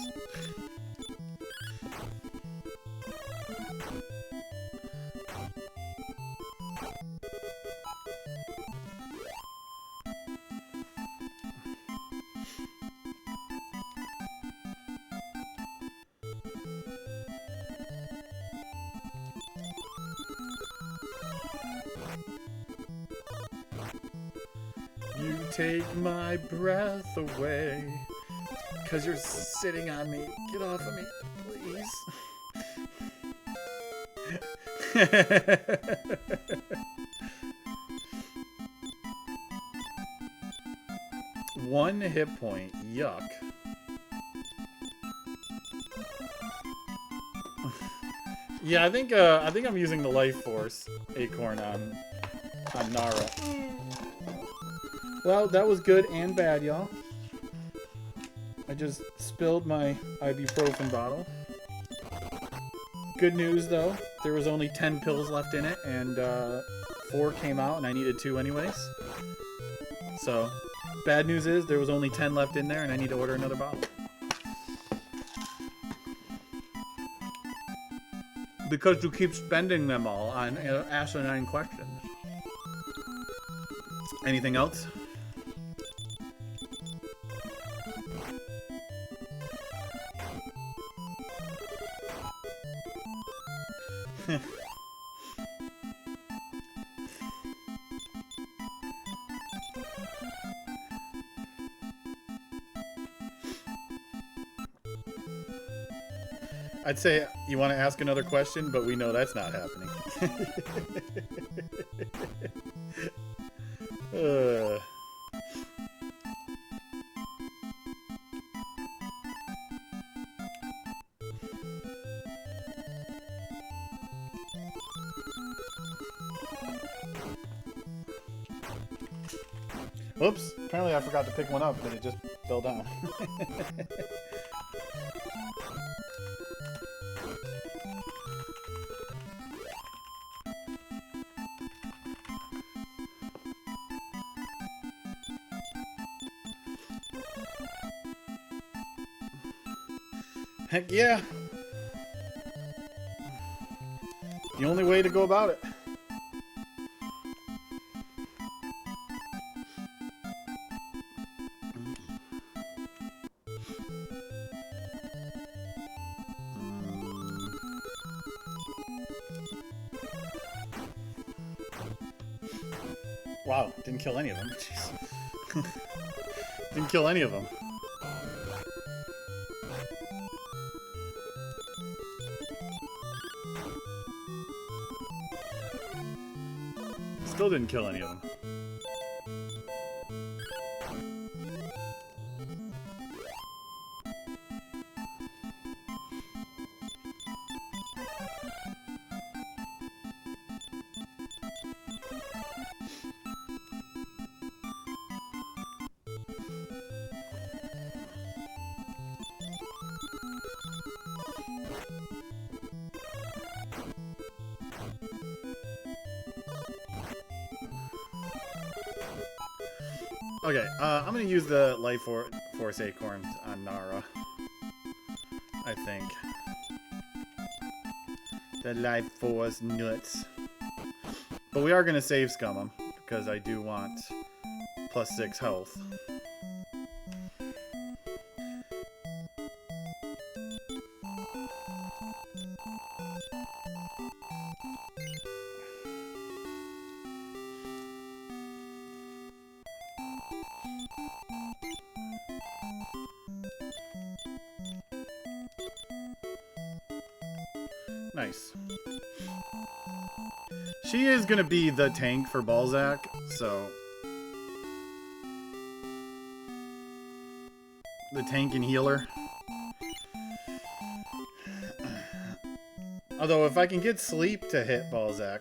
You take my breath away, 'cause you're sitting on me. Get off of me, please. One hit point. Yuck. Yeah, I think I'm using the Life Force Acorn on Nara. Well, that was good and bad, y'all. I just spilled my ibuprofen bottle. Good news, though. There was only 10 pills left in it, and 4 came out, and I needed 2 anyways. So, bad news is there was only 10 left in there, and I need to order another bottle. Because you keep spending them all on asinine questions. Anything else? I'd say you want to ask another question, but we know that's not happening. Whoops, apparently I forgot to pick one up, but it just fell down. Heck yeah. The only way to go about it. Wow, didn't kill any of them. Jeez. Didn't kill any of them. Still didn't kill any of them. Okay, I'm gonna use the Life Force Acorns on Nara. I think. The Life Force nuts. But we are gonna save Scum him, because I do want +6 health. Nice. She is gonna be the tank for Balzac, so the tank and healer. Although if I can get sleep to hit Balzac,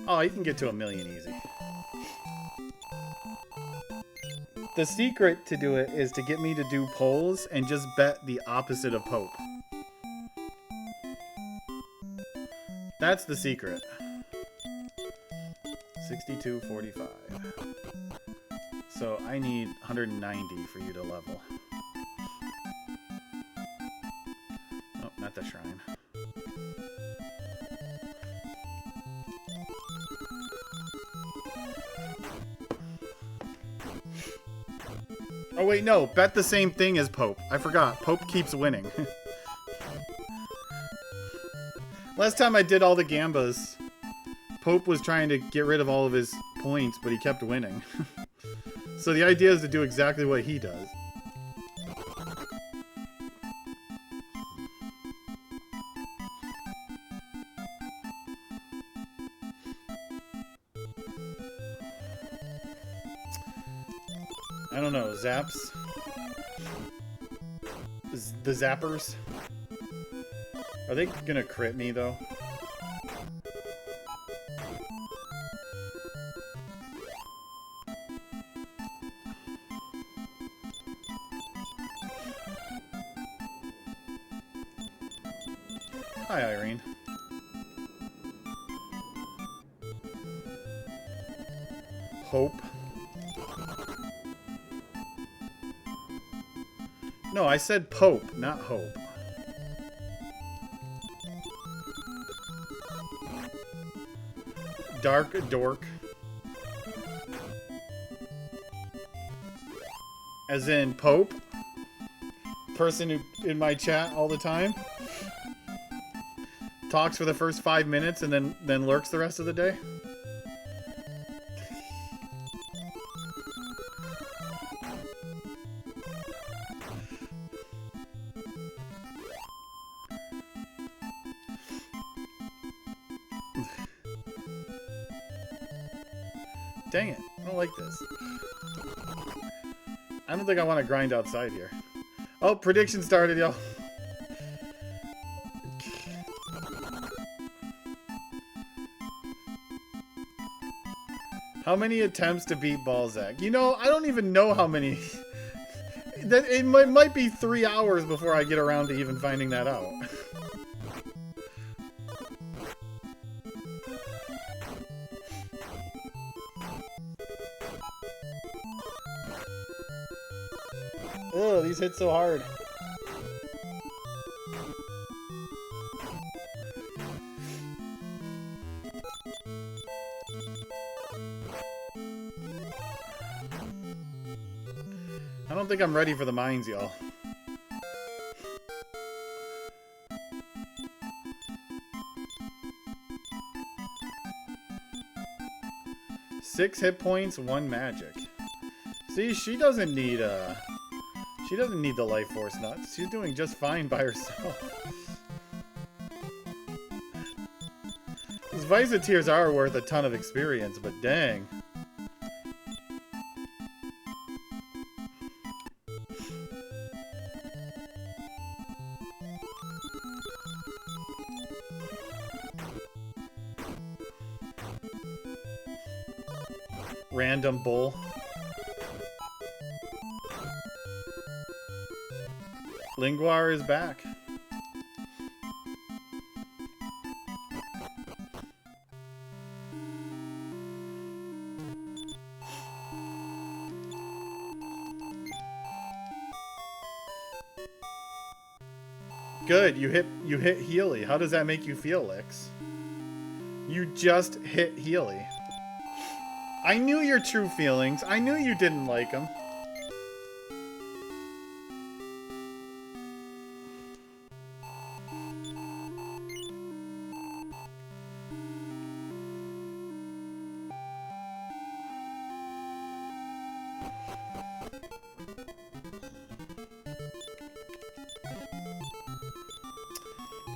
oh, you can get to 1,000,000 easy. The secret to do it is to get me to do polls and just bet the opposite of Pope. That's the secret. 62.45. So I need 190 for you to level. Oh, not the shrine. Oh wait, no. Bet the same thing as Pope. I forgot. Pope keeps winning. Last time I did all the Gambas, Pope was trying to get rid of all of his points, but he kept winning. So the idea is to do exactly what he does. I don't know, Zaps? The Zappers? Are they gonna crit me, though? Hi, Irene. Hope. No, I said Pope, not Hope. Dark Dork. As in Pope? Person who in my chat all the time? Talks for the first 5 minutes and then lurks the rest of the day? Dang it. I don't like this. I don't think I want to grind outside here. Oh, prediction started, y'all. How many attempts to beat Balzac? You know, I don't even know how many. It might be 3 hours before I get around to even finding that out. Ugh, these hit so hard. I don't think I'm ready for the mines, y'all. Six hit points, 1 magic. See, she doesn't need the life force nuts. She's doing just fine by herself. These Visoteers are worth a ton of experience, but dang. Random bull. Linguar is back. Good, you hit Healy. How does that make you feel, Lix? You just hit Healy. I knew your true feelings. I knew you didn't like him.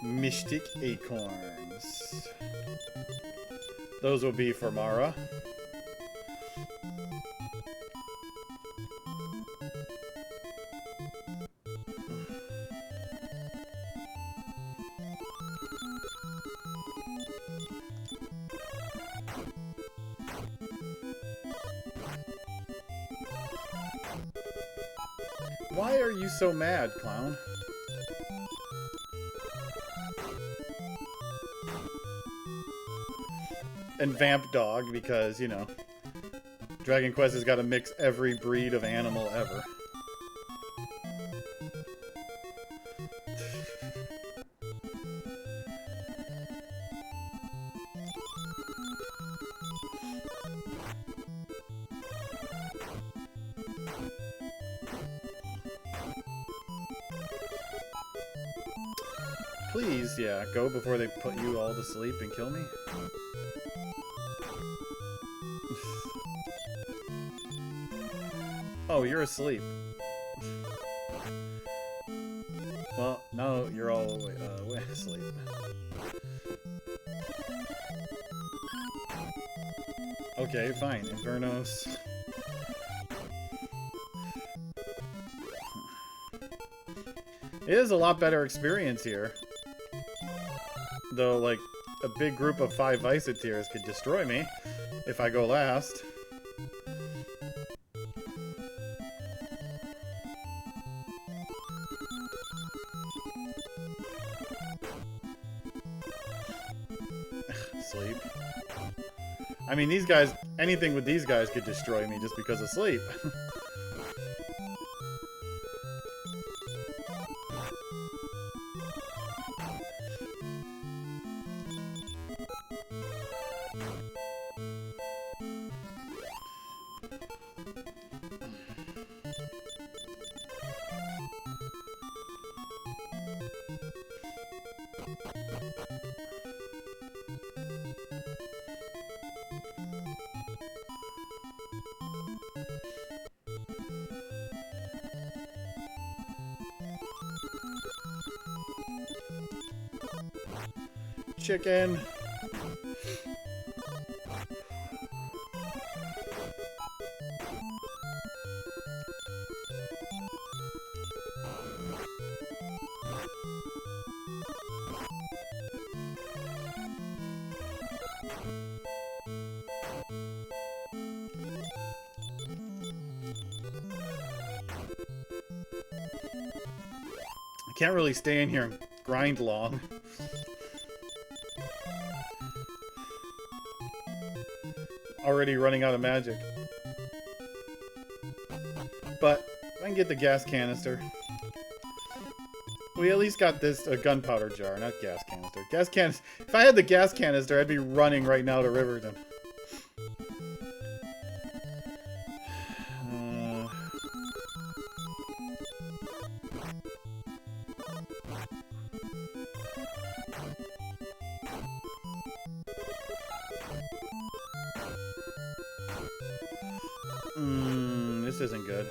Mystic Acorns. Those will be for Mara. Why are you so mad, clown? And Vamp Dog, because, you know, Dragon Quest has got to mix every breed of animal ever. Please, yeah, go before they put you all to sleep and kill me. Oh, you're asleep. Well, now you're all way asleep. Okay, fine. Infernos. It is a lot better experience here. Though, like, a big group of 5 Viceteers could destroy me if I go last. Sleep. I mean, these guys, anything with these guys could destroy me just because of sleep. Chicken. I can't really stay in here and grind long. Already running out of magic. But I can get the gas canister. We at least got this a gunpowder jar, not gas canister. Gas canister. If I had the gas canister, I'd be running right now to Riverton. This isn't good.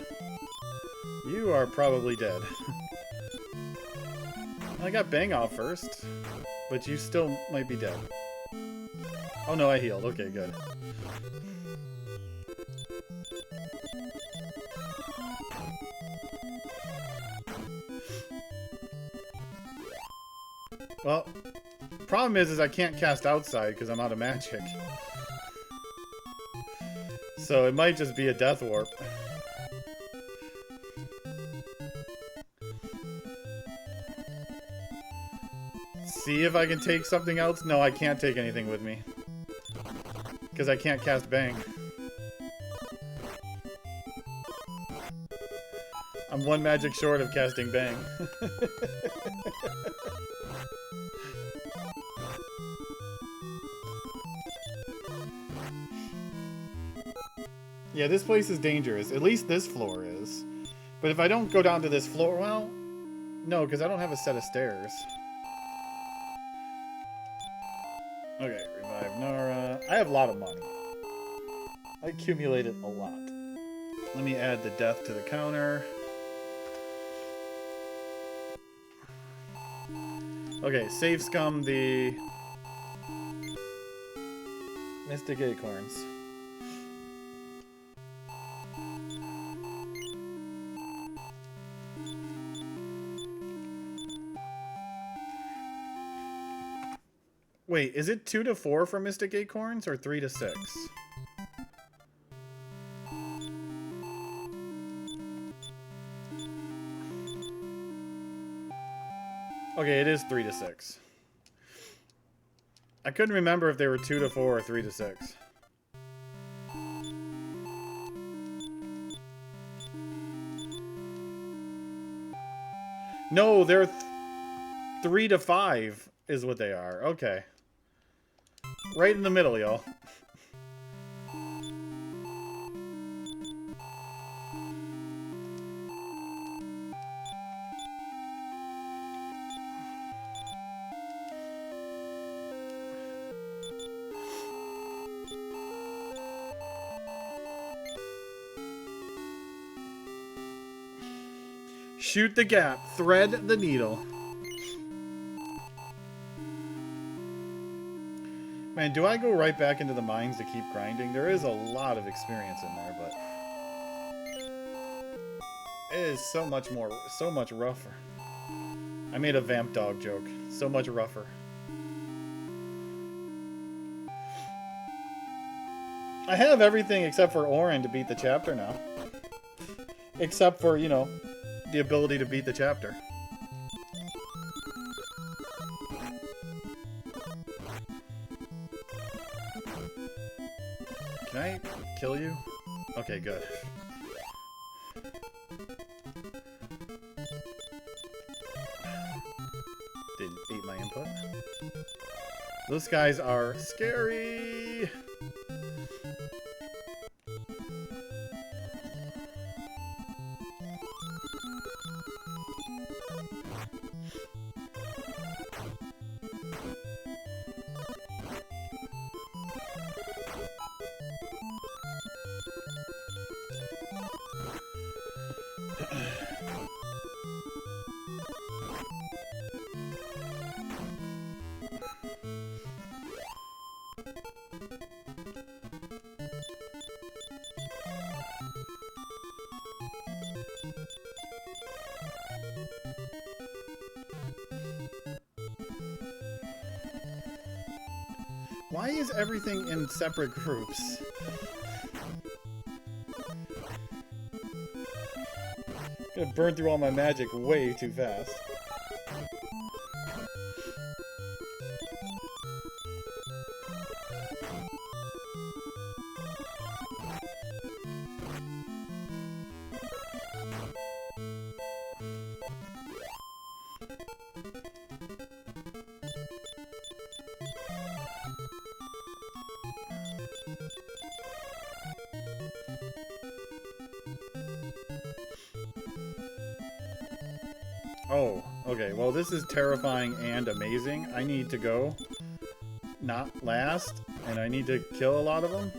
You are probably dead. I got Bang off first, but you still might be dead. Oh no, I healed. Okay, good. Well, problem is I can't cast outside because I'm out of magic. So it might just be a death warp. See if I can take something else. No, I can't take anything with me. Because I can't cast Bang. I'm one magic short of casting Bang. Yeah, this place is dangerous. At least this floor is. But if I don't go down to this floor, well, no, because I don't have a set of stairs. Okay, revive Nara. I have a lot of money. I accumulated a lot. Let me add the death to the counter. Okay, save scum the Mystic Acorns. Wait, is it 2 to 4 for Mystic Acorns or 3 to 6? Okay, it is 3 to 6. I couldn't remember if they were 2 to 4 or 3 to 6. No, they're 3 to 5 is what they are. Okay. Right in the middle, y'all. Shoot the gap. Thread the needle. Man, do I go right back into the mines to keep grinding? There is a lot of experience in there, but it is so much rougher. I made a vamp dog joke. So much rougher. I have everything except for Orin to beat the chapter now. Except for, you know, the ability to beat the chapter. Can I kill you? Okay, good. Didn't eat my input. Those guys are scary! Why is everything in separate groups? I'm gonna burn through all my magic way too fast. Oh, okay. Well, this is terrifying and amazing. I need to go not last, and I need to kill a lot of them.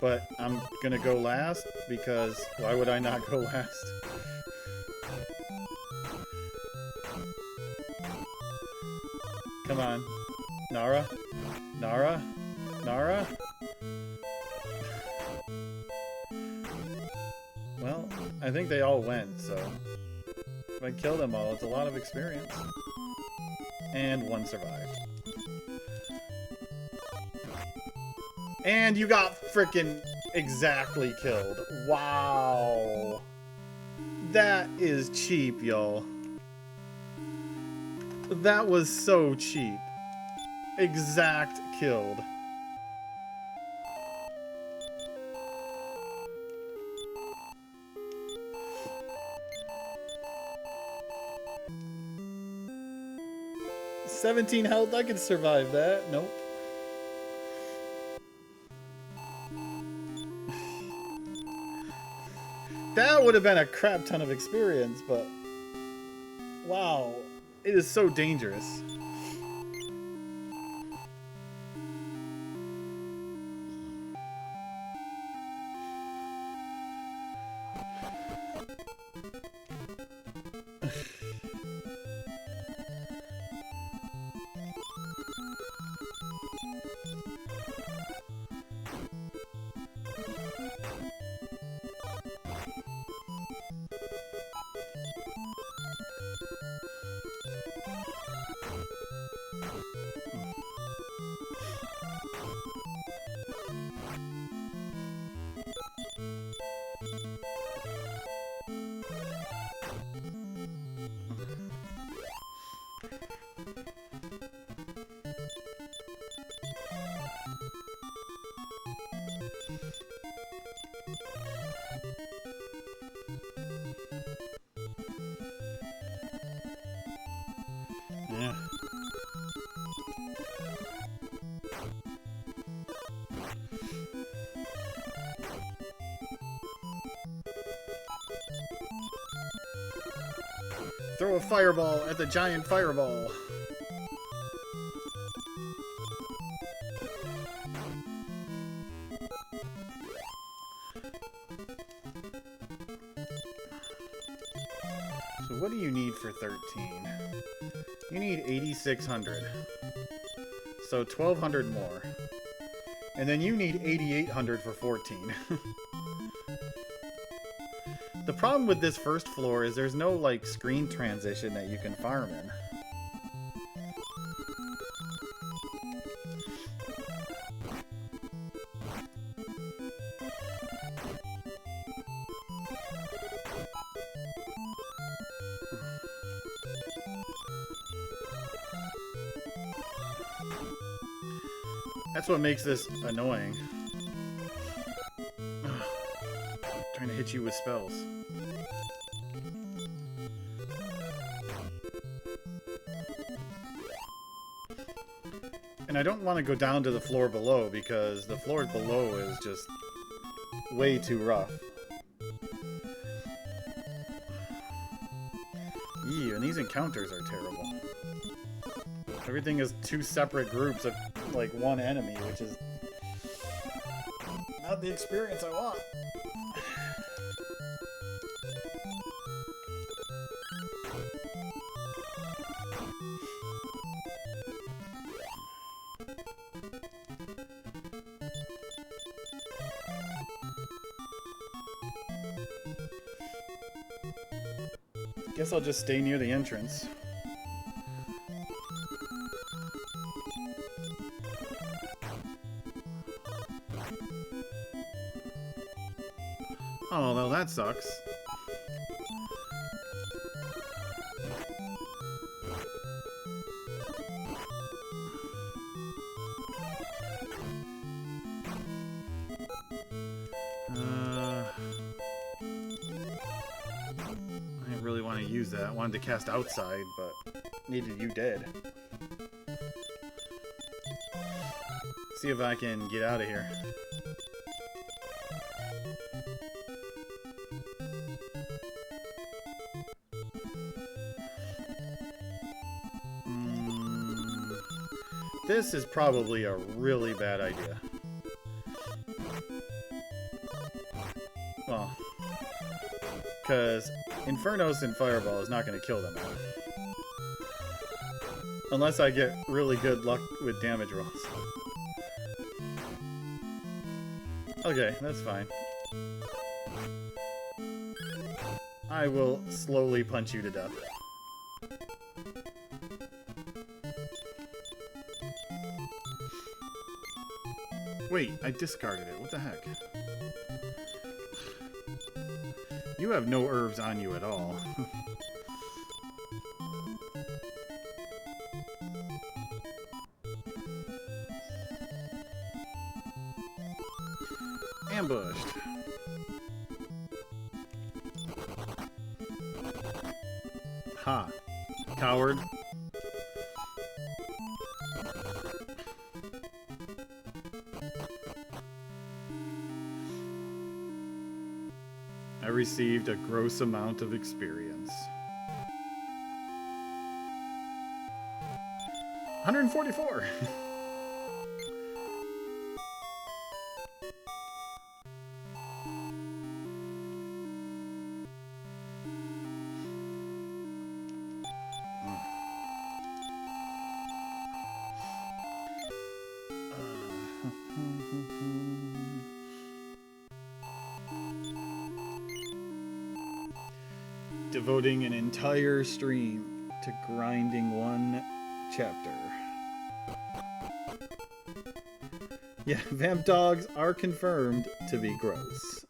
But I'm gonna go last because why would I not go last? Come on. Nara? Nara? Nara? Well, I think they all went, so if I kill them all, it's a lot of experience. And one survived. And you got frickin' exactly killed. Wow. That is cheap, y'all. That was so cheap. Exact killed. 17 health, I can survive that. Nope. That would have been a crap ton of experience, but wow, it is so dangerous. Yeah. Throw a fireball at the giant fireball. So what do you need for 13? You need 8,600. So 1,200 more. And then you need 8,800 for 14. The problem with this first floor is there's no, like, screen transition that you can farm in. That's what makes this annoying. Trying to hit you with spells. And I don't want to go down to the floor below because the floor below is just way too rough. Ew, and these encounters are terrible. Everything is two separate groups of, like, one enemy, which is not the experience I want. Guess I'll just stay near the entrance. Oh, well, that sucks. I didn't really want to use that. I wanted to cast outside, but needed you dead. See if I can get out of here. This is probably a really bad idea. Well, because Infernos and Fireball is not going to kill them all. Unless I get really good luck with damage rolls. Okay, that's fine. I will slowly punch you to death. Wait, I discarded it. What the heck? You have no herbs on you at all. Ambushed. Ha. Coward. I received a gross amount of experience. 144! Devoting an entire stream to grinding one chapter. Yeah, vamp dogs are confirmed to be gross.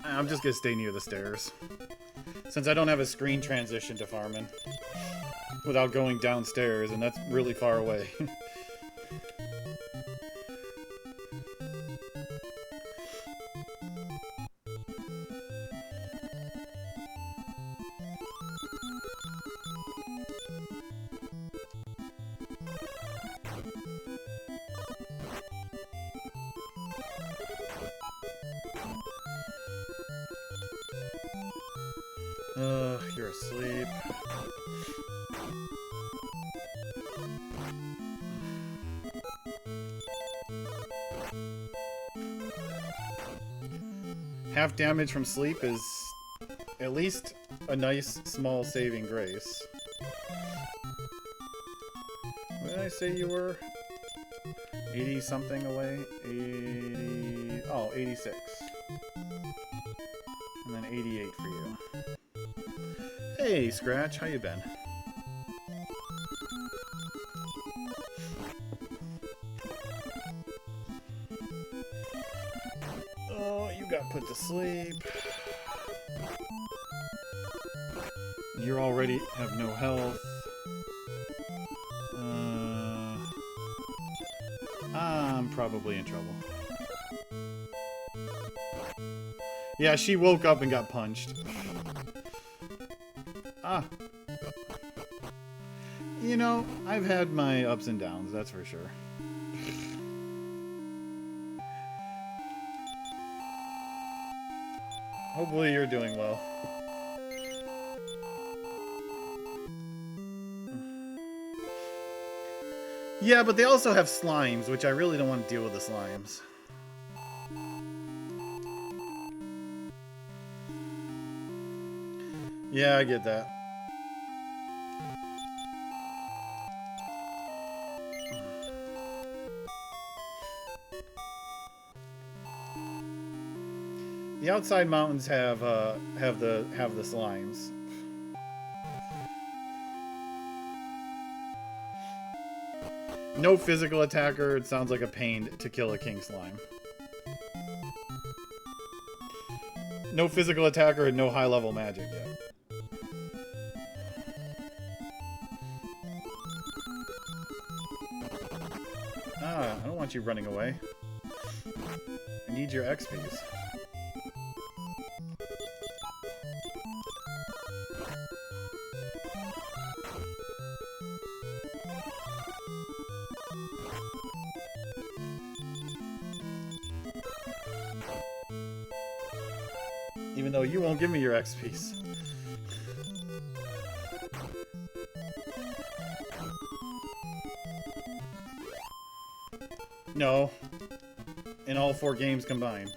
I'm just gonna stay near the stairs. Since I don't have a screen transition to farming without going downstairs, and that's really far away. You're asleep. Half damage from sleep is at least a nice small saving grace. What did I say you were? 80 something away? 80... Oh, 86. And then 88 for you. Hey, Scratch, how you been? Oh, you got put to sleep. You already have no health. I'm probably in trouble. Yeah, she woke up and got punched. Ah. You know, I've had my ups and downs, that's for sure. Hopefully you're doing well. Yeah, but they also have slimes, which I really don't want to deal with the slimes. Yeah, I get that. The outside mountains have the slimes. No physical attacker. It sounds like a pain to kill a king slime. No physical attacker and no high level magic yet. Ah, I don't want you running away. I need your XPs. Even though you won't give me your XPs. No. In all 4 games combined.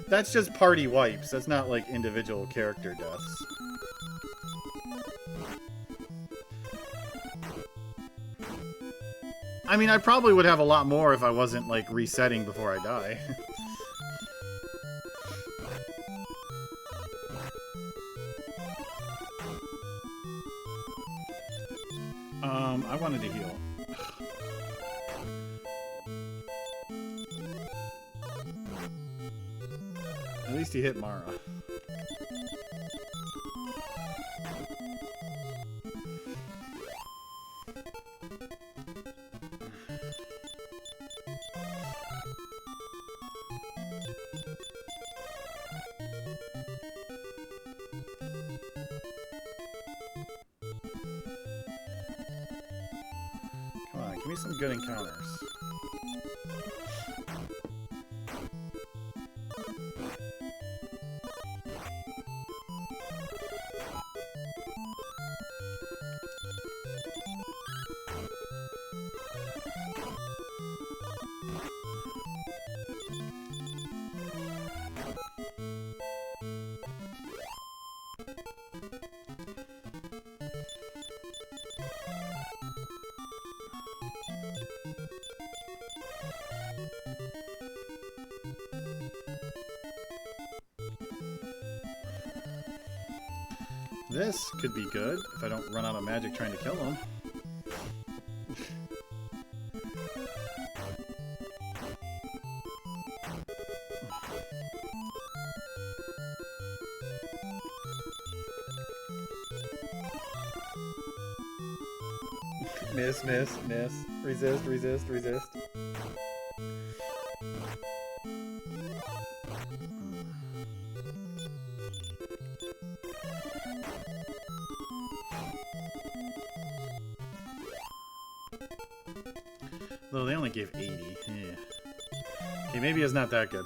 That's just party wipes. That's not like individual character deaths. I mean, I probably would have a lot more if I wasn't, like, resetting before I die. I wanted to heal. least he hit Mara. Come on, give me some good encounters. This could be good if I don't run out of magic trying to kill him. Miss, miss, miss. Resist, resist, resist. Though they only gave 80. Yeah. Okay, maybe it's not that good.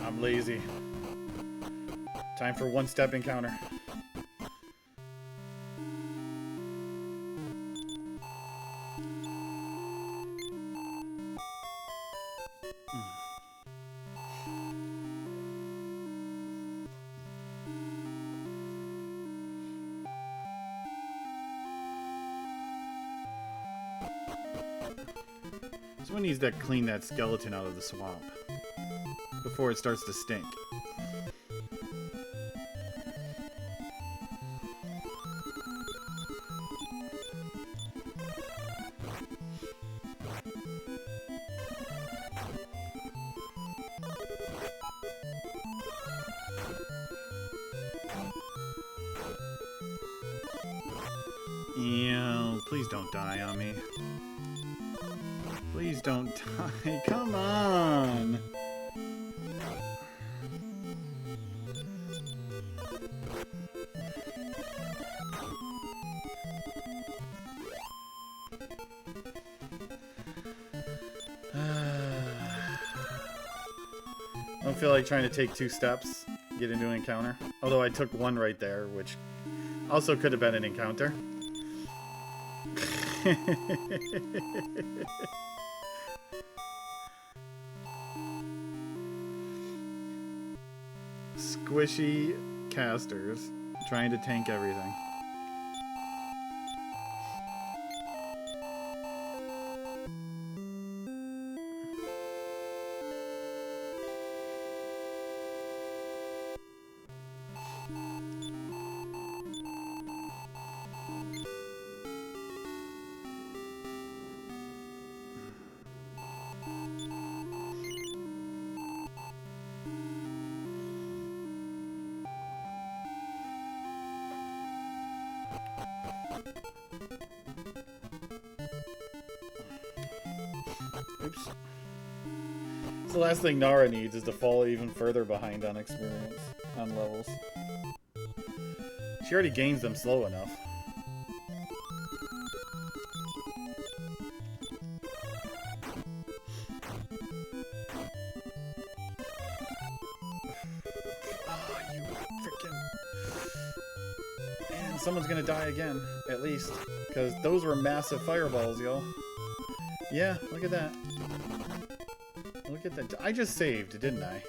I'm lazy. Time for one-step encounter. Someone needs to clean that skeleton out of the swamp before it starts to stink. Yeah, please don't die on me. Please don't die. Come on. I don't feel like trying to take 2 steps, get into an encounter. Although I took 1 right there, which also could have been an encounter. Squishy casters trying to tank everything. Oops. So the last thing Nara needs is to fall even further behind on experience, on levels. She already gains them slow enough. Oh, you frickin' someone's gonna die again, at least. Because those were massive fireballs, y'all. Yeah, look at that. Look at that. I just saved, didn't I?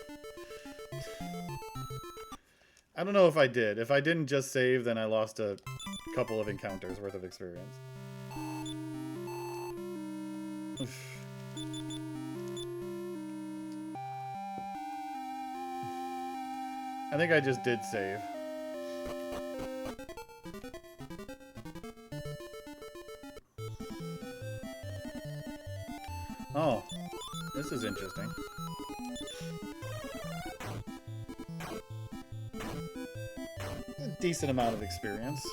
I don't know if I did. If I didn't just save, then I lost a couple of encounters worth of experience. I think I just did save. Oh, this is interesting. A decent amount of experience.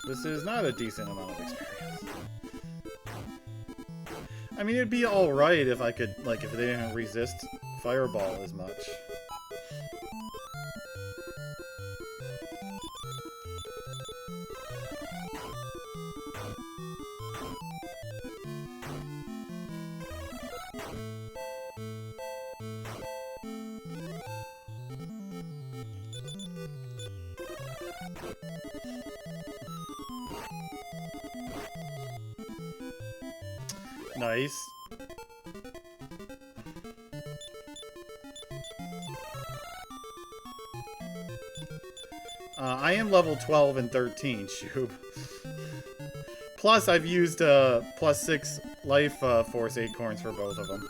This is not a decent amount of experience. I mean, it'd be alright if I could, like, if they didn't resist Fireball as much. Nice. I am level 12 and 13, Shub. Plus, I've used plus 6 life force acorns for both of them.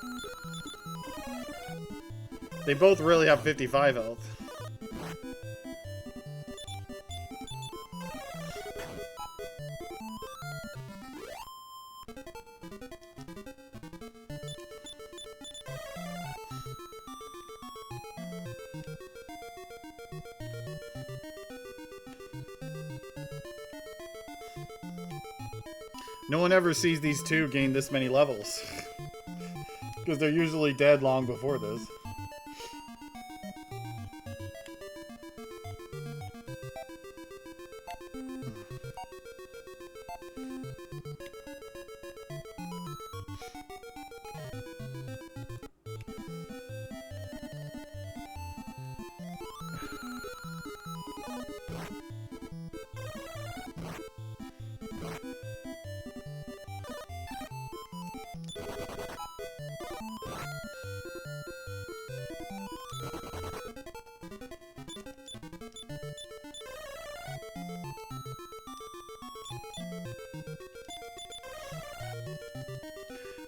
They both really have 55 health. No one ever sees these two gain this many levels. Because they're usually dead long before this.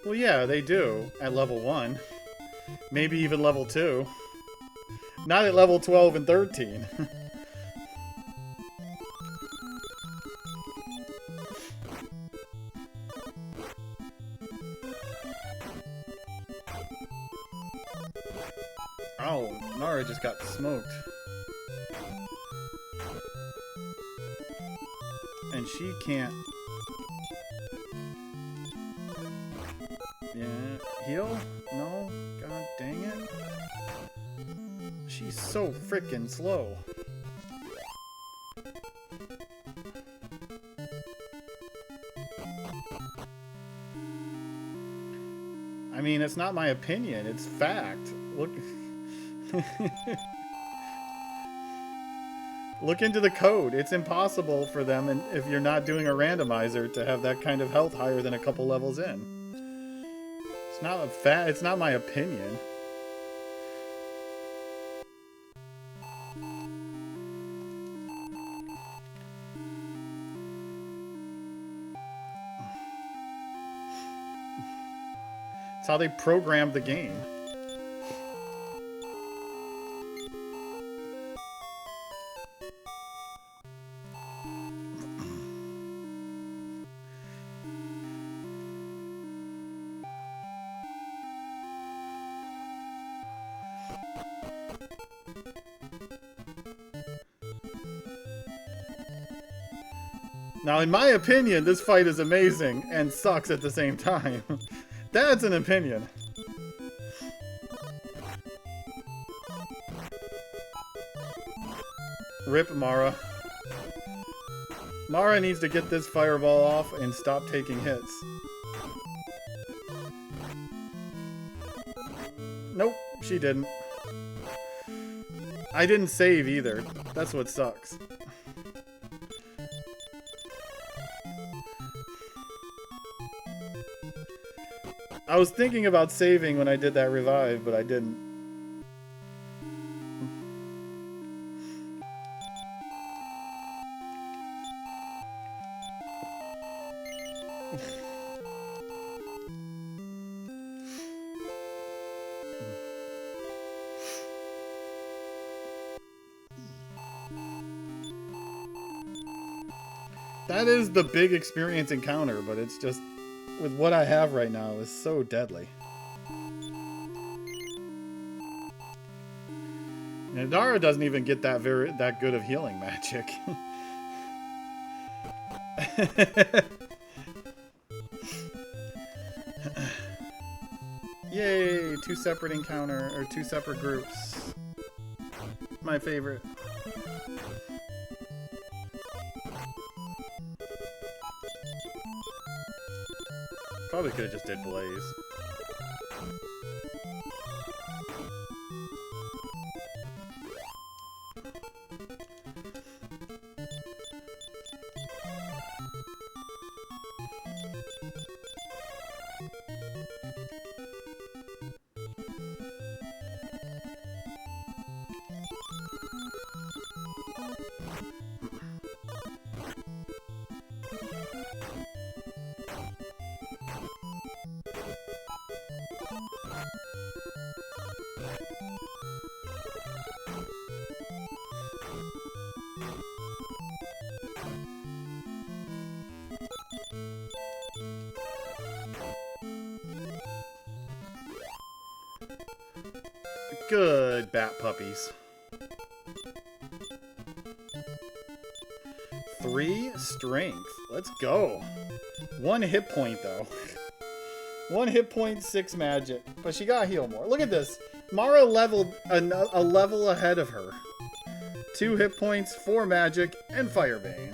Well, yeah, they do at level 1. Maybe even level 2. Not at level 12 and 13. Oh, Nara just got smoked. And she can't... Heal? No? God dang it. She's so freaking slow. I mean, it's not my opinion, it's fact. Look. Look into the code. It's impossible for them, and if you're not doing a randomizer, to have that kind of health higher than a couple levels in. It's not a fact. It's not my opinion. It's how they programmed the game. Now, in my opinion, this fight is amazing and sucks at the same time. That's an opinion. Rip Mara. Mara needs to get this fireball off and stop taking hits. Nope, she didn't. I didn't save either. That's what sucks. I was thinking about saving when I did that revive, but I didn't. That is the big experience encounter, but it's just, with what I have right now, is so deadly. Nadara doesn't even get that good of healing magic. Yay! 2 separate encounter, or 2 separate groups. My favorite. Probably could have just did Blaze. Good bat puppies. 3 strength. Let's go. 1 hit point though. 1 hit point, 6 magic. But she got heal more. Look at this. Mara leveled a level ahead of her. 2 hit points, 4 magic, and Firebane.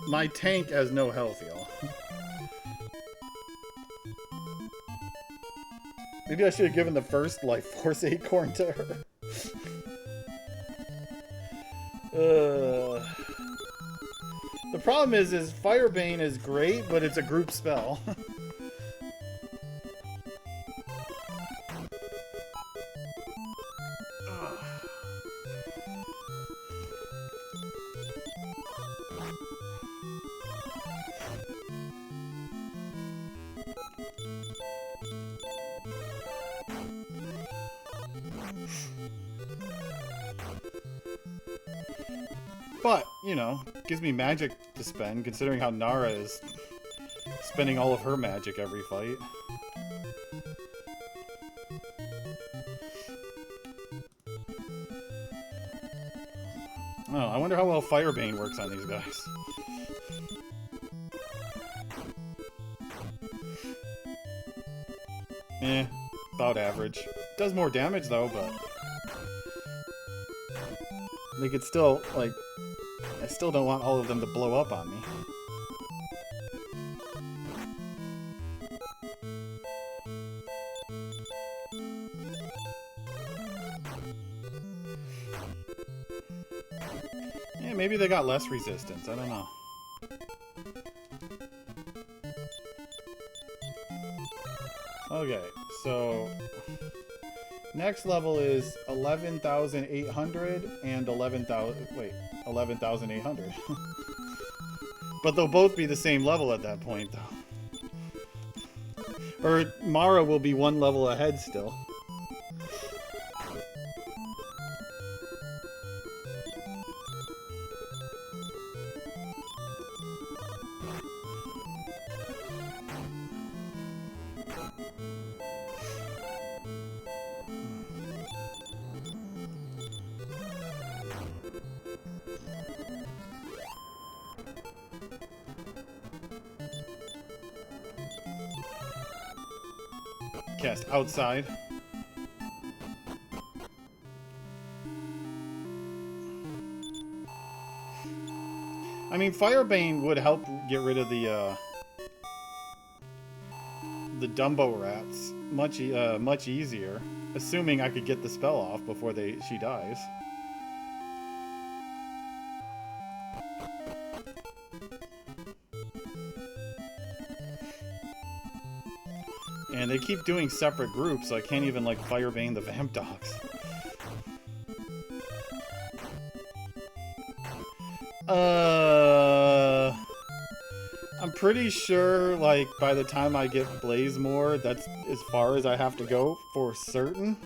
My tank has no health, y'all. Maybe I should have given the first Life Force Acorn to her. The problem is Firebane is great, but it's a group spell. But, you know, gives me magic to spend, considering how Nara is spending all of her magic every fight. Oh, I wonder how well Firebane works on these guys. About average. Does more damage though, but they could still, like, I still don't want all of them to blow up on me. Yeah, maybe they got less resistance, I don't know. Okay, so next level is 11,800 and 11,800. But they'll both be the same level at that point, though. Or Mara will be 1 level ahead still. cast outside. I mean, Firebane would help get rid of the Dumbo rats much easier, assuming I could get the spell off before she dies. And they keep doing separate groups, so I can't even, like, Firebane the Vamp Dogs. I'm pretty sure, like, by the time I get Blazemore, that's as far as I have to go for certain.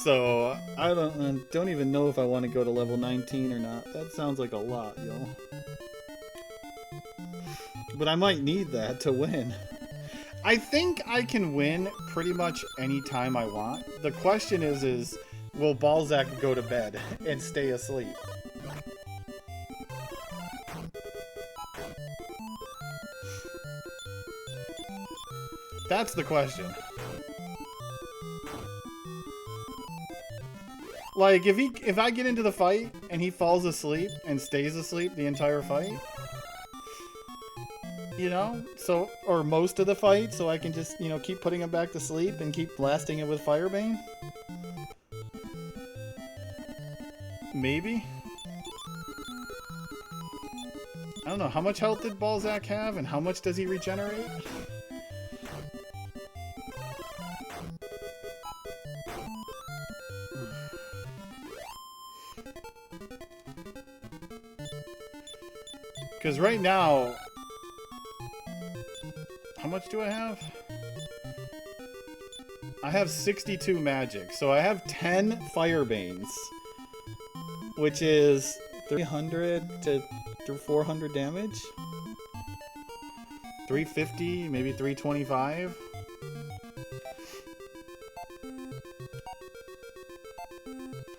So, I don't even know if I want to go to level 19 or not. That sounds like a lot, y'all. But I might need that to win. I think I can win pretty much any time I want. The question is will Balzac go to bed and stay asleep? That's the question. Like, if I get into the fight and he falls asleep and stays asleep the entire fight, you know, so, or most of the fight, so I can just, you know, keep putting him back to sleep and keep blasting it with Firebane? Maybe? I don't know, how much health did Balzac have and how much does he regenerate? Because right now, how much do I have? I have 62 magic, so I have 10 Firebanes, which is 300 to 400 damage. 350, maybe 325.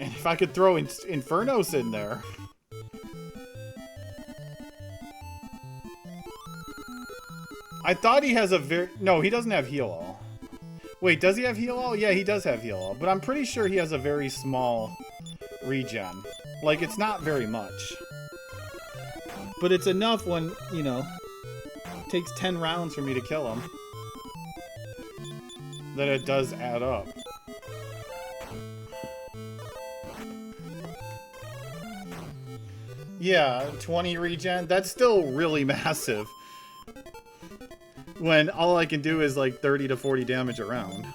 And if I could throw Infernos in there. I thought he has a no, he doesn't have heal all. Wait, does he have heal all? Yeah, he does have heal all, but I'm pretty sure he has a very small regen. Like, it's not very much. But it's enough when, you know, it takes 10 rounds for me to kill him. That it does add up. Yeah, 20 regen, that's still really massive. When all I can do is like 30 to 40 damage a round.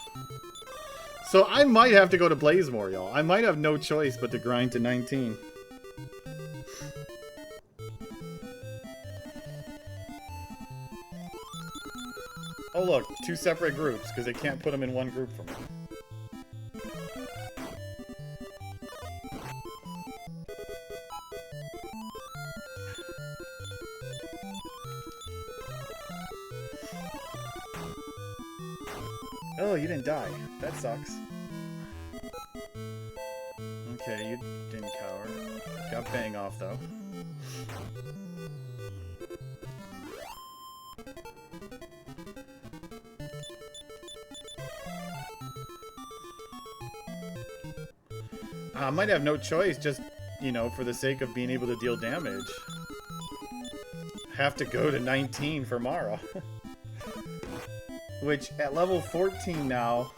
So I might have to go to Blazemore, y'all. I might have no choice but to grind to 19. Oh look, 2 separate groups, because they can't put them in one group for me. Oh, you didn't die. That sucks. Okay, you didn't cower. Got Bang off, though. I might have no choice, just, you know, for the sake of being able to deal damage. Have to go to 19 for Mara. Which, at level 14 now,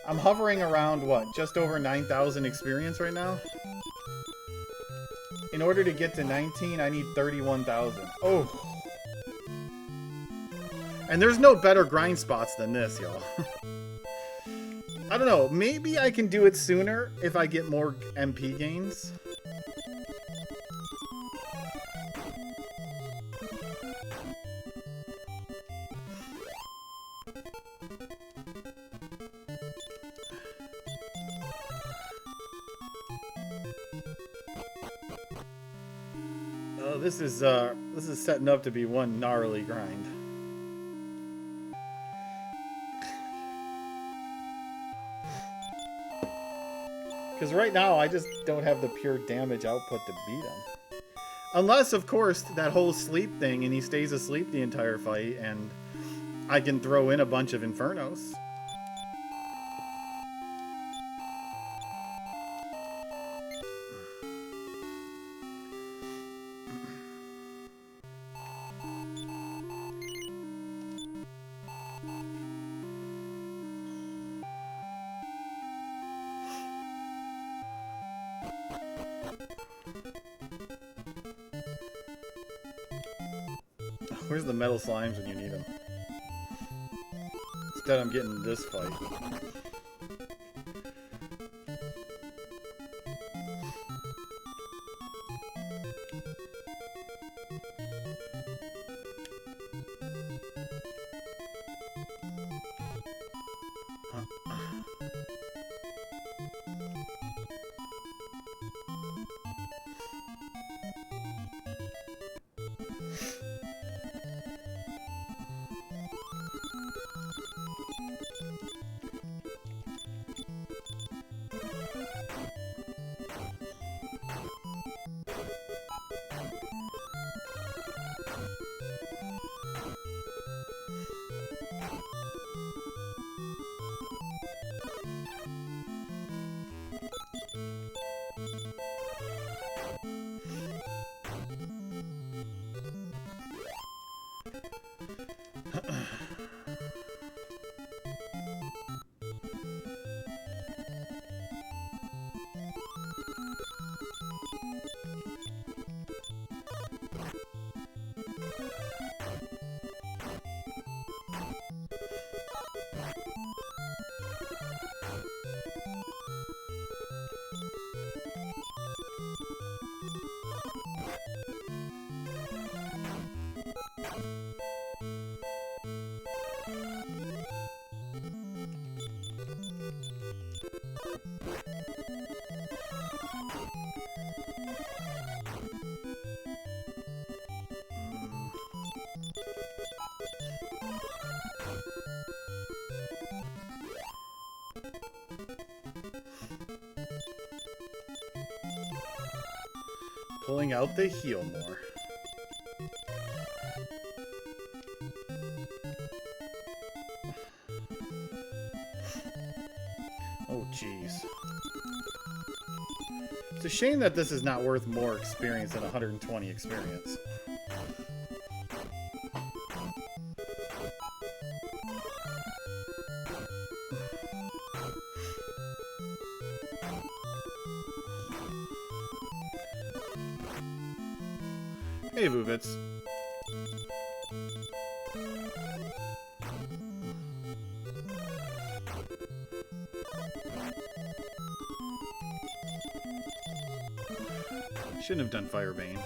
I'm hovering around, what, just over 9,000 experience right now? In order to get to 19, I need 31,000. Oh! And there's no better grind spots than this, y'all. I don't know, maybe I can do it sooner if I get more MP gains. Oh, this is setting up to be one gnarly grind. Because right now, I just don't have the pure damage output to beat him. Unless, of course, that whole sleep thing and he stays asleep the entire fight and I can throw in a bunch of Infernos. Where's the metal slimes when you need them? Instead, I'm getting this fight. Pulling out the heal more. Oh, jeez. It's a shame that this is not worth more experience than 120 experience. Hey, Boobits. Shouldn't have done Firebane.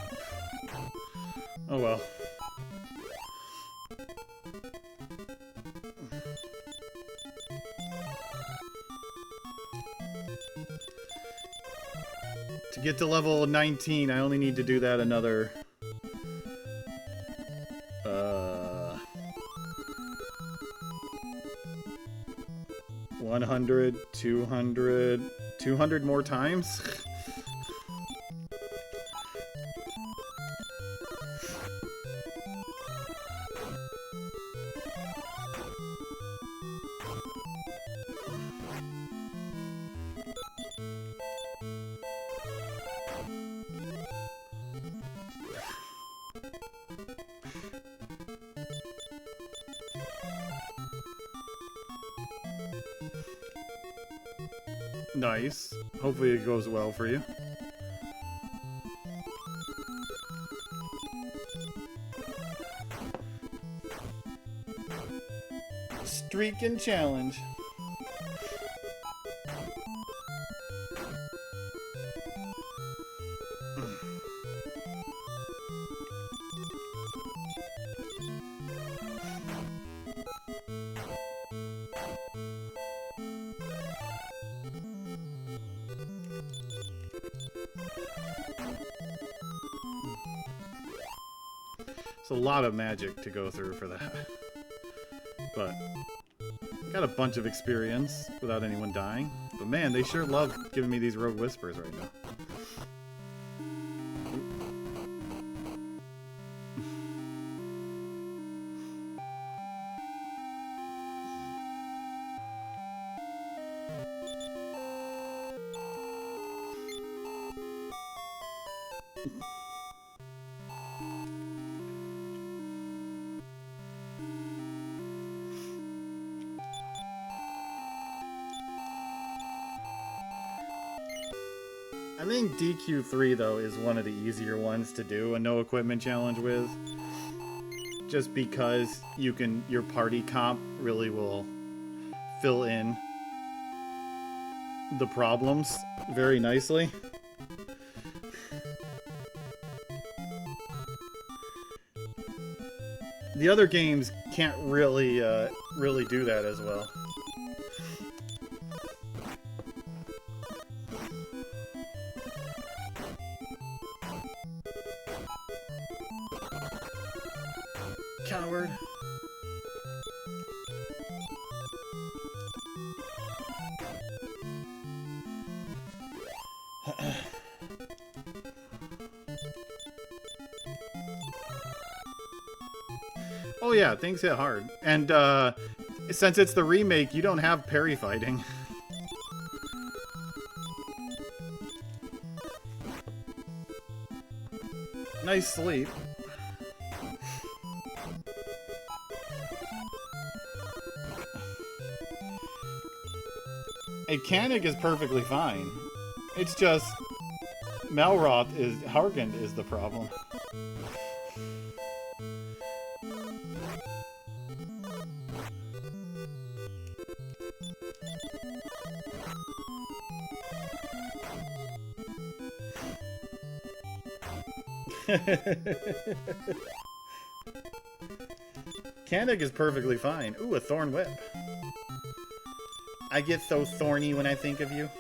Oh well. To get to level 19, I only need to do that another... 100, 200, 200 more times? Nice. Hopefully it goes well for you. Streak and challenge. It's a lot of magic to go through for that. But got a bunch of experience without anyone dying. But man, they sure love giving me these Rogue Whispers right now. I think DQ3 though is one of the easier ones to do a no equipment challenge with. Just because your party comp really will fill in the problems very nicely. The other games can't really do that as well. Coward. Oh yeah, things hit hard. And since it's the remake, you don't have parry fighting. Nice sleep. A Kanig is perfectly fine. It's just Malroth is Hargund is the problem. Kanig is perfectly fine. Ooh, a Thorn Whip. I get so thorny when I think of you.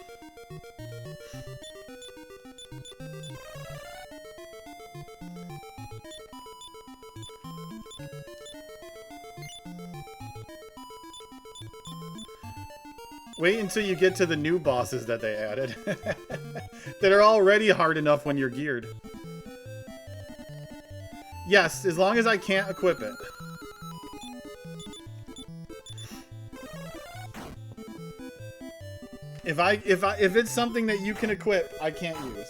Wait until you get to the new bosses that they added. That are already hard enough when you're geared. Yes, as long as I can't equip it. If it's something that you can equip, I can't use.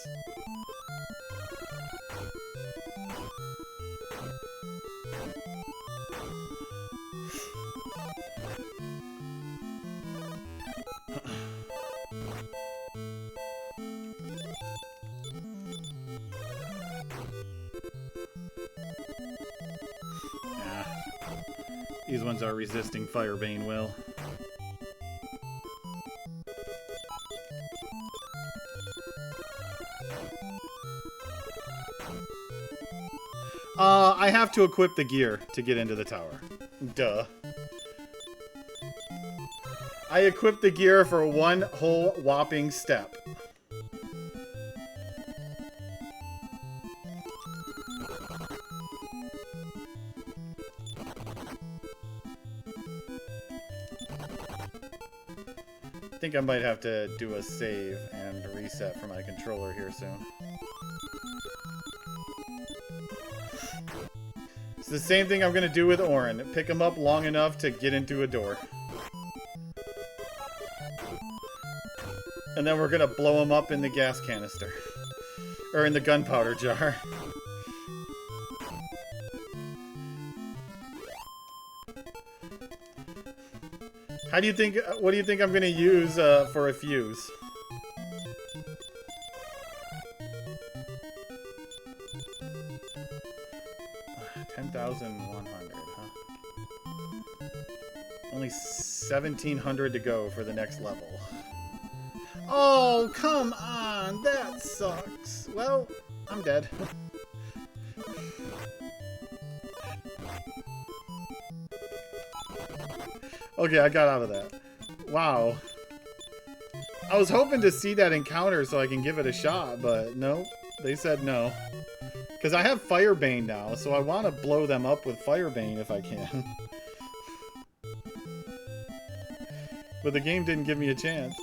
These ones are resisting Firebane will. I have to equip the gear to get into the tower. Duh. I equipped the gear for one whole whopping step. I think I might have to do a save and reset for my controller here soon. It's the same thing I'm going to do with Auron. Pick him up long enough to get into a door. And then we're going to blow him up in the gas canister. Or in the gunpowder jar. What do you think I'm going to use for a fuse? Only 1,700 to go for the next level. Oh, come on! That sucks. Well, I'm dead. Okay, I got out of that. Wow. I was hoping to see that encounter so I can give it a shot, but nope. They said no. Because I have Firebane now, so I want to blow them up with Firebane if I can. But the game didn't give me a chance.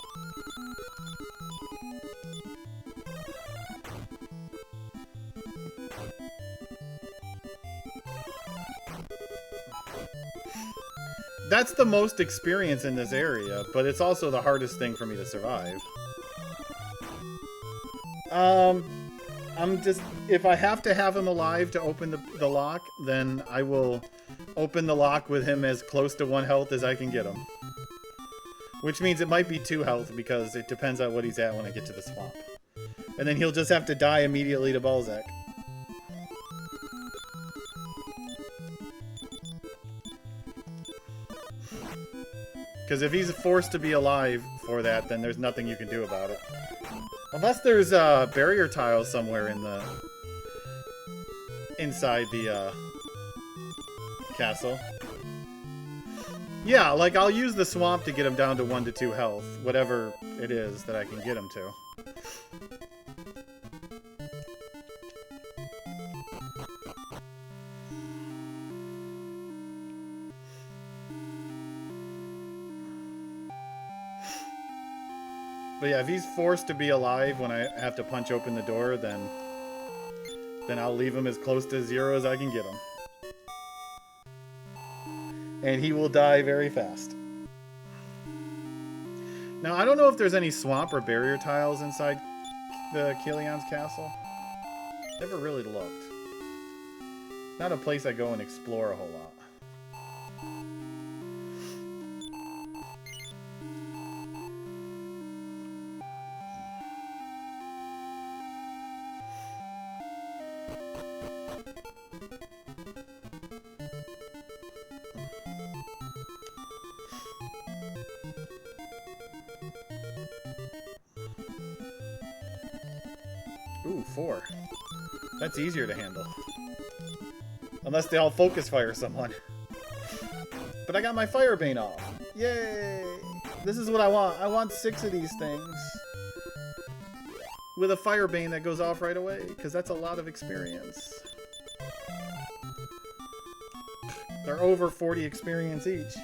That's the most experience in this area, but it's also the hardest thing for me to survive. if I have to have him alive to open the lock, then I will open the lock with him as close to 1 health as I can get him. Which means it might be 2 health because it depends on what he's at when I get to the swamp. And then he'll just have to die immediately to Balzac. Because if he's forced to be alive for that, then there's nothing you can do about it. Unless there's barrier tiles somewhere inside the castle. Yeah, like I'll use the swamp to get him down to 1 to 2 health, whatever it is that I can get him to. But yeah, if he's forced to be alive when I have to punch open the door, then I'll leave him as close to 0 as I can get him. And he will die very fast. Now, I don't know if there's any swamp or barrier tiles inside the Keelion's castle. Never really looked. Not a place I go and explore a whole lot. Ooh, 4. That's easier to handle. Unless they all focus fire someone. But I got my Firebane off. Yay! This is what I want. I want 6 of these things. With a Firebane that goes off right away, because that's a lot of experience. They're over 40 experience each.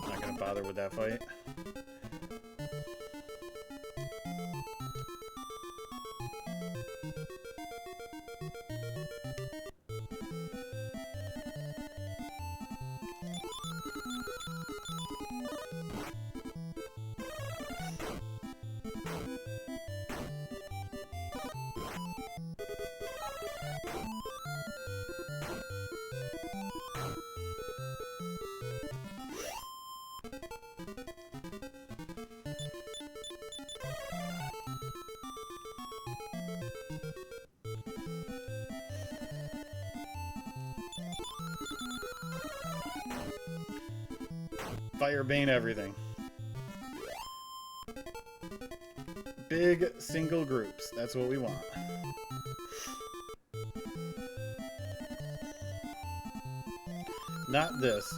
Not gonna bother with that fight. Firebane everything. Big single groups. That's what we want. Not this.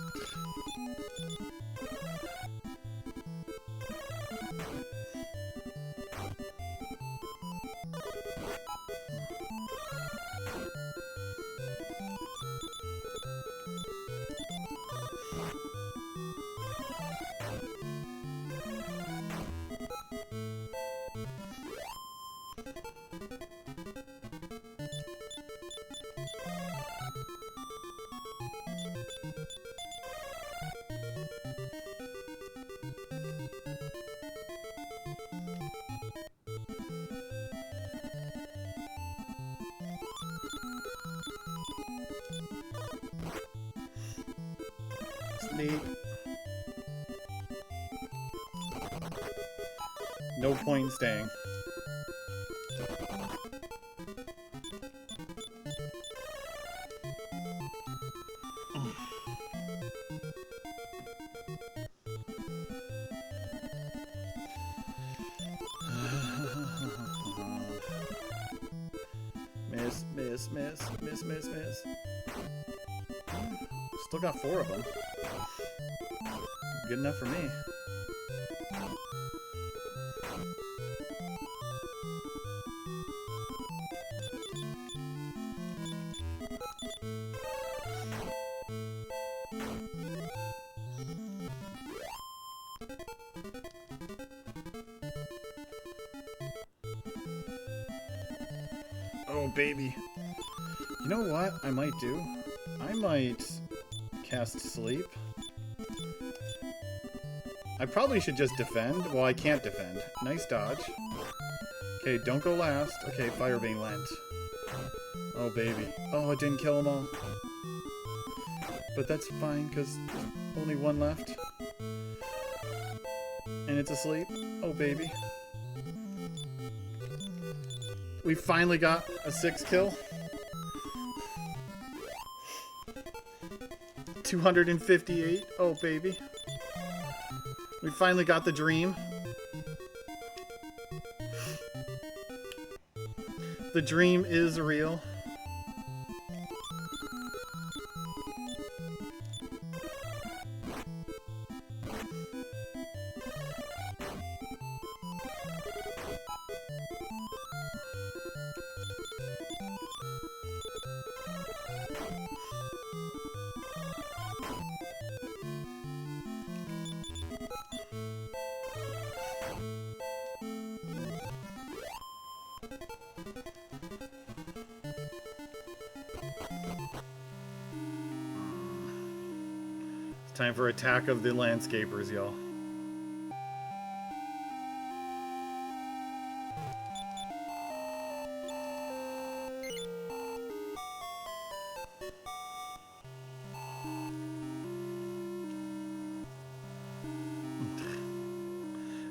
Sleep. No point in staying. Miss, miss, miss, miss, miss. Still got 4 of them. Good enough for me. Oh, baby. You know what I might do? I might cast Sleep. I probably should just defend. Well, I can't defend. Nice dodge. Okay, don't go last. Okay, Firebane Lent. Oh, baby. Oh, it didn't kill them all. But that's fine, because there's only 1 left. And it's asleep. Oh, baby. We finally got a 6 kill. 258. Oh, baby. We finally got the dream. The dream is real. Time for Attack of the Landscapers, y'all.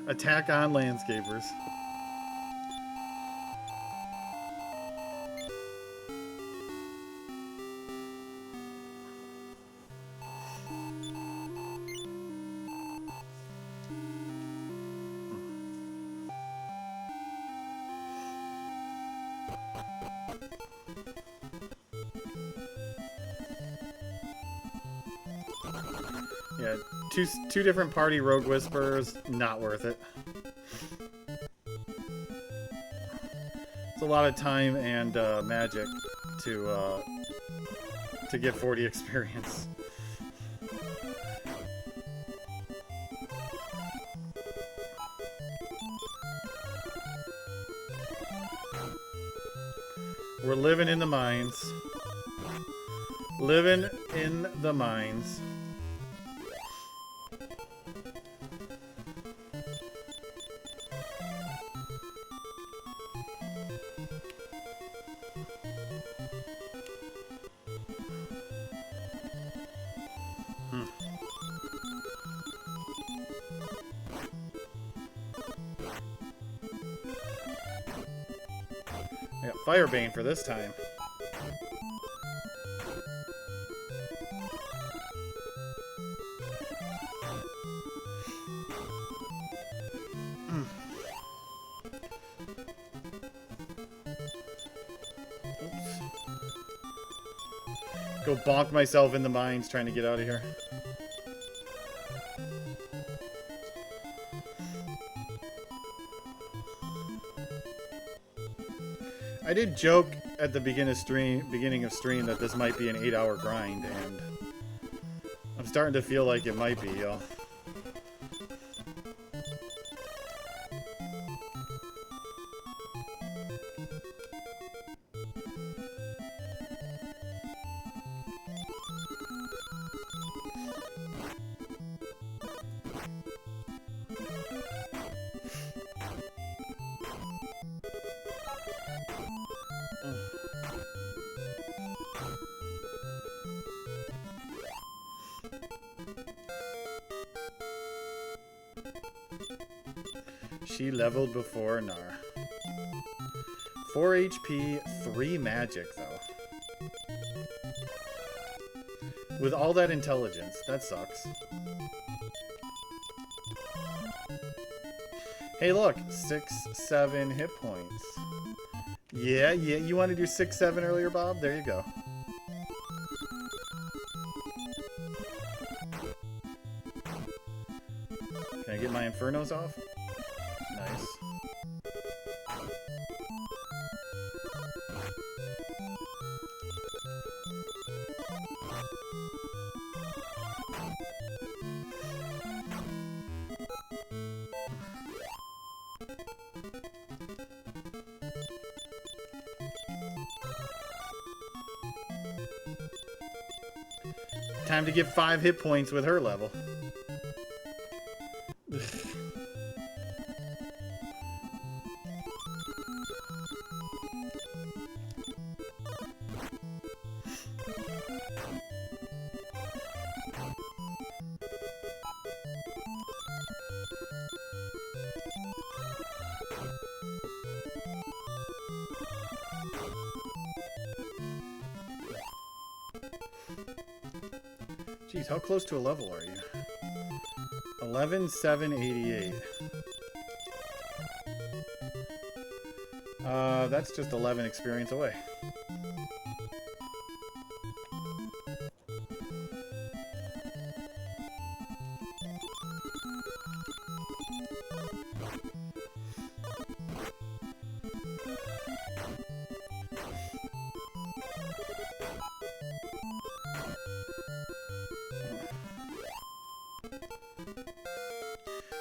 Attack on Landscapers. Yeah, two different party Rogue Whisperers, not worth it. It's a lot of time and magic to get 40 experience. We're living in the mines. Living in the mines. I got Firebane for this time. Go bonk myself in the mines trying to get out of here. I did joke at the beginning of stream that this might be an 8-hour grind, and I'm starting to feel like it might be, y'all. She leveled before Nar. 4 HP, 3 magic, though. With all that intelligence, that sucks. Hey, look, 6, 7 hit points. Yeah. You wanted your 6-7 earlier, Bob? There you go. Can I get my Infernos off? Nice. Time to get 5 hit points with her level. Jeez, how close to a level are you? 11,788. That's just 11 experience away.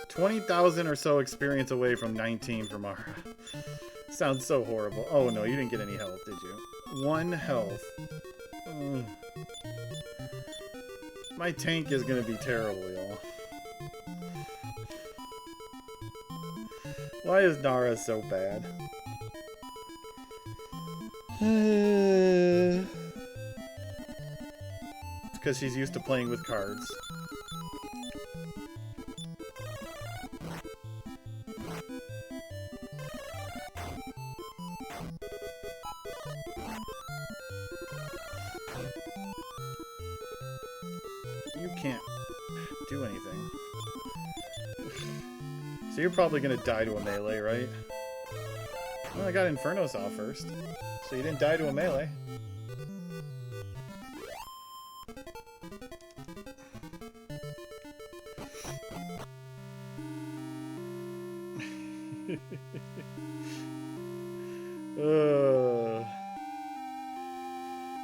$20,000 or so experience away from 19 for Mara. Sounds so horrible. Oh no, you didn't get any health, did you? 1 health. My tank is gonna be terrible, y'all. Why is Nara so bad? It's because she's used to playing with cards. You can't do anything. So you're probably gonna die to a melee, right? Well, I got Infernos off first. So you didn't die to a melee.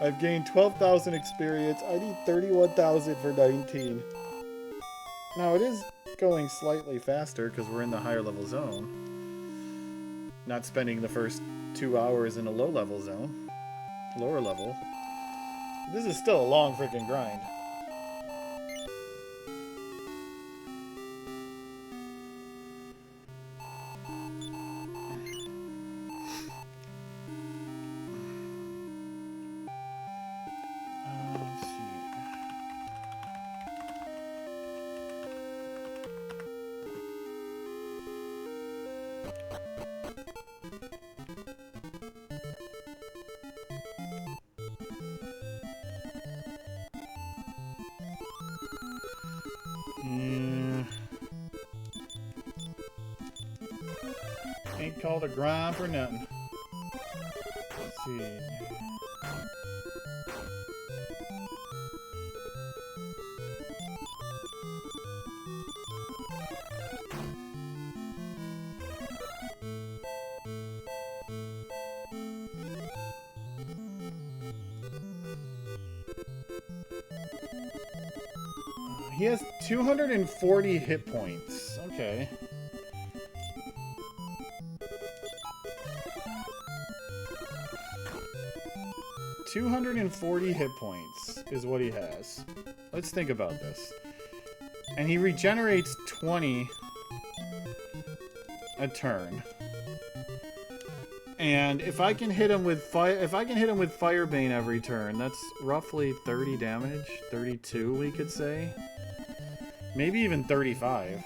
I've gained 12,000 experience. I need 31,000 for 19. Now it is going slightly faster because we're in the higher level zone. Not spending the first 2 hours in a low level zone. Lower level. This is still a long freaking grind. Ain't called a grind for nothing. Let's see. He has 240 hit points. Okay. $240 hit points is what he has. Let's think about this. And he regenerates 20 a turn. And if I can hit him with Firebane every turn, that's roughly 30 damage, 32 we could say. Maybe even 35.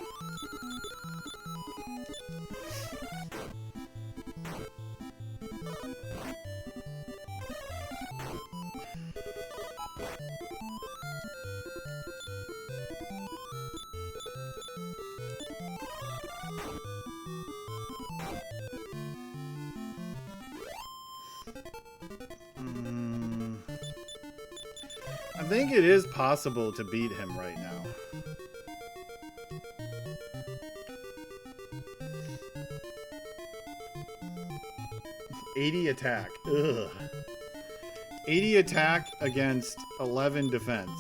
think it is possible to beat him right now. $80 attack. Ugh. 80 attack against 11 defense.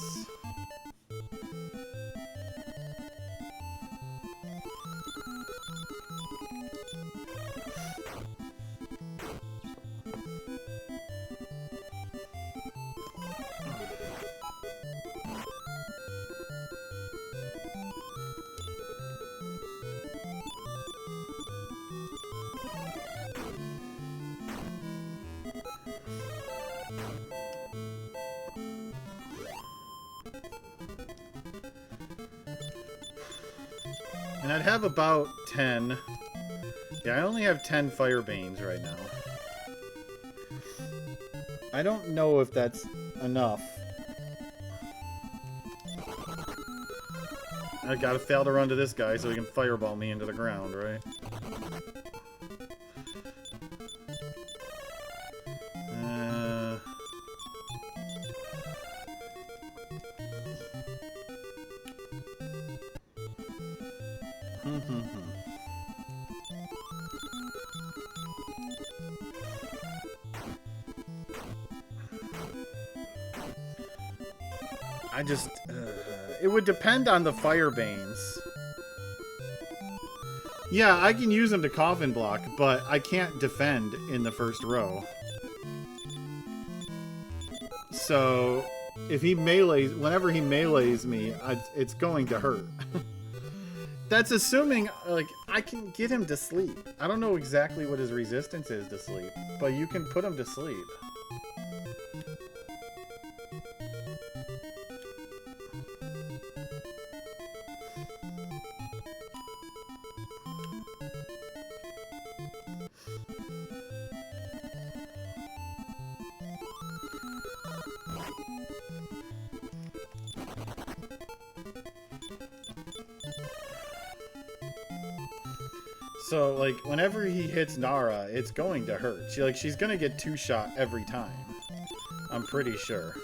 And I'd have about 10. Yeah, I only have 10 Firebanes right now. I don't know if that's enough. I gotta fail to run to this guy so he can fireball me into the ground, right? I just... it would depend on the Firebanes. Yeah, I can use them to coffin block, but I can't defend in the first row. So, if he melees... whenever he melees me, it's going to hurt. That's assuming, like, I can get him to sleep. I don't know exactly what his resistance is to sleep, but you can put him to sleep. So, like, whenever he hits Nara, it's going to hurt. She's gonna get 2-shot every time. I'm pretty sure.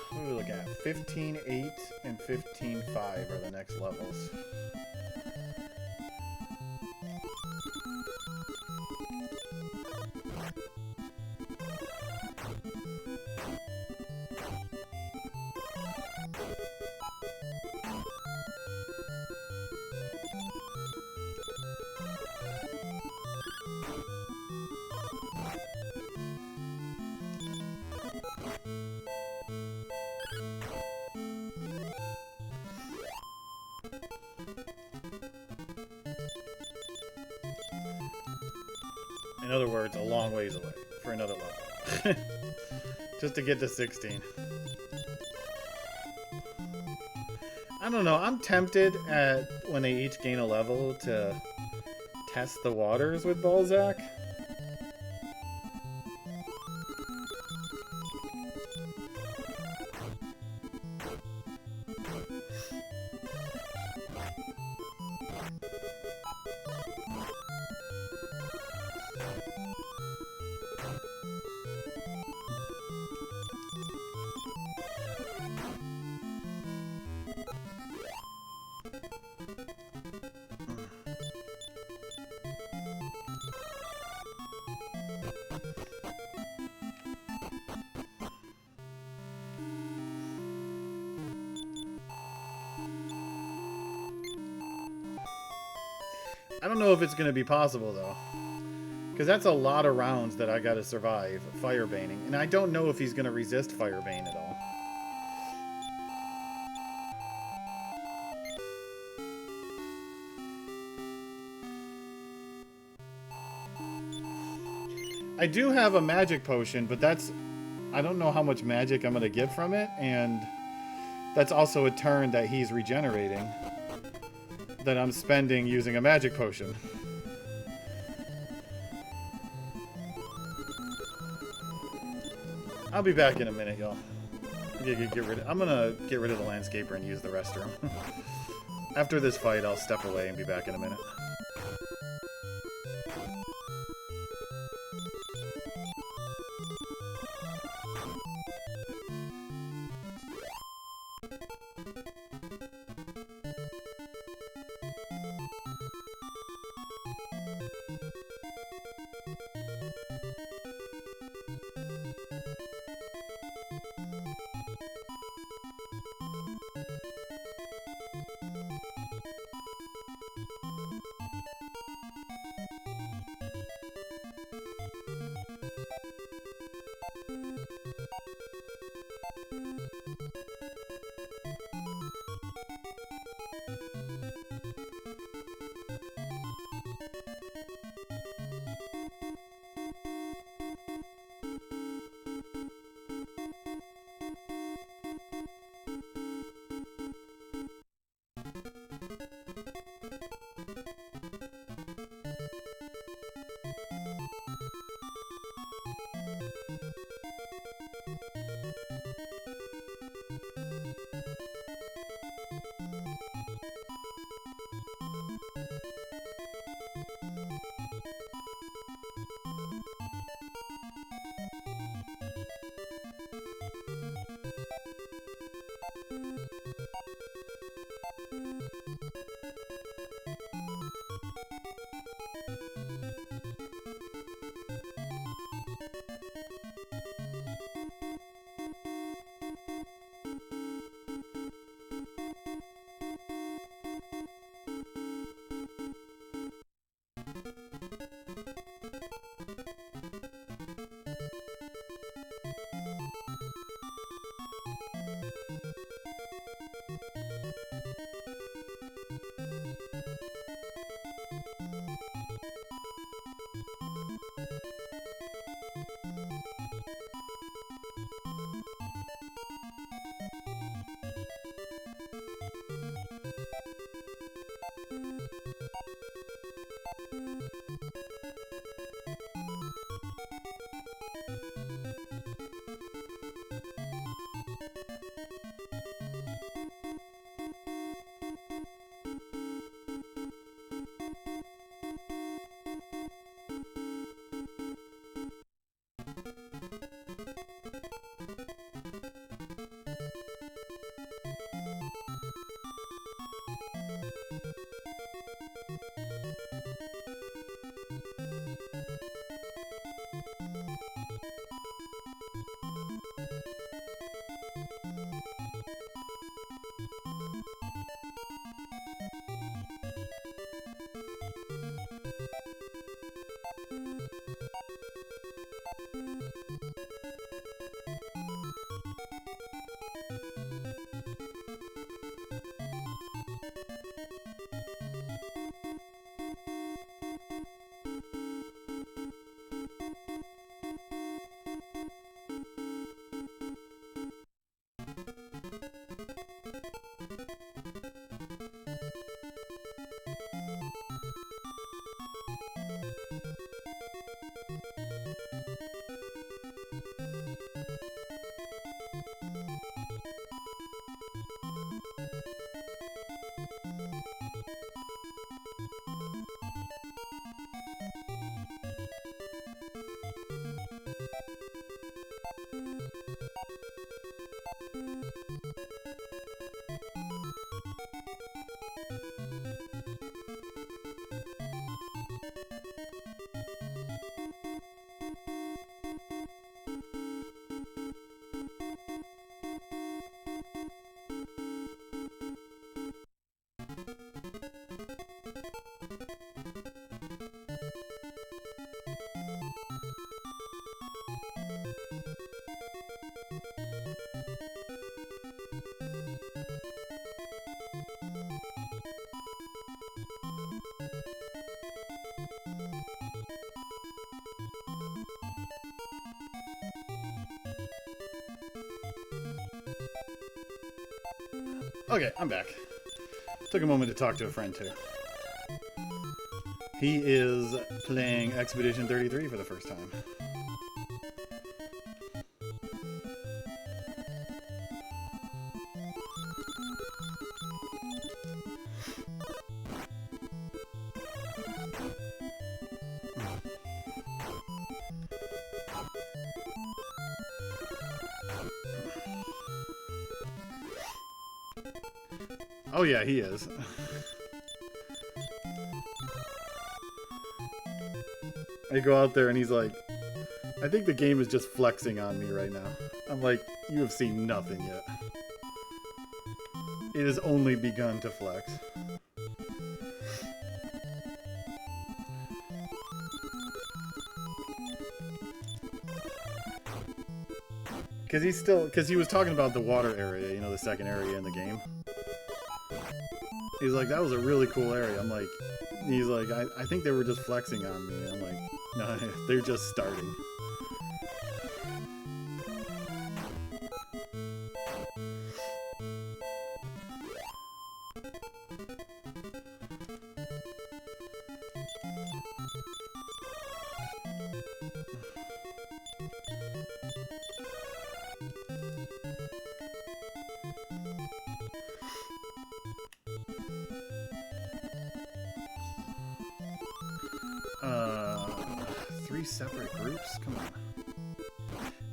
What are we looking at? 15-8 and 15-5 are the next levels. In other words, a long ways away for another level. Just to get to 16. I don't know, I'm tempted at when they each gain a level to test the waters with Balzac. I don't know if it's going to be possible, though. Because that's a lot of rounds that I got to survive Firebaning. And I don't know if he's going to resist Firebane at all. I do have a magic potion, but that's... I don't know how much magic I'm going to get from it. And that's also a turn that he's regenerating. That I'm spending using a magic potion. I'll be back in a minute, y'all. I'm gonna get rid of the landscaper and use the restroom. After this fight, I'll step away and be back in a minute. Okay, I'm back. Took a moment to talk to a friend, too. He is playing Expedition 33 for the first time. Oh yeah, he is. I go out there and he's like, I think the game is just flexing on me right now. I'm like, you have seen nothing yet. It has only begun to flex. Because he was talking about the water area, you know, the second area in the game. He's like, that was a really cool area. I'm like, he's like, I think they were just flexing on me. I'm like, no, they're just starting. Three separate groups? Come on.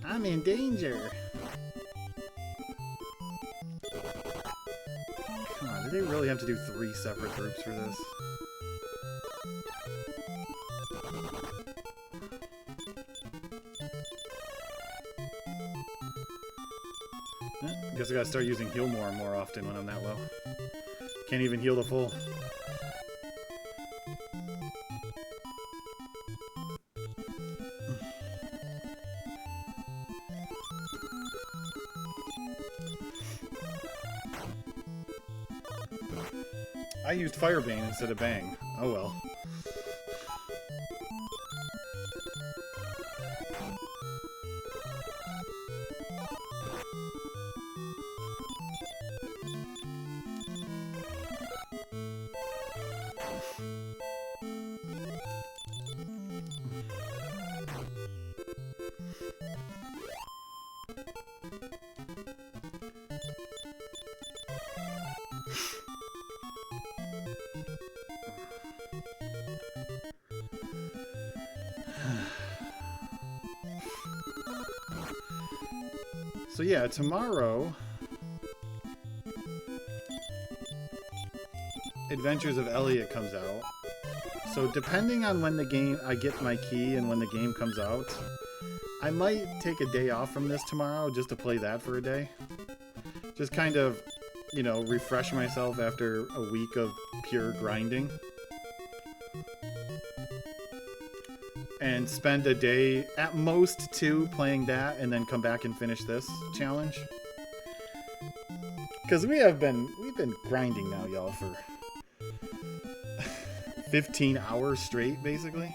I'm in danger. Come on, do they really have to do 3 separate groups for this? I guess I gotta start using heal more often when I'm that low. Can't even heal the full. I used Firebane instead of Bang. Oh well. So yeah, tomorrow, Adventures of Elliot comes out. So depending on when the game, I get my key and when the game comes out, I might take a day off from this tomorrow just to play that for a day. Just kind of, you know, refresh myself after a week of pure grinding. And spend a day, at most 2, playing that, and then come back and finish this challenge. Because we've been grinding now, y'all, for 15 hours straight, basically.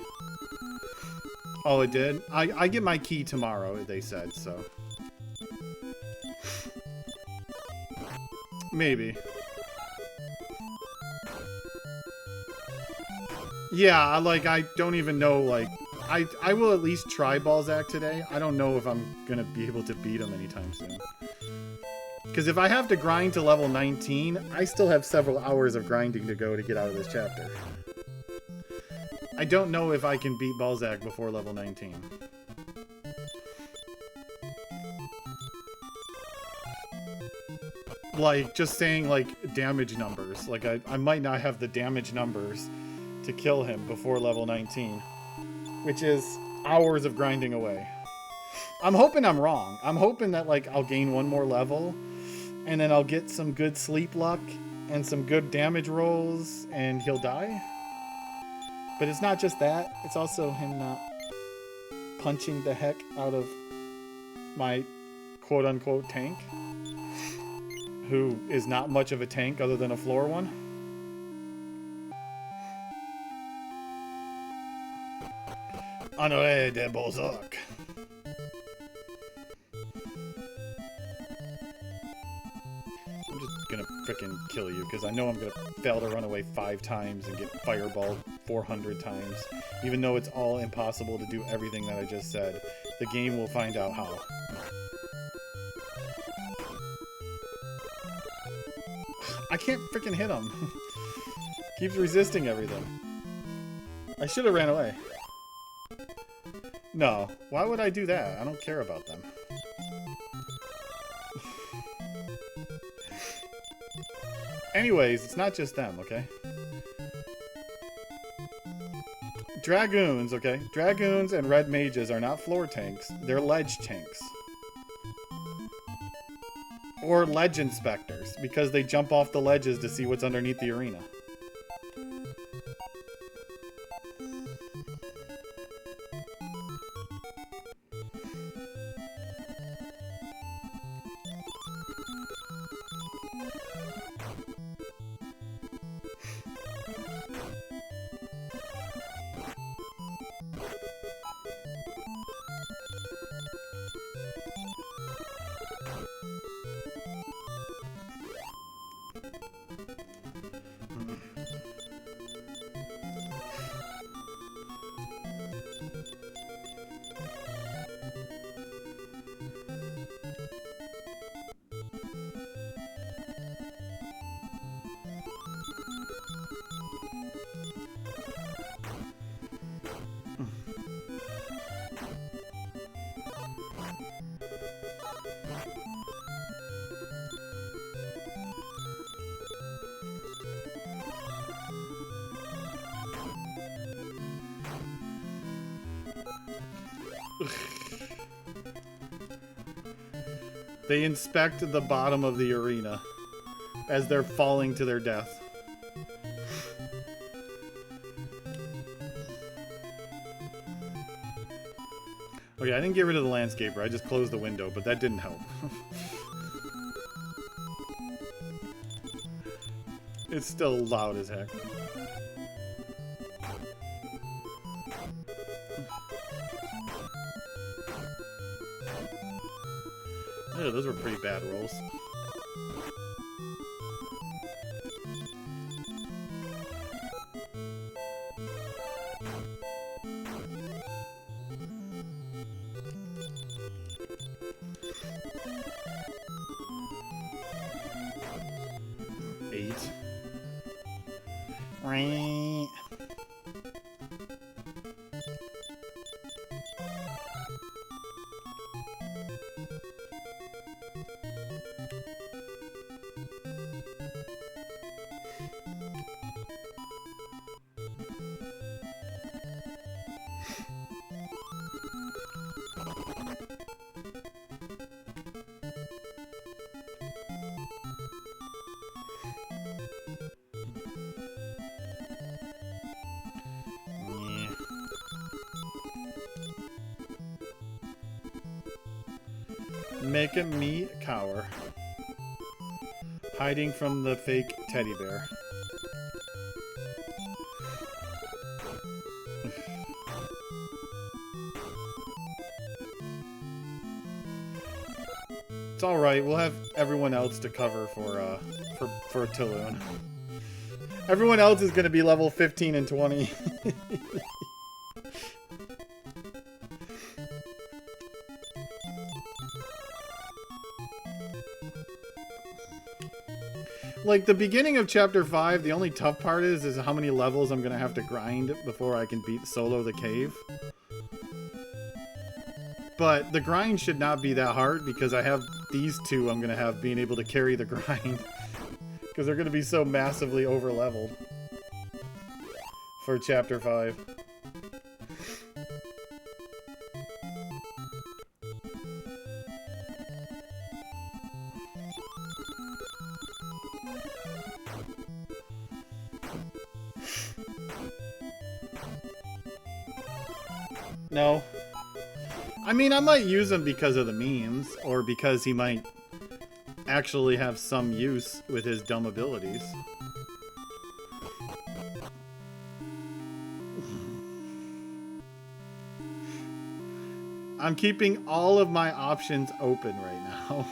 Oh, it did? I get my key tomorrow, they said, so. Maybe. Yeah, I don't even know, like, I will at least try Balzac today. I don't know if I'm gonna be able to beat him anytime soon. Because if I have to grind to level 19, I still have several hours of grinding to go to get out of this chapter. I don't know if I can beat Balzac before level 19. Like, just saying, like, damage numbers. Like, I might not have the damage numbers to kill him before level 19. Which is hours of grinding away. I'm hoping I'm wrong. I'm hoping that, like, I'll gain 1 more level, and then I'll get some good sleep luck and some good damage rolls, and he'll die. But it's not just that. It's also him not punching the heck out of my quote-unquote tank, who is not much of a tank other than a floor one. Honoré de Balzac. I'm just gonna frickin' kill you, because I know I'm gonna fail to run away 5 times and get fireballed 400 times. Even though it's all impossible to do everything that I just said. The game will find out how. I can't frickin' hit him. Keeps resisting everything. I should have ran away. No, why would I do that? I don't care about them. Anyways, it's not just them, okay? Dragoons, okay? Dragoons and red mages are not floor tanks. They're ledge tanks. Or ledge inspectors, because they jump off the ledges to see what's underneath the arena. They inspect the bottom of the arena as they're falling to their death. Okay, I didn't get rid of the landscaper. I just closed the window, but that didn't help. It's still loud as heck. Oh, those were pretty bad rolls. Making me cower. Hiding from the fake teddy bear. It's alright, we'll have everyone else to cover for Tulun. Everyone else is gonna be level 15 and 20. Like, the beginning of Chapter 5, the only tough part is how many levels I'm going to have to grind before I can beat Solo the Cave. But the grind should not be that hard because I have these two I'm going to have being able to carry the grind. Because they're going to be so massively over-leveled for Chapter 5. No. I mean, I might use him because of the memes, or because he might actually have some use with his dumb abilities. I'm keeping all of my options open right now.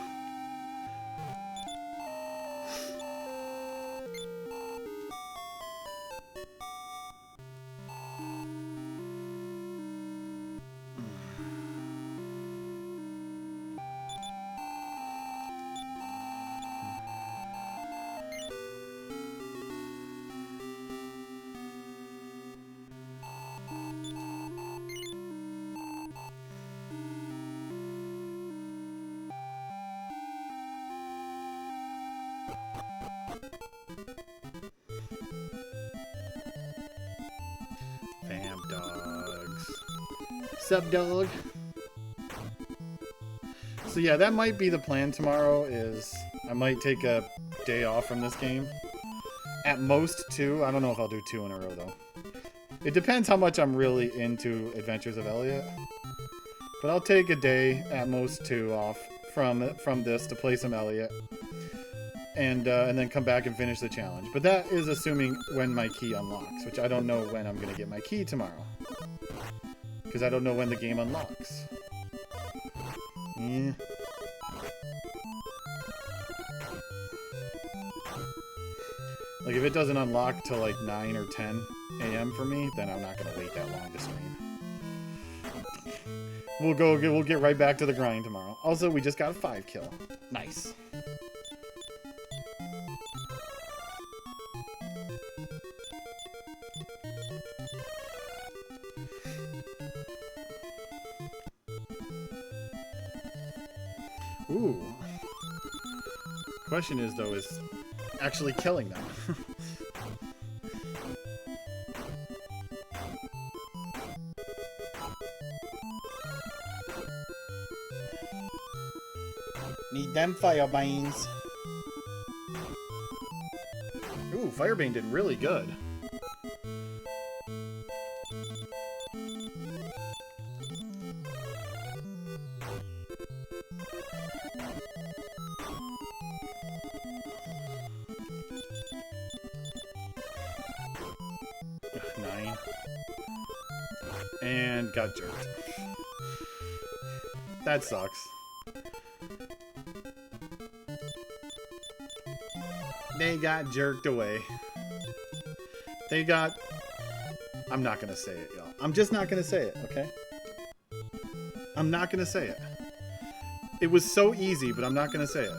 Sup, dog? So yeah, that might be the plan tomorrow, is I might take a day off from this game. At most 2. I don't know if I'll do 2 in a row, though. It depends how much I'm really into Adventures of Elliot. But I'll take a day, at most 2, off from this to play some Elliot. And then come back and finish the challenge. But that is assuming when my key unlocks, which I don't know when I'm going to get my key tomorrow. Because I don't know when the game unlocks. Yeah. Like, if it doesn't unlock till like 9 or 10 a.m. for me, then I'm not going to wait that long to stream. We'll get right back to the grind tomorrow. Also, we just got a 5 kill. Nice. Ooh. Question is, though, is actually killing them. Need them Firebanes. Ooh, Firebane did really good. And got jerked. That sucks. They got jerked away. They got... I'm not gonna say it, y'all. I'm just not gonna say it, okay? I'm not gonna say it. It was so easy, but I'm not gonna say it.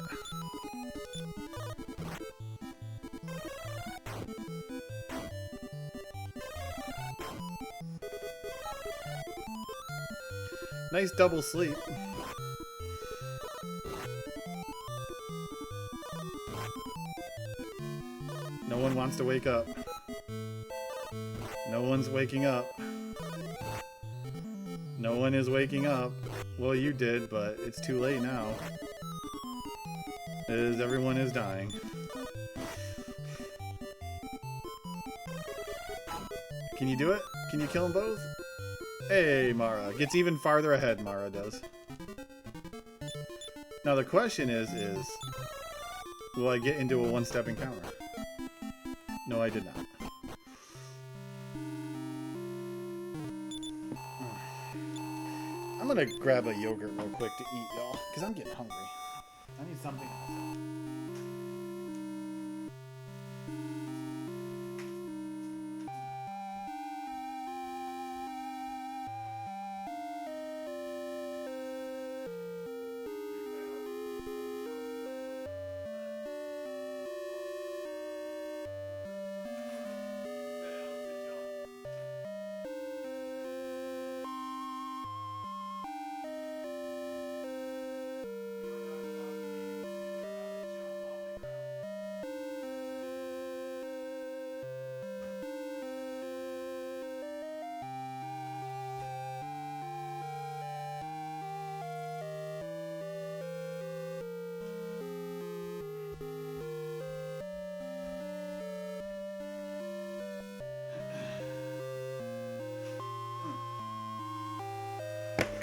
Nice double sleep. No one wants to wake up. No one's waking up. No one is waking up. Well, you did, but it's too late now. Everyone is dying. Can you do it? Can you kill them both? Hey, Mara. Gets even farther ahead, Mara does. Now the question is, will I get into a one-step encounter? No, I did not. I'm gonna grab a yogurt real quick to eat, y'all, because I'm getting hungry. I need something else.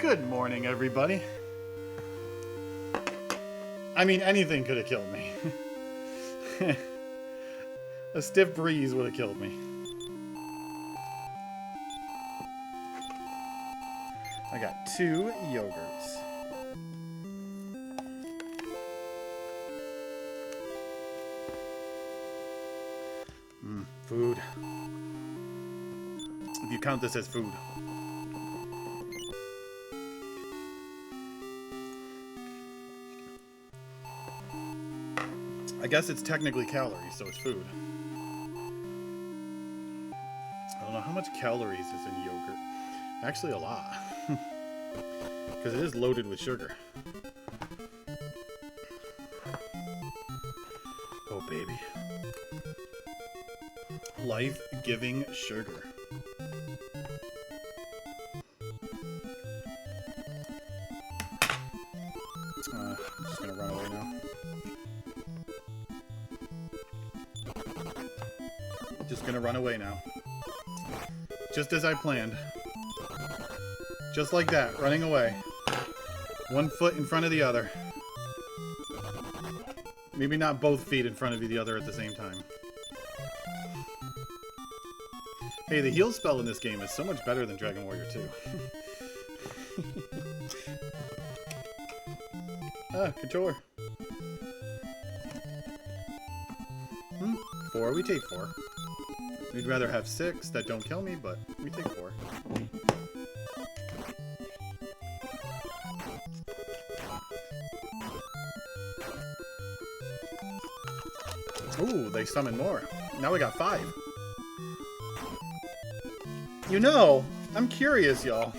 Good morning, everybody. I mean, anything could have killed me. A stiff breeze would have killed me. I got 2 yogurts. Food. If you count this as food. I guess it's technically calories, so it's food. I don't know how much calories is in yogurt. Actually, a lot. Because it is loaded with sugar. Oh, baby. Life-giving sugar. Just gonna run away now. Just as I planned. Just like that, running away. One foot in front of the other. Maybe not both feet in front of the other at the same time. Hey, the heal spell in this game is so much better than Dragon Warrior 2. Ah, Couture. 4, we take 4. We'd rather have 6 that don't kill me, but we take 4. Ooh, they summon more. Now we got 5. You know, I'm curious, y'all.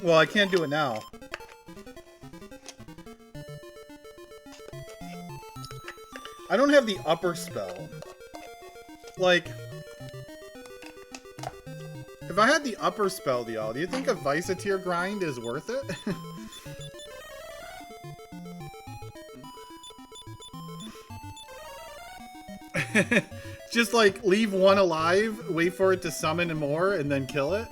Well, I can't do it now. I don't have the upper spell. Like, if I had the upper spell, y'all, do you think a Visatir grind is worth it? Just like leave one alive, wait for it to summon more, and then kill it?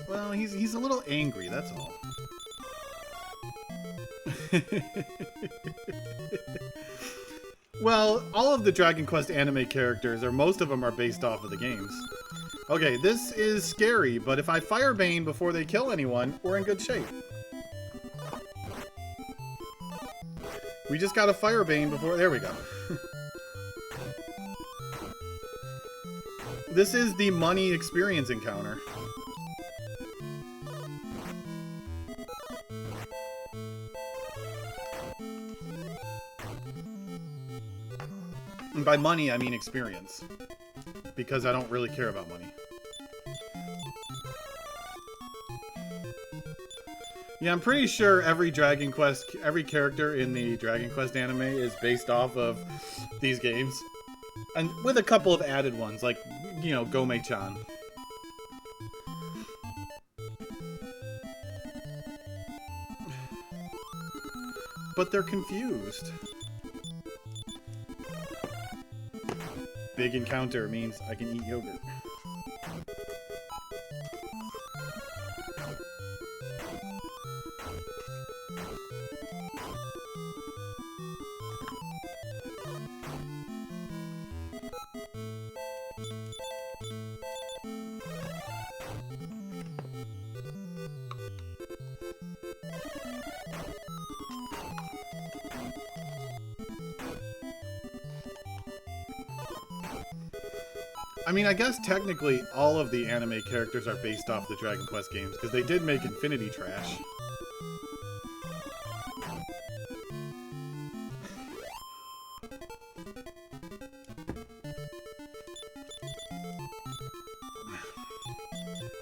Well, he's a little angry, that's all. Well, all of the Dragon Quest anime characters, or most of them, are based off of the games. Okay, this is scary, but if I Firebane before they kill anyone, we're in good shape. We just got a Firebane before... There we go. This is the money experience encounter. And by money, I mean experience. Because I don't really care about money. Yeah, I'm pretty sure every character in the Dragon Quest anime is based off of these games. And with a couple of added ones, like, you know, Gome-chan. But they're confused. Big encounter means I can eat yogurt. I mean, I guess technically all of the anime characters are based off the Dragon Quest games, because they did make Infinity Trash.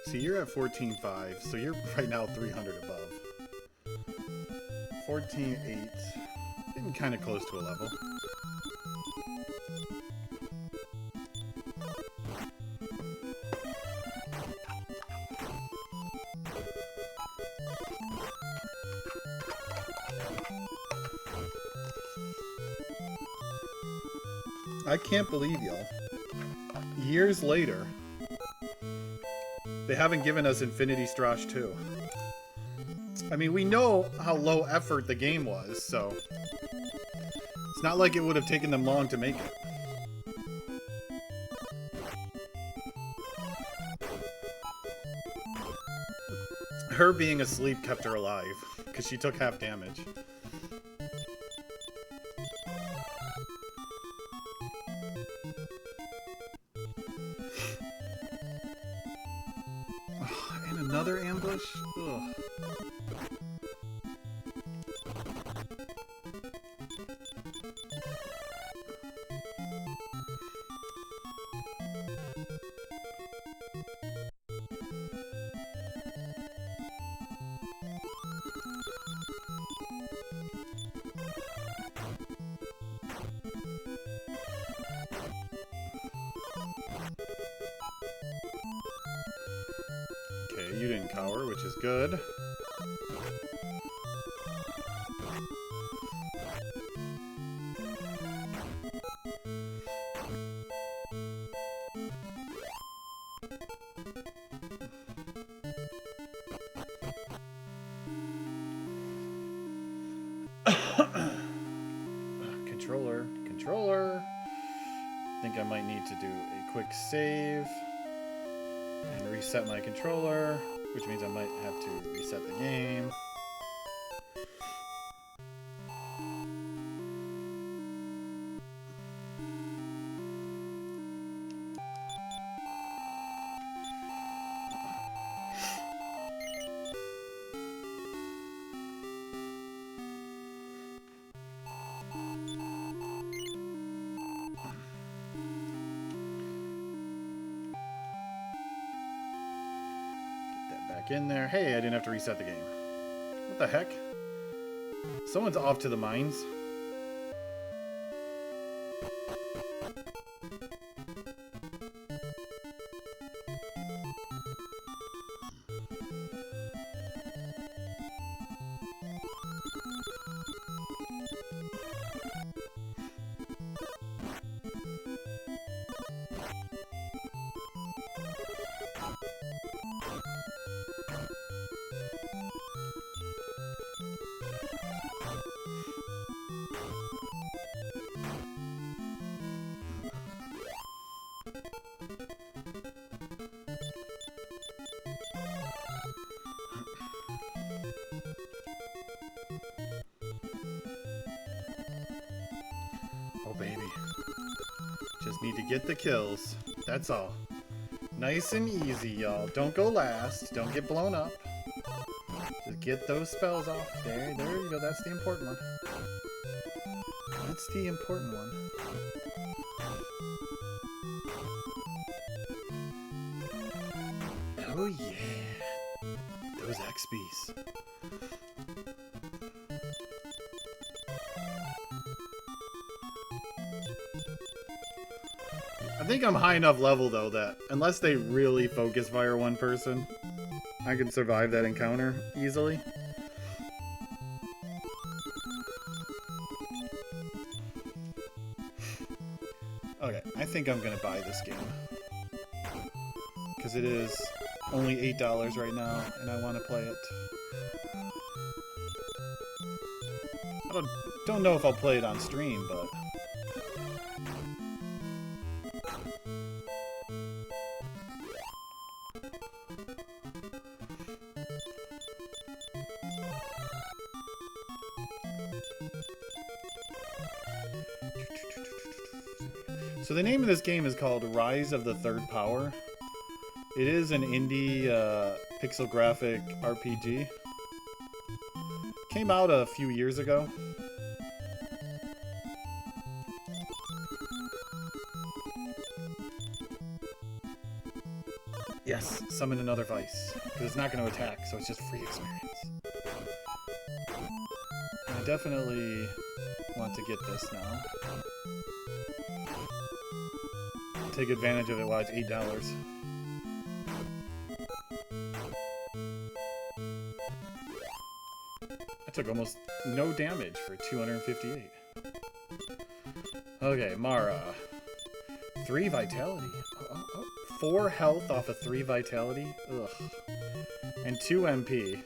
See, you're at 14.5, so you're right now 300 above. 14.8. Getting kind of close to a level. I can't believe y'all. Years later, they haven't given us Infinity Strash 2. I mean, we know how low effort the game was, so it's not like it would have taken them long to make it. Her being asleep kept her alive, because she took half damage. And another ambush? Ugh. Okay, you didn't cower, which is good. Controller. I think I might need to do a quick save and reset my controller, which means I might have to reset the game. In there. Hey, I didn't have to reset the game. What the heck? Someone's off to the mines. Oh, baby. Just need to get the kills. That's all. Nice and easy, y'all. Don't go last. Don't get blown up. Just get those spells off. There you go. That's the important one. That's the important one. Oh, yeah. Those XPs. I think I'm high enough level, though, that unless they really focus fire one person, I can survive that encounter easily. Okay, I think I'm going to buy this game. Because it is only $8 right now, and I want to play it. I don't know if I'll play it on stream, but... So the name of this game is called Rise of the Third Power. It is an indie pixel graphic RPG. Came out a few years ago. Yes, summon another vice. Because it's not going to attack, so it's just free experience. I definitely want to get this now. Take advantage of it while it's $8. I took almost no damage for 258. Okay, Mara. 3 vitality. 4 health off of 3 vitality. Ugh. And 2 MP.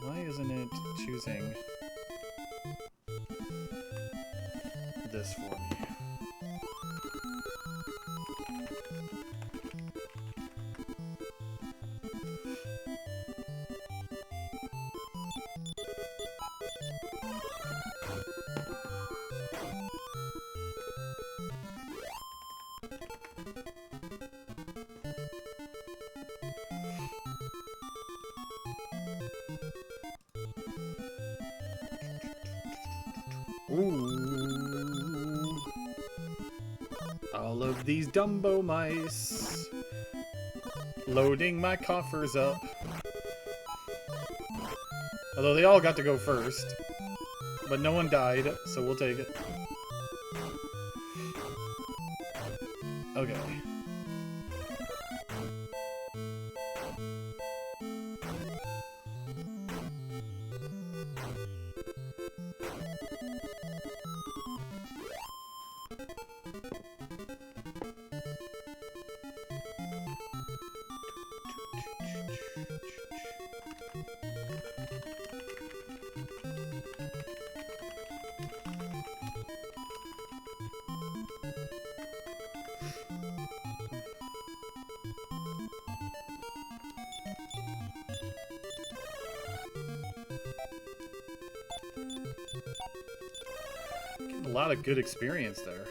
Why isn't it choosing this for me? Ooh. All of these Dumbo mice. Loading my coffers up. Although they all got to go first. But no one died, so we'll take it. Okay. Getting a lot of good experience there.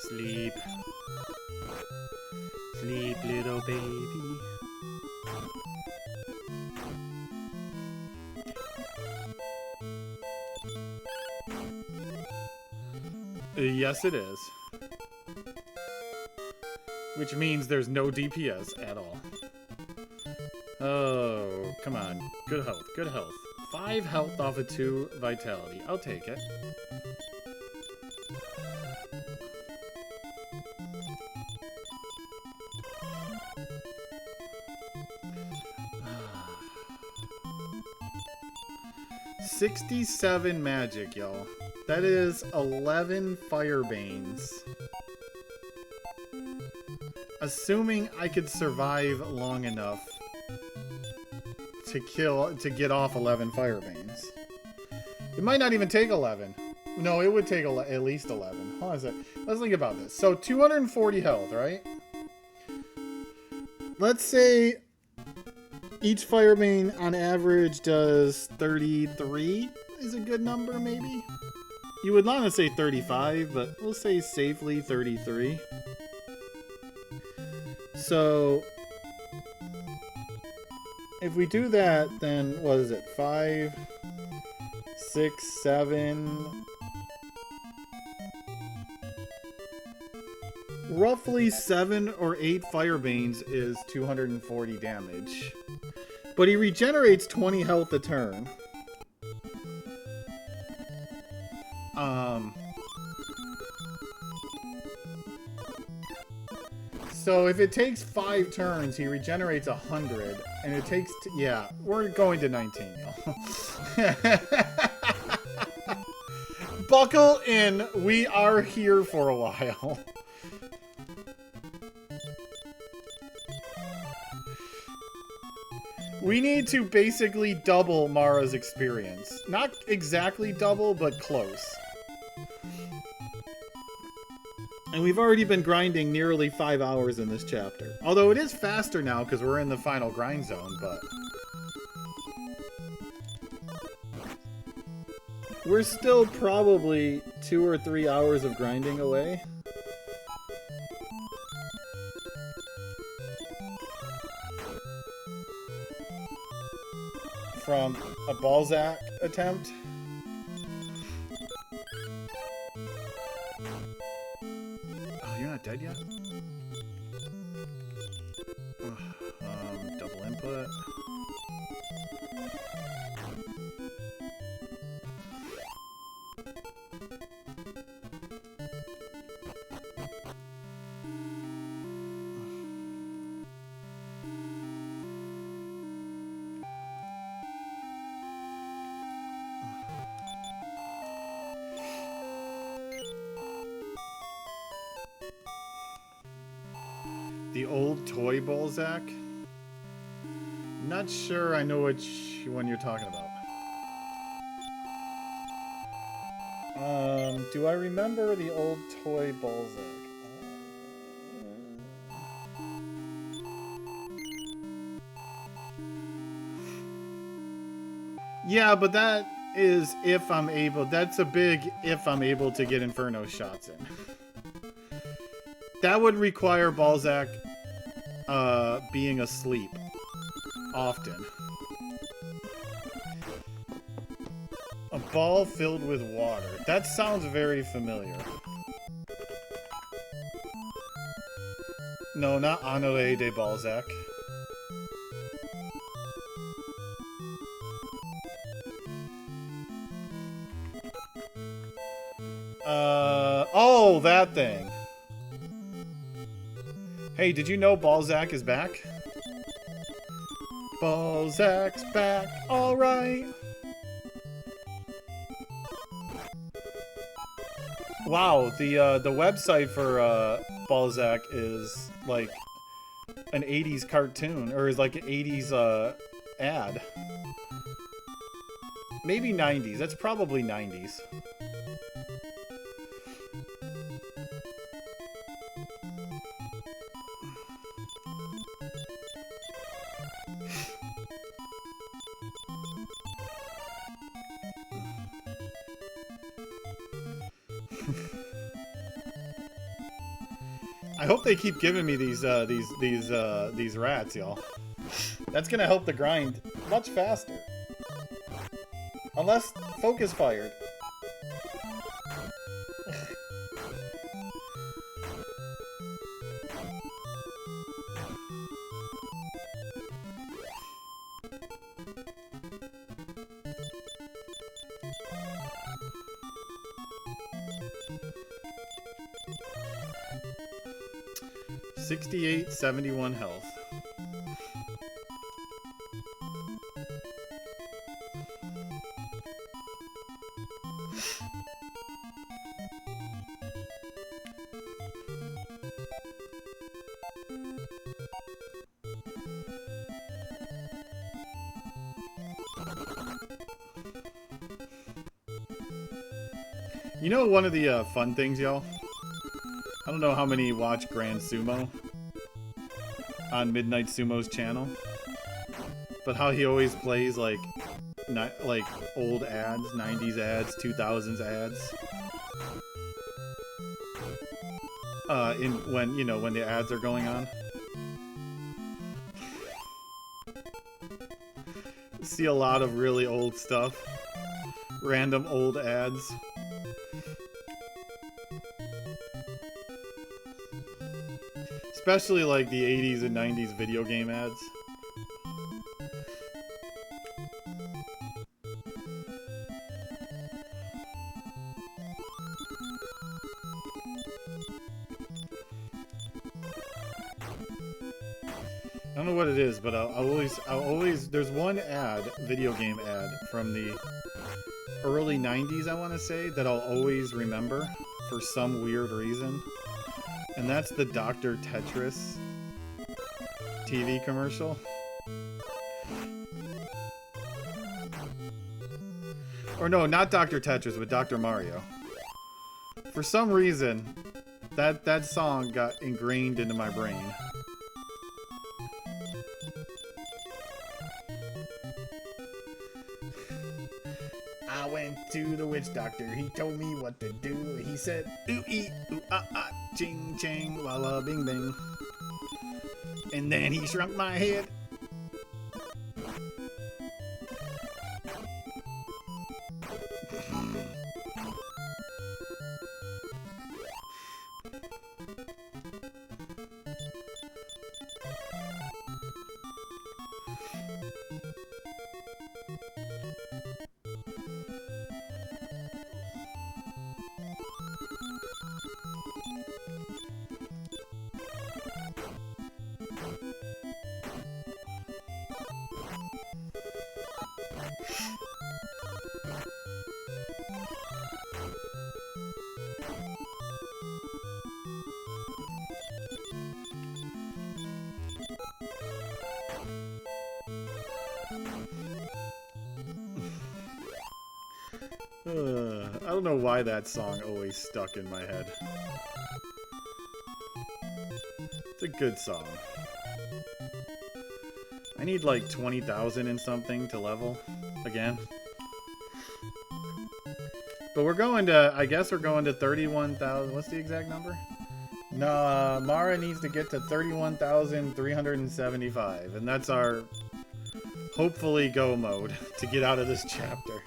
Sleep. Sleep, little baby. Yes, it is. Which means there's no DPS at all. Oh, come on. Good health, good health. 5 health off of 2 vitality. I'll take it. $67 magic, y'all. That is 11 Firebanes. Assuming I could survive long enough to get off 11 Firebanes. It might not even take 11. No, it would take at least 11. Hold on a sec. Let's think about this. So 240 health, right? Let's say each Firebane on average does 33 is a good number, maybe? You would want to say 35, but we'll say safely 33. So if we do that, then what is it? 5, 6, 7. Roughly 7 or 8 Firebanes is 240 damage. But he regenerates 20 health a turn. So if it takes 5 turns, he regenerates 100, and it takes yeah, we're going to 19, y'all. Buckle in, we are here for a while. We need to basically double Mara's experience. Not exactly double, but close. And we've already been grinding nearly 5 hours in this chapter. Although it is faster now because we're in the final grind zone, but... we're still probably 2 or 3 hours of grinding away. From a Balzac attempt. Oh, you're not dead yet? Double input. The old toy Balzac? Not sure I know which one you're talking about. Do I remember the old toy Balzac? Yeah, but that is if I'm able. That's a big if I'm able to get Inferno shots in. That would require Balzac being asleep often. A ball filled with water. That sounds very familiar. No, not Honoré de Balzac. Oh, that thing. Hey, did you know Balzac is back? Balzac's back, alright. Wow, the website for Balzac is like an 80s cartoon, or is like an 80s ad. Maybe 90s. That's probably 90s. I hope they keep giving me these rats, y'all. That's gonna help the grind much faster. Unless focus fired. $68.71 health. You know one of the fun things, y'all? I don't know how many watch Grand Sumo on Midnight Sumo's channel, but how he always plays like old ads, 90s ads, 2000s ads. When the ads are going on. See a lot of really old stuff. Random old ads. Especially like the 80s and 90s video game ads. I don't know what it is, but I'll always there's one ad, video game ad from the early 90s, I want to say, that I'll always remember for some weird reason. And that's the Dr. Tetris TV commercial. Or no, not Dr. Tetris, but Dr. Mario. For some reason, that song got ingrained into my brain. I went to the witch doctor, he told me what to do. He said, ooh ee, ooh ah ah, ching chang, walla bing bing. And then he shrunk my head. I don't know why that song always stuck in my head. It's a good song. I need like 20,000 and something to level again. But we're going to, I guess we're going to 31,000. What's the exact number? No, Mara needs to get to 31,375. And that's our, hopefully, go mode to get out of this chapter.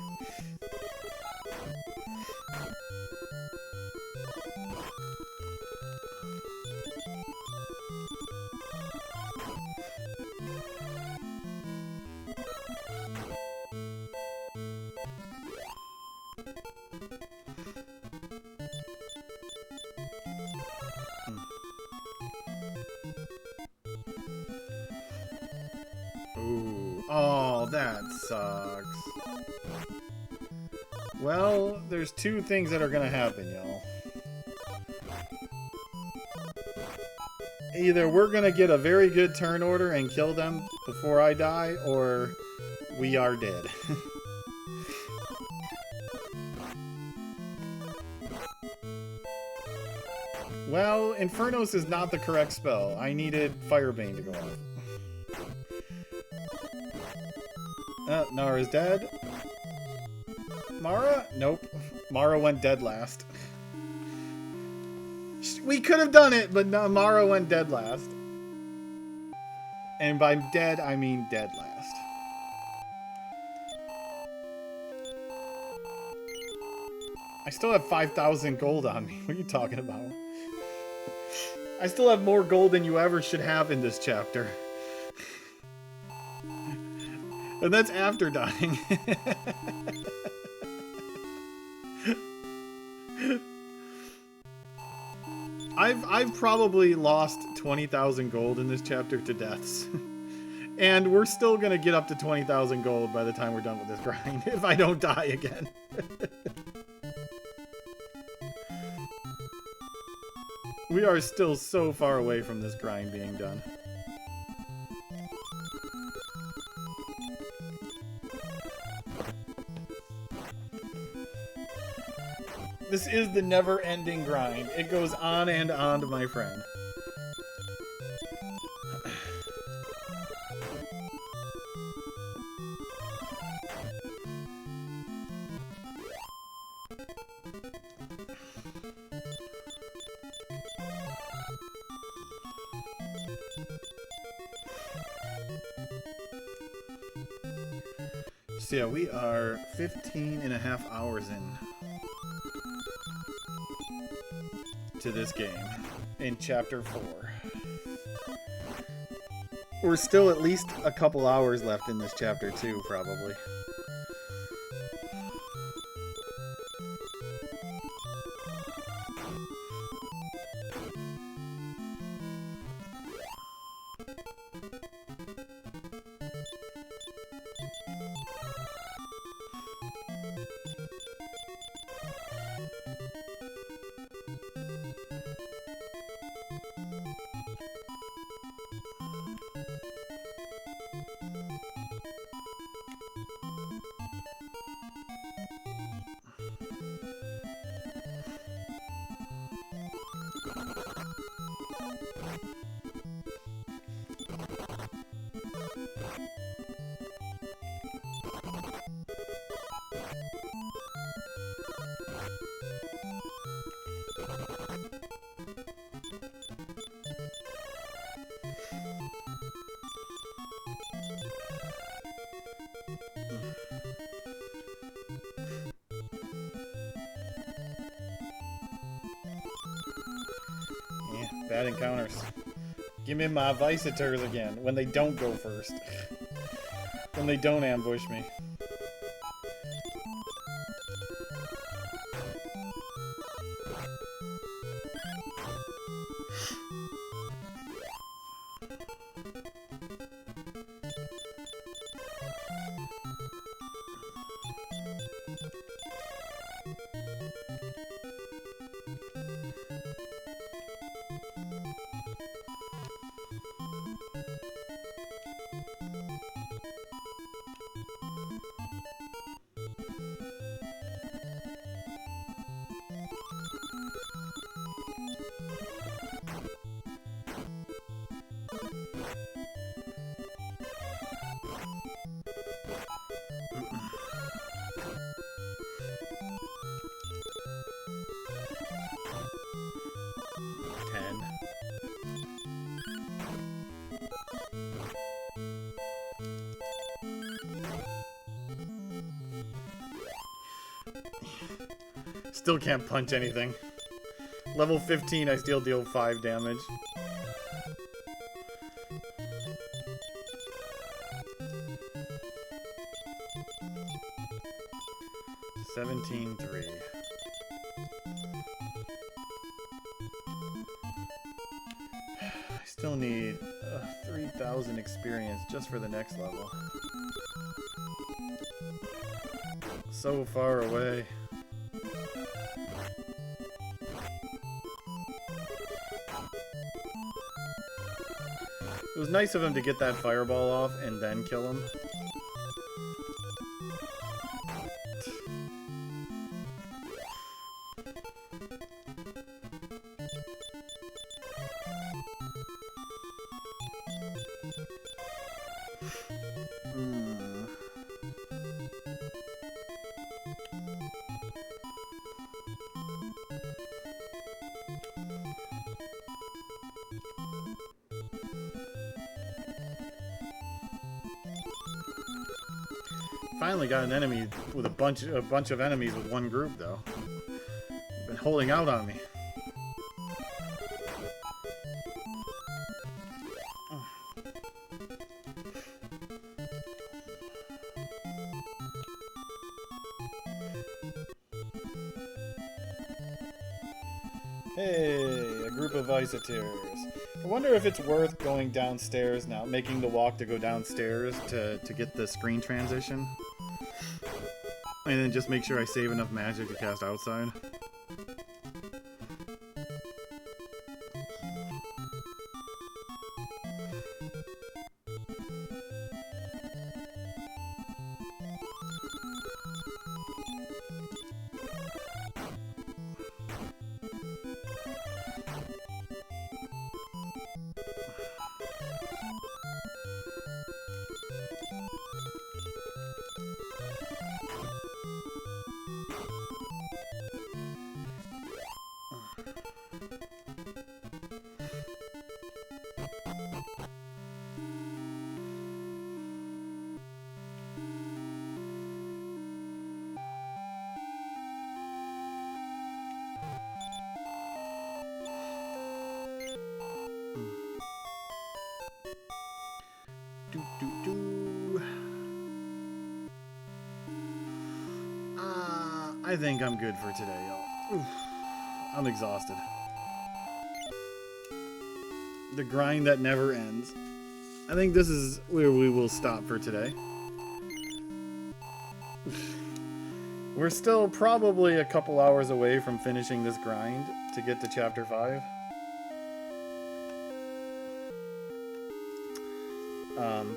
Oh, that sucks. Well, there's two things that are gonna happen, y'all. Either we're gonna get a very good turn order and kill them before I die, or we are dead. Well, Infernos is not the correct spell. I needed Firebane to go off. Nara's dead. Mara? Nope. Mara went dead last. We could have done it, but no, Mara went dead last. And by dead, I mean dead last. I still have 5,000 gold on me. What are you talking about? I still have more gold than you ever should have in this chapter. And that's after dying. I've probably lost 20,000 gold in this chapter to deaths. And we're still gonna get up to 20,000 gold by the time we're done with this grind, if I don't die again. We are still so far away from this grind being done. This is the never-ending grind. It goes on and on, my friend. So yeah, we are 15 and a half hours in to this game in chapter 4. We're still at least a couple hours left in this chapter too, probably. Bad encounters. Give me my Visitors again, when they don't go first. When they don't ambush me. Still can't punch anything. Level 15, I still deal 5 damage. $17,300. I Still need 3,000 experience just for the next level. So far away. It was nice of him to get that fireball off and then kill him. Finally got an enemy with a bunch of enemies with one group though. Been holding out on me. Hey, a group of Visitors. I wonder if it's worth going downstairs now, making the walk to go downstairs to get the screen transition. And then just make sure I save enough magic to cast outside. I think I'm good for today, y'all. I'm exhausted. The grind that never ends. I think this is where we will stop for today. We're still probably a couple hours away from finishing this grind to get to Chapter 5.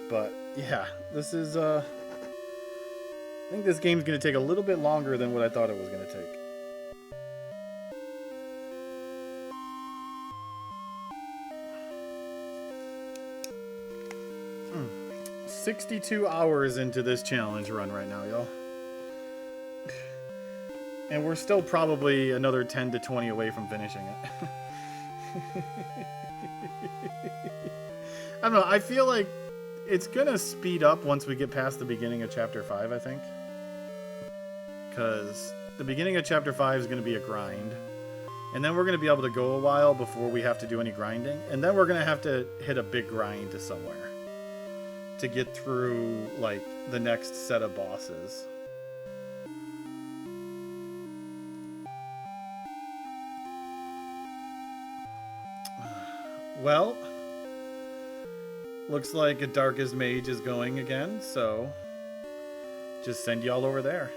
But yeah, this is I think this game's going to take a little bit longer than what I thought it was going to take. 62 hours into this challenge run right now, y'all. And we're still probably another 10 to 20 away from finishing it. I don't know, I feel like it's gonna speed up once we get past the beginning of Chapter 5, I think. Because the beginning of Chapter 5 is gonna be a grind. And then we're gonna be able to go a while before we have to do any grinding. And then we're gonna have to hit a big grind to somewhere to get through, like, the next set of bosses. Well, looks like a Darkest Mage is going again, so just send y'all over there.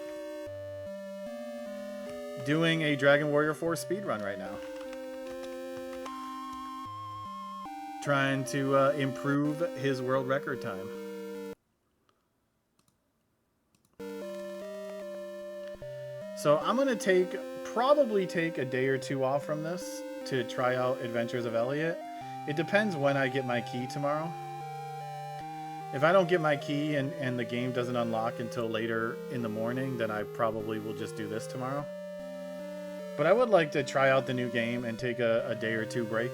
Doing a Dragon Warrior 4 speedrun right now. Trying to improve his world record time. So I'm going to probably take a day or two off from this to try out Adventures of Elliot. It depends when I get my key tomorrow. If I don't get my key and the game doesn't unlock until later in the morning, then I probably will just do this tomorrow. But I would like to try out the new game and take a day or two break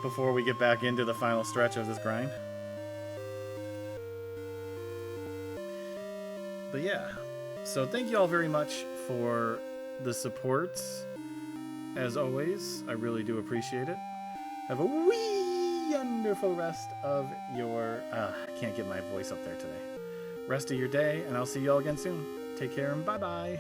before we get back into the final stretch of this grind. But yeah, so thank you all very much for the support. As always, I really do appreciate it. Have a wonderful rest of your... I can't get my voice up there today. Rest of your day, and I'll see you all again soon. Take care, and bye-bye.